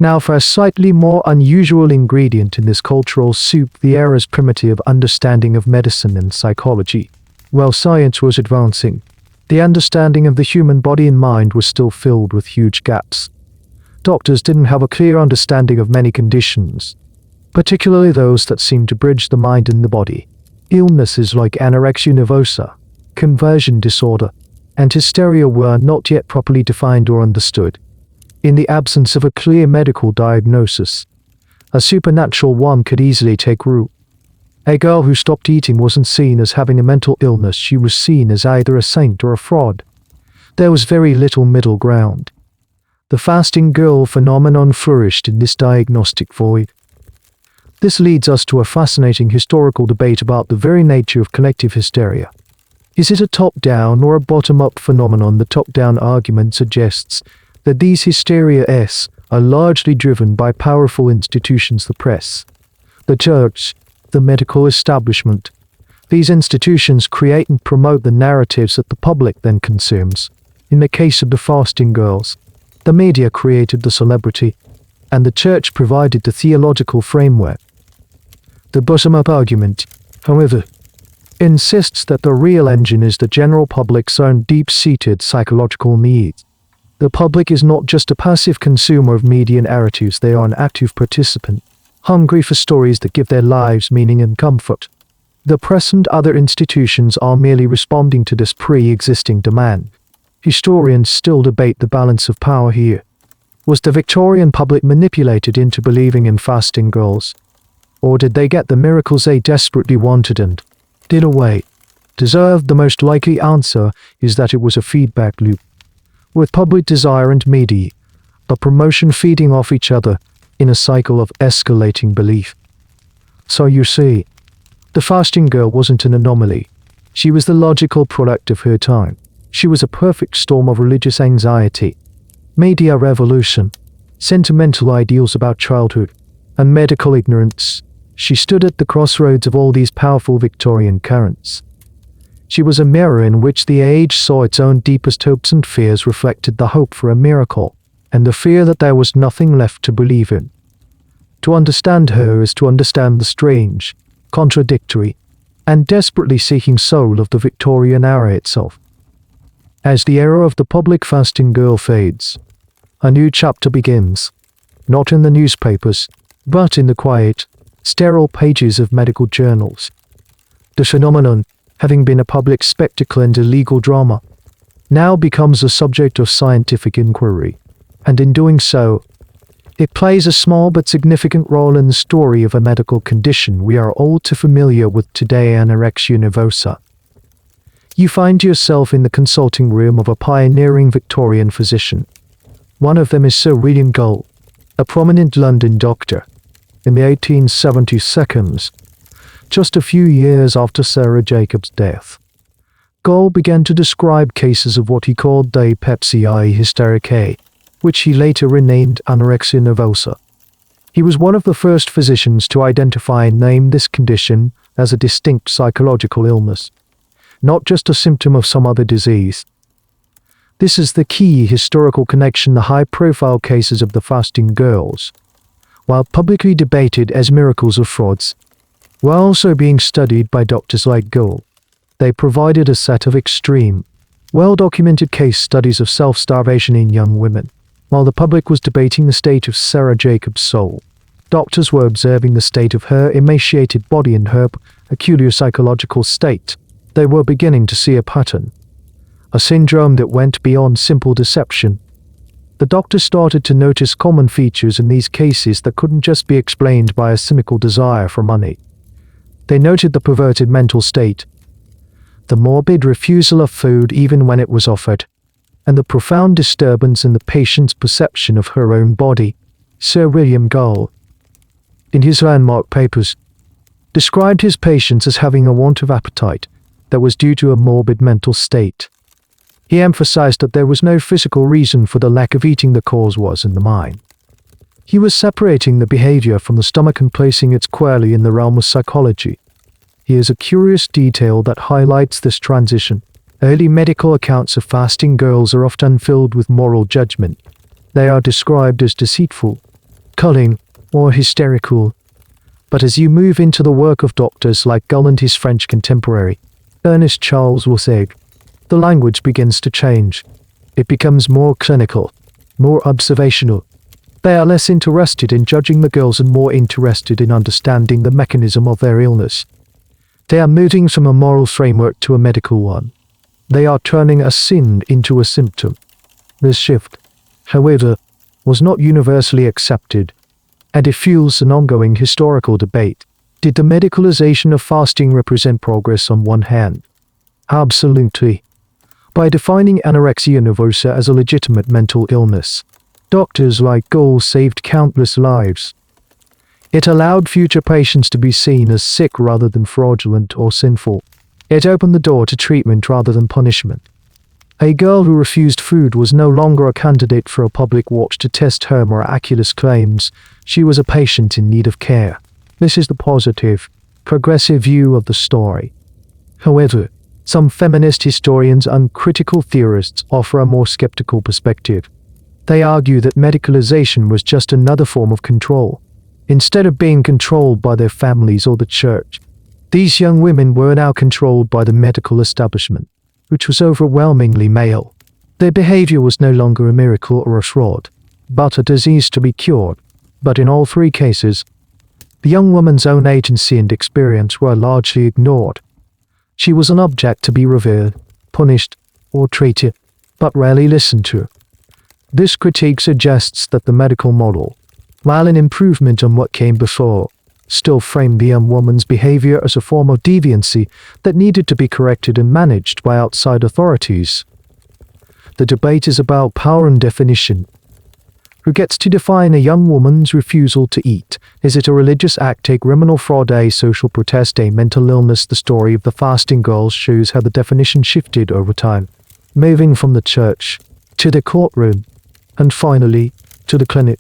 Now for a slightly more unusual ingredient in this cultural soup, the era's primitive understanding of medicine and psychology. While science was advancing, the understanding of the human body and mind was still filled with huge gaps. Doctors didn't have a clear understanding of many conditions, particularly those that seem to bridge the mind and the body. Illnesses like anorexia nervosa, conversion disorder, and hysteria were not yet properly defined or understood. In the absence of a clear medical diagnosis, a supernatural one could easily take root. A girl who stopped eating wasn't seen as having a mental illness, she was seen as either a saint or a fraud. There was very little middle ground. The fasting girl phenomenon flourished in this diagnostic void. This leads us to a fascinating historical debate about the very nature of collective hysteria. Is it a top-down or a bottom-up phenomenon? The top-down argument suggests that these hysterias are largely driven by powerful institutions, the press, the church, the medical establishment. These institutions create and promote the narratives that the public then consumes. In the case of the fasting girls, the media created the celebrity, and the church provided the theological framework. The bottom-up argument, however, insists that the real engine is the general public's own deep-seated psychological needs. The public is not just a passive consumer of media narratives, they are an active participant, hungry for stories that give their lives meaning and comfort. The press and other institutions are merely responding to this pre-existing demand. Historians still debate the balance of power here. Was the Victorian public manipulated into believing in fasting girls? Or did they get the miracles they desperately wanted and, in a way, deserved? The most likely answer is that it was a feedback loop, with public desire and media, but promotion feeding off each other in a cycle of escalating belief. So you see, the fasting girl wasn't an anomaly. She was the logical product of her time. She was a perfect storm of religious anxiety, media revolution, sentimental ideals about childhood, and medical ignorance. She stood at the crossroads of all these powerful Victorian currents. She was a mirror in which the age saw its own deepest hopes and fears reflected, the hope for a miracle, and the fear that there was nothing left to believe in. To understand her is to understand the strange, contradictory, and desperately seeking soul of the Victorian era itself. As the era of the public fasting girl fades, a new chapter begins, not in the newspapers, but in the quiet, sterile pages of medical journals. The phenomenon, having been a public spectacle and a legal drama, now becomes a subject of scientific inquiry, and in doing so, it plays a small but significant role in the story of a medical condition we are all too familiar with today, anorexia nervosa. You find yourself in the consulting room of a pioneering Victorian physician. One of them is Sir William Gull, a prominent London doctor. In the 1872, just a few years after Sarah Jacobs' death, Gull began to describe cases of what he called dyspepsiae hystericae, which he later renamed anorexia nervosa. He was one of the first physicians to identify and name this condition as a distinct psychological illness, not just a symptom of some other disease. This is the key historical connection. The high-profile cases of the fasting girls, while publicly debated as miracles or frauds, were also being studied by doctors like Gull. They provided a set of extreme, well-documented case studies of self-starvation in young women. While the public was debating the state of Sarah Jacobs' soul, doctors were observing the state of her emaciated body and her peculiar psychological state. They were beginning to see a pattern, a syndrome that went beyond simple deception. The doctors started to notice common features in these cases that couldn't just be explained by a cynical desire for money. They noted the perverted mental state, the morbid refusal of food even when it was offered, and the profound disturbance in the patient's perception of her own body. Sir William Gull, in his landmark papers, described his patients as having a want of appetite that was due to a morbid mental state. He emphasized that there was no physical reason for the lack of eating, the cause was in the mind. He was separating the behavior from the stomach and placing it squarely in the realm of psychology. Here's a curious detail that highlights this transition. Early medical accounts of fasting girls are often filled with moral judgment. They are described as deceitful, cunning, or hysterical. But as you move into the work of doctors like Gull and his French contemporary, Ernest Charles Wisseg, the language begins to change. It becomes more clinical, more observational, They are less interested in judging the girls and more interested in understanding the mechanism of their illness. They are moving from a moral framework to a medical one. They are turning a sin into a symptom. This shift, however, was not universally accepted, and it fuels an ongoing historical debate. Did the medicalization of fasting represent progress on one hand? Absolutely. By defining anorexia nervosa as a legitimate mental illness, doctors like Gould saved countless lives. It allowed future patients to be seen as sick rather than fraudulent or sinful. It opened the door to treatment rather than punishment. A girl who refused food was no longer a candidate for a public watch to test her miraculous claims. She was a patient in need of care. This is the positive, progressive view of the story. However, some feminist historians and critical theorists offer a more skeptical perspective. They argue that medicalization was just another form of control. Instead of being controlled by their families or the church, these young women were now controlled by the medical establishment, which was overwhelmingly male. Their behavior was no longer a miracle or a fraud, but a disease to be cured. But in all three cases, the young woman's own agency and experience were largely ignored. She was an object to be revered, punished, or treated, but rarely listened to. This critique suggests that the medical model, while an improvement on what came before, still framed the young woman's behavior as a form of deviancy that needed to be corrected and managed by outside authorities. The debate is about power and definition. Who gets to define a young woman's refusal to eat? Is it a religious act, a criminal fraud, a social protest, a mental illness? The story of the fasting girls shows how the definition shifted over time, moving from the church to the courtroom, and finally, to the clinic.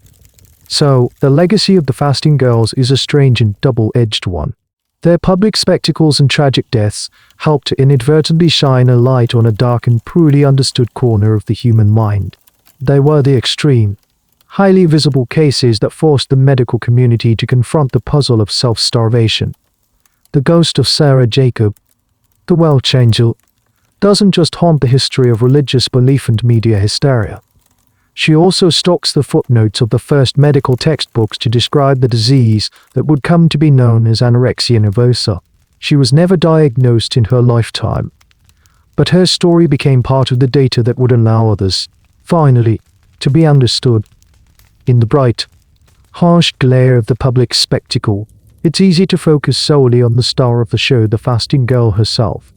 So, the legacy of the fasting girls is a strange and double-edged one. Their public spectacles and tragic deaths help to inadvertently shine a light on a dark and poorly understood corner of the human mind. They were the extreme, highly visible cases that forced the medical community to confront the puzzle of self-starvation. The ghost of Sarah Jacob, the Welsh angel, doesn't just haunt the history of religious belief and media hysteria. She also stalks the footnotes of the first medical textbooks to describe the disease that would come to be known as anorexia nervosa. She was never diagnosed in her lifetime, but her story became part of the data that would allow others, finally, to be understood. In the bright, harsh glare of the public spectacle, it's easy to focus solely on the star of the show, the fasting girl herself.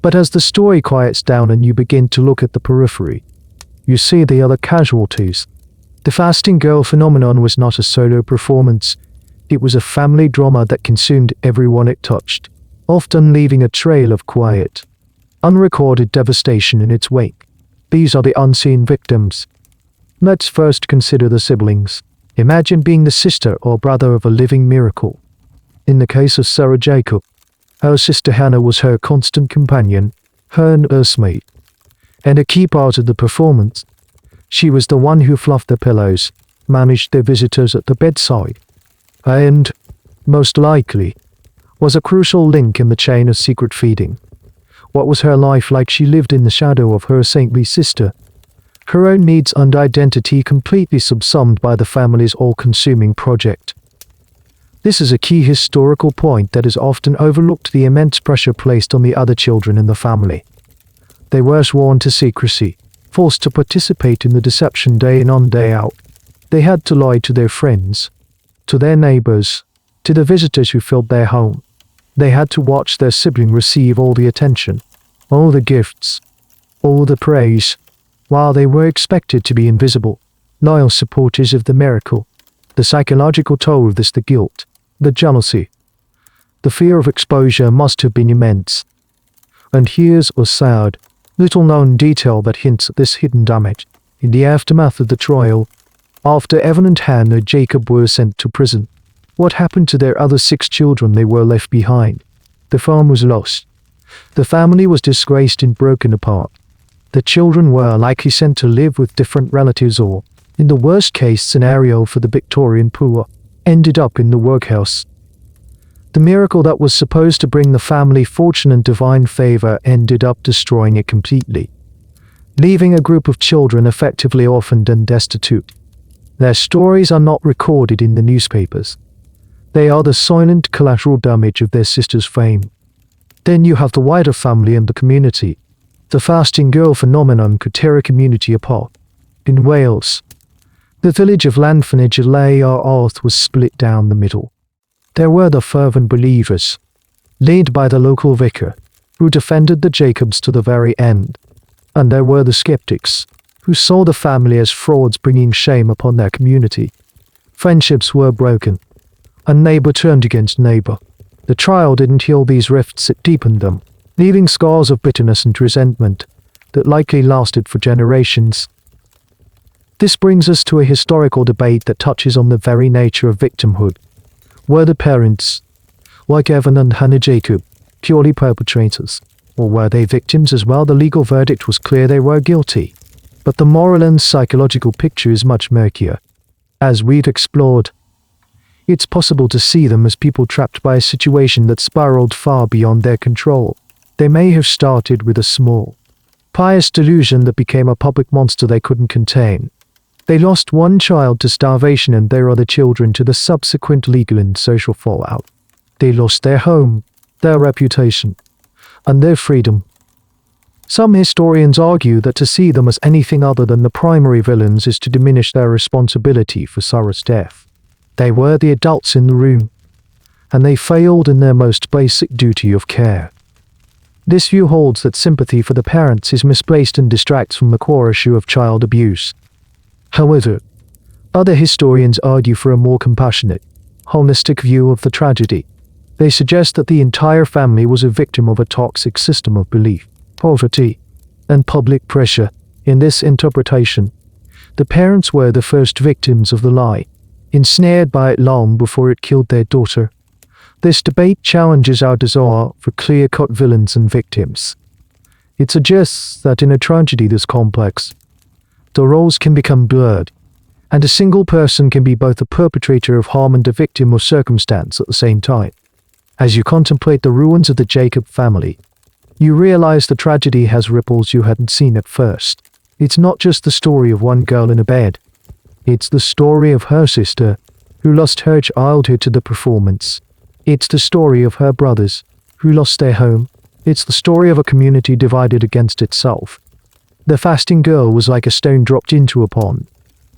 But as the story quiets down and you begin to look at the periphery, you see the other casualties. The fasting girl phenomenon was not a solo performance. It was a family drama that consumed everyone it touched, often leaving a trail of quiet, unrecorded devastation in its wake. These are the unseen victims. Let's first consider the siblings. Imagine being the sister or brother of a living miracle. In the case of Sarah Jacob, her sister Hannah was her constant companion, her nursemaid, and a key part of the performance. She was the one who fluffed the pillows, managed their visitors at the bedside, and, most likely, was a crucial link in the chain of secret feeding. What was her life like? She lived in the shadow of her saintly sister, her own needs and identity completely subsumed by the family's all-consuming project. This is a key historical point that is often overlooked: the immense pressure placed on the other children in the family. They were sworn to secrecy, forced to participate in the deception day in on day out. They had to lie to their friends, to their neighbors, to the visitors who filled their home. They had to watch their sibling receive all the attention, all the gifts, all the praise, while they were expected to be invisible, loyal supporters of the miracle. The psychological toll of this, the guilt, the jealousy, the fear of exposure must have been immense. And here's a sad, little-known detail that hints at this hidden damage. In the aftermath of the trial, after Evan and Hannah Jacob were sent to prison, what happened to their other 6 children? They were left behind. The farm was lost. The family was disgraced and broken apart. The children were likely sent to live with different relatives or, in the worst-case scenario for the Victorian poor, ended up in the workhouse. The miracle that was supposed to bring the family fortune and divine favor ended up destroying it completely, leaving a group of children effectively orphaned and destitute. Their stories are not recorded in the newspapers. They are the silent collateral damage of their sister's fame. Then you have the wider family and the community. The fasting girl phenomenon could tear a community apart. In Wales, the village of Llanfynedjel was split down the middle. There were the fervent believers, led by the local vicar, who defended the Jacobs to the very end. And there were the skeptics, who saw the family as frauds bringing shame upon their community. Friendships were broken, and neighbor turned against neighbor. The trial didn't heal these rifts, it deepened them, leaving scars of bitterness and resentment that likely lasted for generations. This brings us to a historical debate that touches on the very nature of victimhood. Were the parents, like Evan and Hannah Jacob, purely perpetrators? Or were they victims as well? The legal verdict was clear: they were guilty. But the moral and psychological picture is much murkier. As we've explored, it's possible to see them as people trapped by a situation that spiraled far beyond their control. They may have started with a small, pious delusion that became a public monster they couldn't contain. They lost one child to starvation and their other children to the subsequent legal and social fallout. They lost their home, their reputation, and their freedom. Some historians argue that to see them as anything other than the primary villains is to diminish their responsibility for Sarah's death. They were the adults in the room, and they failed in their most basic duty of care. This view holds that sympathy for the parents is misplaced and distracts from the core issue of child abuse. However, other historians argue for a more compassionate, holistic view of the tragedy. They suggest that the entire family was a victim of a toxic system of belief, poverty, and public pressure. In this interpretation, the parents were the first victims of the lie, ensnared by it long before it killed their daughter. This debate challenges our desire for clear-cut villains and victims. It suggests that in a tragedy this complex, the roles can become blurred, and a single person can be both the perpetrator of harm and a victim of circumstance at the same time. As you contemplate the ruins of the Jacob family, you realize the tragedy has ripples you hadn't seen at first. It's not just the story of one girl in a bed. It's the story of her sister, who lost her childhood to the performance. It's the story of her brothers, who lost their home. It's the story of a community divided against itself. The fasting girl was like a stone dropped into a pond,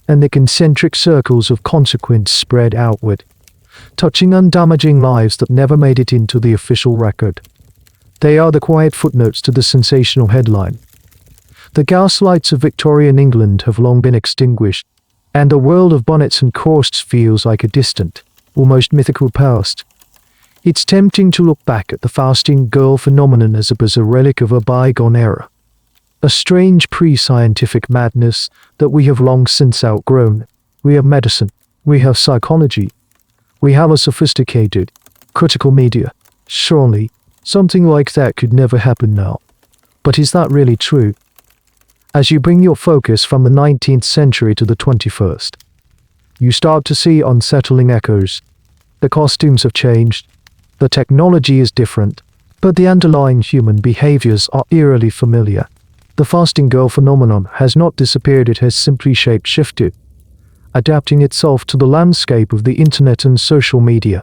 and the concentric circles of consequence spread outward, touching undamaging lives that never made it into the official record. They are the quiet footnotes to the sensational headline. The gaslights of Victorian England have long been extinguished, and the world of bonnets and corsets feels like a distant, almost mythical past. It's tempting to look back at the fasting girl phenomenon as a relic of a bygone era, a strange pre-scientific madness that we have long since outgrown. We have medicine, we have psychology, we have a sophisticated, critical media. Surely, something like that could never happen now. But is that really true? As you bring your focus from the 19th century to the 21st, you start to see unsettling echoes. The costumes have changed, the technology is different, but the underlying human behaviors are eerily familiar. The fasting girl phenomenon has not disappeared, it has simply shape-shifted, adapting itself to the landscape of the internet and social media.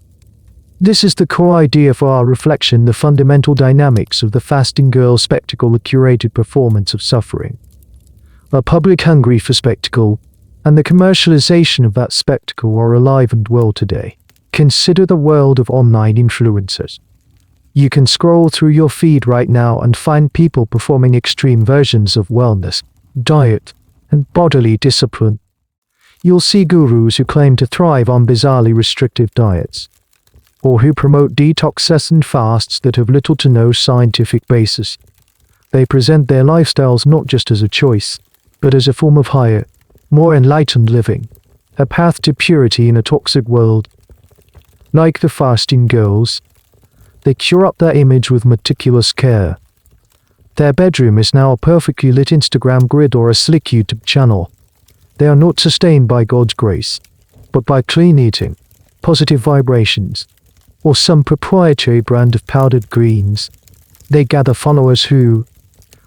This is the core idea for our reflection, the fundamental dynamics of the fasting girl spectacle, a curated performance of suffering, a public hungry for spectacle, and the commercialization of that spectacle are alive and well today. Consider the world of online influencers. You can scroll through your feed right now and find people performing extreme versions of wellness, diet, and bodily discipline. You'll see gurus who claim to thrive on bizarrely restrictive diets, or who promote detoxes and fasts that have little to no scientific basis. They present their lifestyles not just as a choice, but as a form of higher, more enlightened living, a path to purity in a toxic world. Like the fasting girls, they cure up their image with meticulous care. Their bedroom is now a perfectly lit Instagram grid or a slick YouTube channel. They are not sustained by God's grace, but by clean eating, positive vibrations, or some proprietary brand of powdered greens. They gather followers who,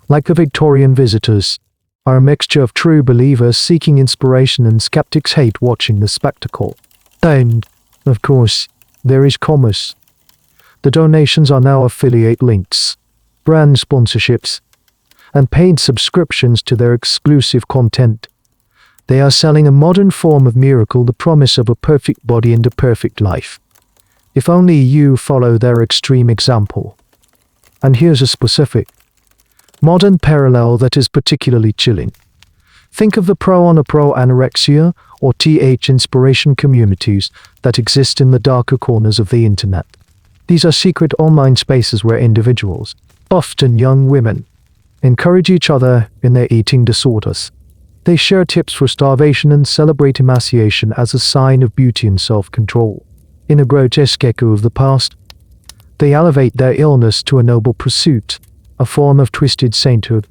like the Victorian visitors, are a mixture of true believers seeking inspiration and skeptics hate watching the spectacle. Then, of course, there is commerce. The donations are now affiliate links, brand sponsorships, and paid subscriptions to their exclusive content. They are selling a modern form of miracle, the promise of a perfect body and a perfect life. If only you follow their extreme example. And here's a specific, modern parallel that is particularly chilling. Think of the pro anorexia or th inspiration communities that exist in the darker corners of the internet. These are secret online spaces where individuals, often young women, encourage each other in their eating disorders. They share tips for starvation and celebrate emaciation as a sign of beauty and self-control. In a grotesque echo of the past, they elevate their illness to a noble pursuit, a form of twisted sainthood.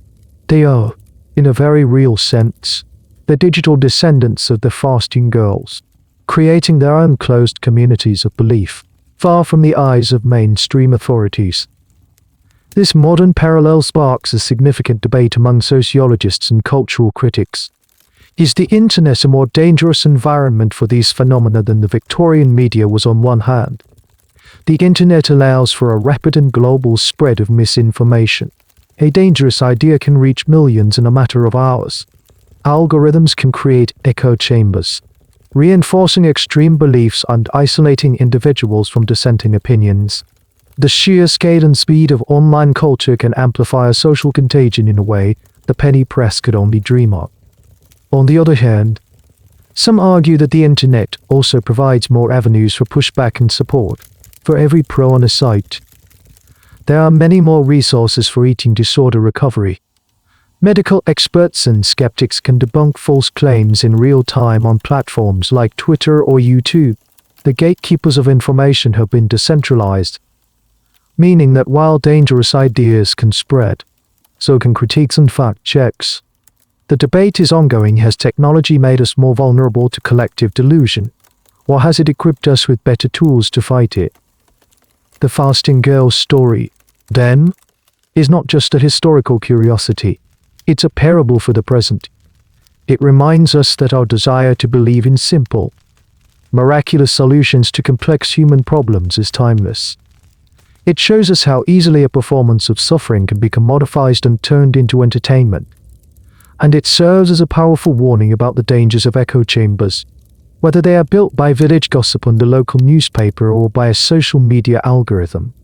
They are, in a very real sense, the digital descendants of the fasting girls, creating their own closed communities of belief, far from the eyes of mainstream authorities. This modern parallel sparks a significant debate among sociologists and cultural critics. Is the internet a more dangerous environment for these phenomena than the Victorian media was on one hand? The internet allows for a rapid and global spread of misinformation. A dangerous idea can reach millions in a matter of hours. Algorithms can create echo chambers, reinforcing extreme beliefs and isolating individuals from dissenting opinions. The sheer scale and speed of online culture can amplify a social contagion in a way the penny press could only dream of. On the other hand, some argue that the internet also provides more avenues for pushback and support. For every pro on a site, there are many more resources for eating disorder recovery. Medical experts and skeptics can debunk false claims in real time on platforms like Twitter or YouTube. The gatekeepers of information have been decentralized, meaning that while dangerous ideas can spread, so can critiques and fact checks. The debate is ongoing. Has technology made us more vulnerable to collective delusion, or has it equipped us with better tools to fight it? The fasting girl's story, then, is not just a historical curiosity. It's a parable for the present. It reminds us that our desire to believe in simple, miraculous solutions to complex human problems is timeless. It shows us how easily a performance of suffering can be commodified and turned into entertainment. And it serves as a powerful warning about the dangers of echo chambers, whether they are built by village gossip on the local newspaper or by a social media algorithm.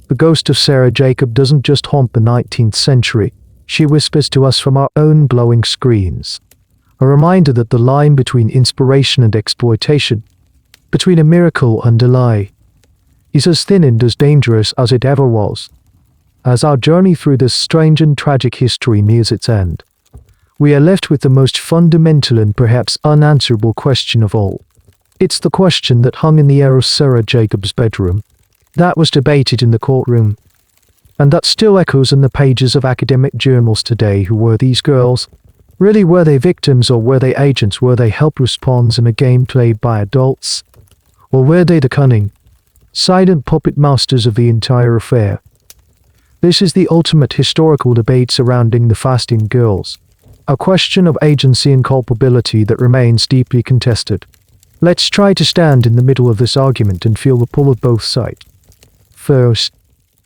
The ghost of Sarah Jacob doesn't just haunt the 19th century, she whispers to us from our own glowing screens. A reminder that the line between inspiration and exploitation, between a miracle and a lie, is as thin and as dangerous as it ever was. As our journey through this strange and tragic history nears its end, we are left with the most fundamental and perhaps unanswerable question of all. It's the question that hung in the air of Sarah Jacob's bedroom, that was debated in the courtroom, and that still echoes in the pages of academic journals today. Who were these girls? Really, were they victims or were they agents? Were they helpless pawns in a game played by adults? Or were they the cunning, silent puppet masters of the entire affair? This is the ultimate historical debate surrounding the fasting girls. A question of agency and culpability that remains deeply contested. Let's try to stand in the middle of this argument and feel the pull of both sides. First,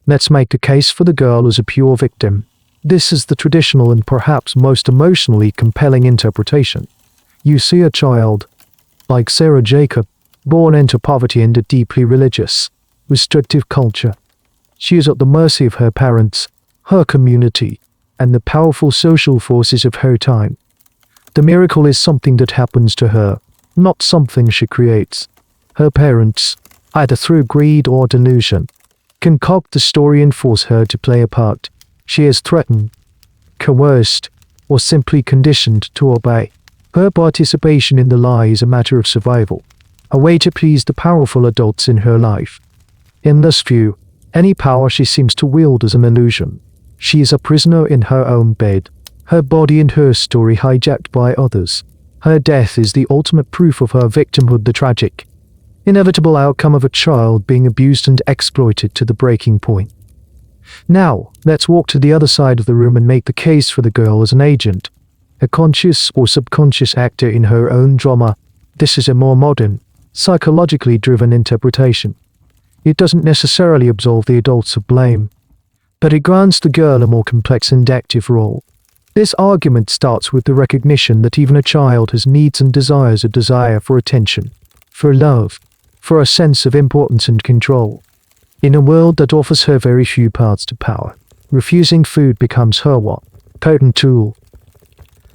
let's make the case for the girl as a pure victim. This is the traditional and perhaps most emotionally compelling interpretation. You see a child, like Sarah Jacob, born into poverty and a deeply religious, restrictive culture. She is at the mercy of her parents, her community, and the powerful social forces of her time. The miracle is something that happens to her, not something she creates. Her parents, either through greed or delusion, concoct the story and force her to play a part. She is threatened, coerced, or simply conditioned to obey. Her participation in the lie is a matter of survival, a way to please the powerful adults in her life. In this view, any power she seems to wield is an illusion. She is a prisoner in her own bed, her body and her story hijacked by others. Her death is the ultimate proof of her victimhood, the tragic, inevitable outcome of a child being abused and exploited to the breaking point. Now, let's walk to the other side of the room and make the case for the girl as an agent, a conscious or subconscious actor in her own drama. This is a more modern, psychologically driven interpretation. It doesn't necessarily absolve the adults of blame, but it grants the girl a more complex and active role. This argument starts with the recognition that even a child has needs and desires, a desire for attention, for love, for a sense of importance and control. In a world that offers her very few paths to power, refusing food becomes her potent tool.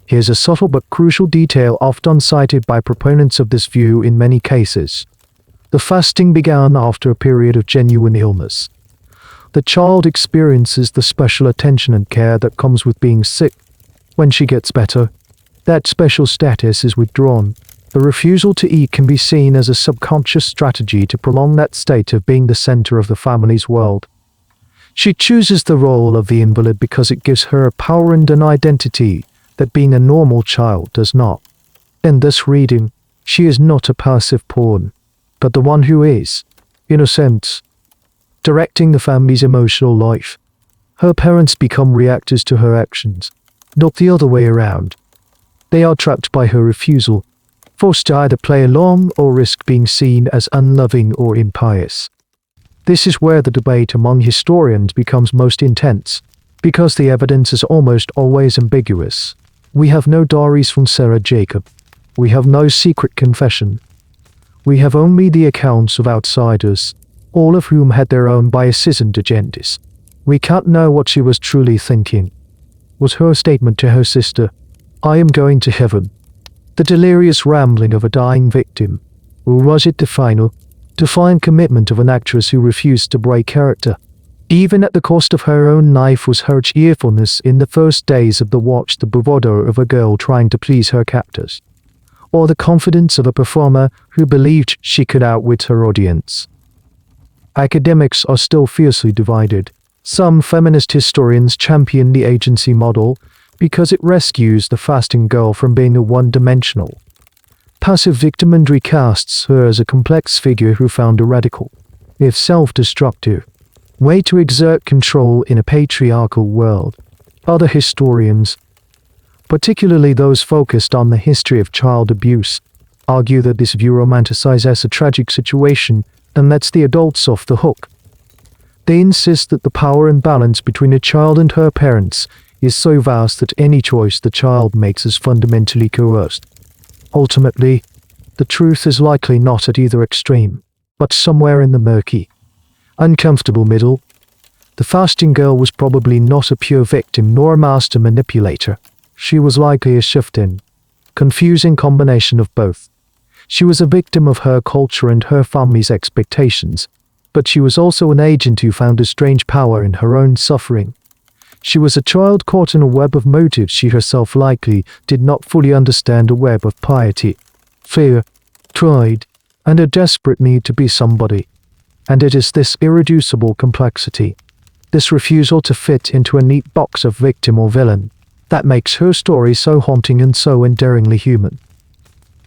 Here's a subtle but crucial detail often cited by proponents of this view in many cases. The fasting began after a period of genuine illness. The child experiences the special attention and care that comes with being sick. When she gets better, that special status is withdrawn. The refusal to eat can be seen as a subconscious strategy to prolong that state of being the center of the family's world. She chooses the role of the invalid because it gives her a power and an identity that being a normal child does not. In this reading, she is not a passive pawn, but the one who is, in a sense, directing the family's emotional life. Her parents become reactors to her actions, not the other way around. They are trapped by her refusal, forced to either play along or risk being seen as unloving or impious. This is where the debate among historians becomes most intense, because the evidence is almost always ambiguous. We have no diaries from Sarah Jacob. We have no secret confession. We have only the accounts of outsiders, all of whom had their own biases and agendas. We can't know what she was truly thinking. Was her statement to her sister, "I am going to heaven," the delirious rambling of a dying victim, or was it the final, defiant commitment of an actress who refused to break character? Even at the cost of her own life, was her cheerfulness in the first days of the watch the bravado of a girl trying to please her captors, or the confidence of a performer who believed she could outwit her audience? Academics are still fiercely divided. Some feminist historians champion the agency model because it rescues the fasting girl from being a one-dimensional, passive victim and recasts her as a complex figure who found a radical, if self-destructive, way to exert control in a patriarchal world. Other historians, particularly those focused on the history of child abuse, argue that this view romanticizes a tragic situation and lets the adults off the hook. They insist that the power imbalance between a child and her parents is so vast that any choice the child makes is fundamentally coerced. Ultimately, the truth is likely not at either extreme, but somewhere in the murky, uncomfortable middle. The fasting girl was probably not a pure victim nor a master manipulator. She was likely a shift-in, confusing combination of both. She was a victim of her culture and her family's expectations, but she was also an agent who found a strange power in her own suffering. She was a child caught in a web of motives she herself likely did not fully understand, a web of piety, fear, pride, and a desperate need to be somebody. And it is this irreducible complexity, this refusal to fit into a neat box of victim or villain, that makes her story so haunting and so endearingly human.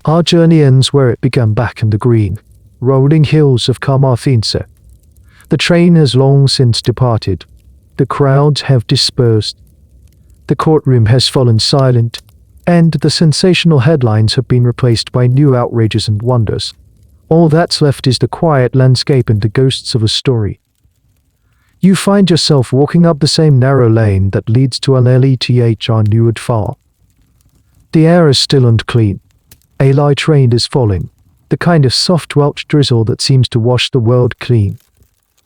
Our journey ends where it began, back in the green, rolling hills of Carmarthenshire. The train has long since departed. The crowds have dispersed. The courtroom has fallen silent, and the sensational headlines have been replaced by new outrages and wonders. All that's left is the quiet landscape and the ghosts of a story. You find yourself walking up the same narrow lane that leads to an LETHR Newwood Far. The air is still and clean. A light rain is falling, the kind of soft Welsh drizzle that seems to wash the world clean,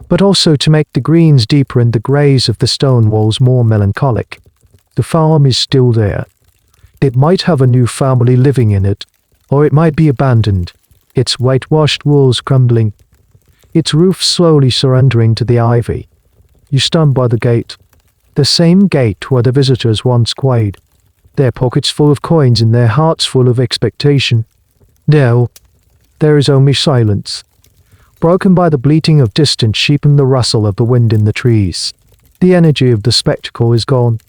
but also to make the greens deeper and the greys of the stone walls more melancholic. The farm is still there. It might have a new family living in it, or it might be abandoned, its whitewashed walls crumbling, its roof slowly surrendering to the ivy. You stand by the gate, the same gate where the visitors once quayed, their pockets full of coins and their hearts full of expectation. Now, there is only silence, broken by the bleating of distant sheep and the rustle of the wind in the trees. The energy of the spectacle is gone,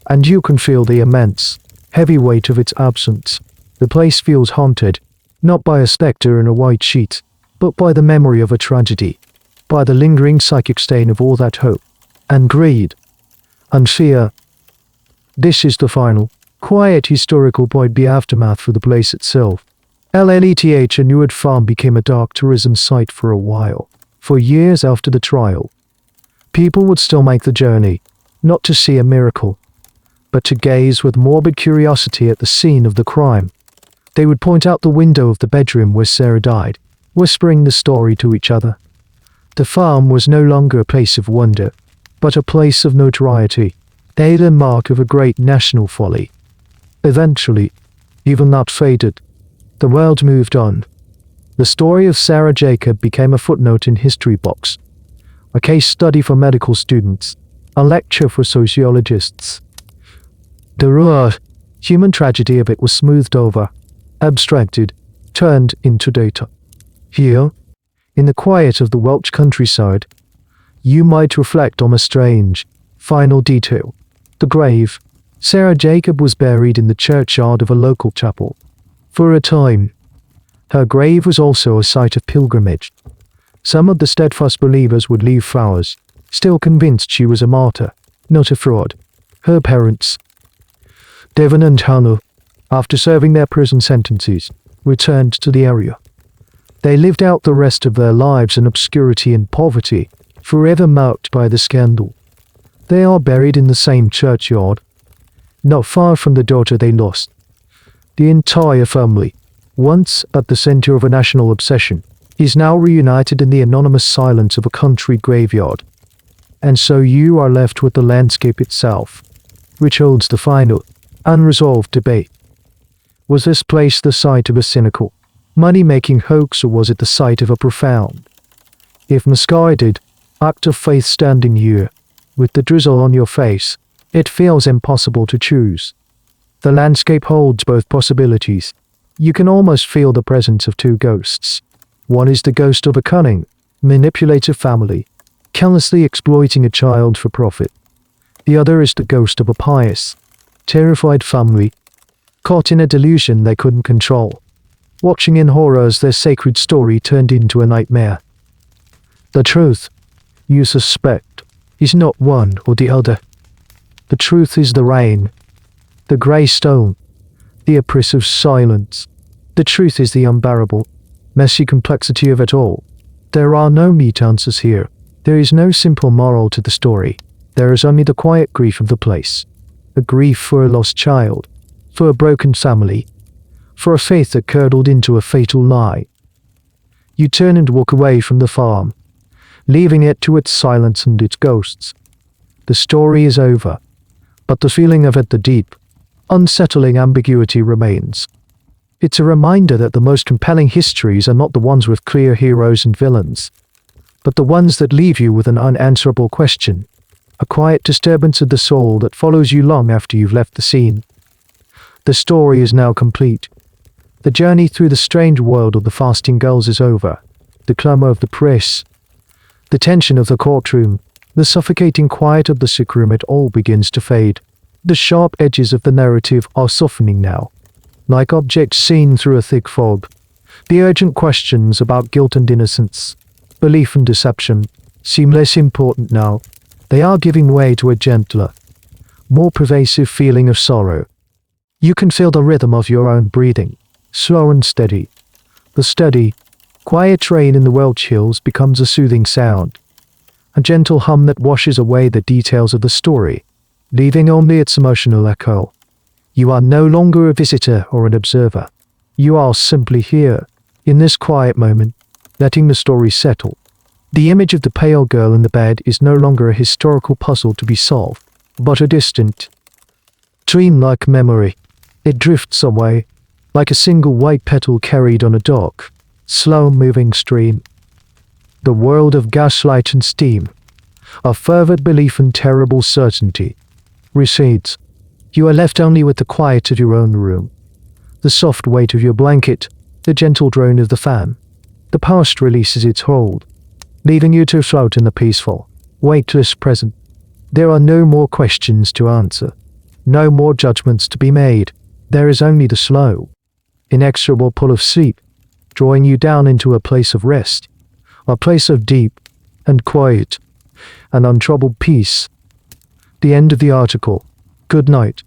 and you can feel the immense, heavy weight of its absence. The place feels haunted, not by a spectre in a white sheet, but by the memory of a tragedy, by the lingering psychic stain of all that hope, and greed, and fear. This is the final, Quiet historical point be aftermath for the place itself. LLETH, a Newark farm became a dark tourism site for a while. For years after the trial, people would still make the journey, not to see a miracle, but to gaze with morbid curiosity at the scene of the crime. They would point out the window of the bedroom where Sarah died, whispering the story to each other. The farm was no longer a place of wonder, but a place of notoriety, a mark of a great national folly. Eventually, even that faded. The world moved on. The story of Sarah Jacob became a footnote in history books, a case study for medical students, a lecture for sociologists. The raw, human tragedy of it was smoothed over, abstracted, turned into data. Here, in the quiet of the Welsh countryside, you might reflect on a strange, final detail. The grave. Sarah Jacob was buried in the churchyard of a local chapel. For a time, her grave was also a site of pilgrimage. Some of the steadfast believers would leave flowers, still convinced she was a martyr, not a fraud. Her parents, Devon and Hannah, after serving their prison sentences, returned to the area. They lived out the rest of their lives in obscurity and poverty, forever marked by the scandal. They are buried in the same churchyard, not far from the daughter they lost. The entire family, once at the center of a national obsession, is now reunited in the anonymous silence of a country graveyard. And so you are left with the landscape itself, which holds the final, unresolved debate. Was this place the site of a cynical, money-making hoax, or was it the site of a profound, if misguided, act of faith? Standing here, with the drizzle on your face, it feels impossible to choose. The landscape holds both possibilities. You can almost feel the presence of two ghosts. One is the ghost of a cunning, manipulative family, callously exploiting a child for profit. The other is the ghost of a pious, terrified family, caught in a delusion they couldn't control, watching in horror as their sacred story turned into a nightmare. The truth, you suspect, is not one or the other. The truth is the rain, the grey stone, the oppressive silence. The truth is the unbearable, messy complexity of it all. There are no neat answers here. There is no simple moral to the story. There is only the quiet grief of the place. A grief for a lost child, for a broken family, for a faith that curdled into a fatal lie. You turn and walk away from the farm, leaving it to its silence and its ghosts. The story is over, but the feeling of it, the deep, unsettling ambiguity remains. It's a reminder that the most compelling histories are not the ones with clear heroes and villains, but the ones that leave you with an unanswerable question, a quiet disturbance of the soul that follows you long after you've left the scene. The story is now complete. The journey through the strange world of the fasting girls is over. The clamor of the press, the tension of the courtroom, the suffocating quiet of the sick room, it all begins to fade. The sharp edges of the narrative are softening now, like objects seen through a thick fog. The urgent questions about guilt and innocence, belief and deception, seem less important now. They are giving way to a gentler, more pervasive feeling of sorrow. You can feel the rhythm of your own breathing, slow and steady. The steady, quiet rain in the Welsh hills becomes a soothing sound, a gentle hum that washes away the details of the story, leaving only its emotional echo. You are no longer a visitor or an observer. You are simply here, in this quiet moment, letting the story settle. The image of the pale girl in the bed is no longer a historical puzzle to be solved, but a distant, dreamlike memory. It drifts away, like a single white petal carried on a dark, slow-moving stream. The world of gaslight and steam, of fervent belief and terrible certainty, recedes. You are left only with the quiet of your own room, the soft weight of your blanket, the gentle drone of the fan. The past releases its hold, leaving you to float in the peaceful, weightless present. There are no more questions to answer, no more judgments to be made. There is only the slow, inexorable pull of sleep, drawing you down into a place of rest, a place of deep and quiet and untroubled peace. The end of the article. Good night.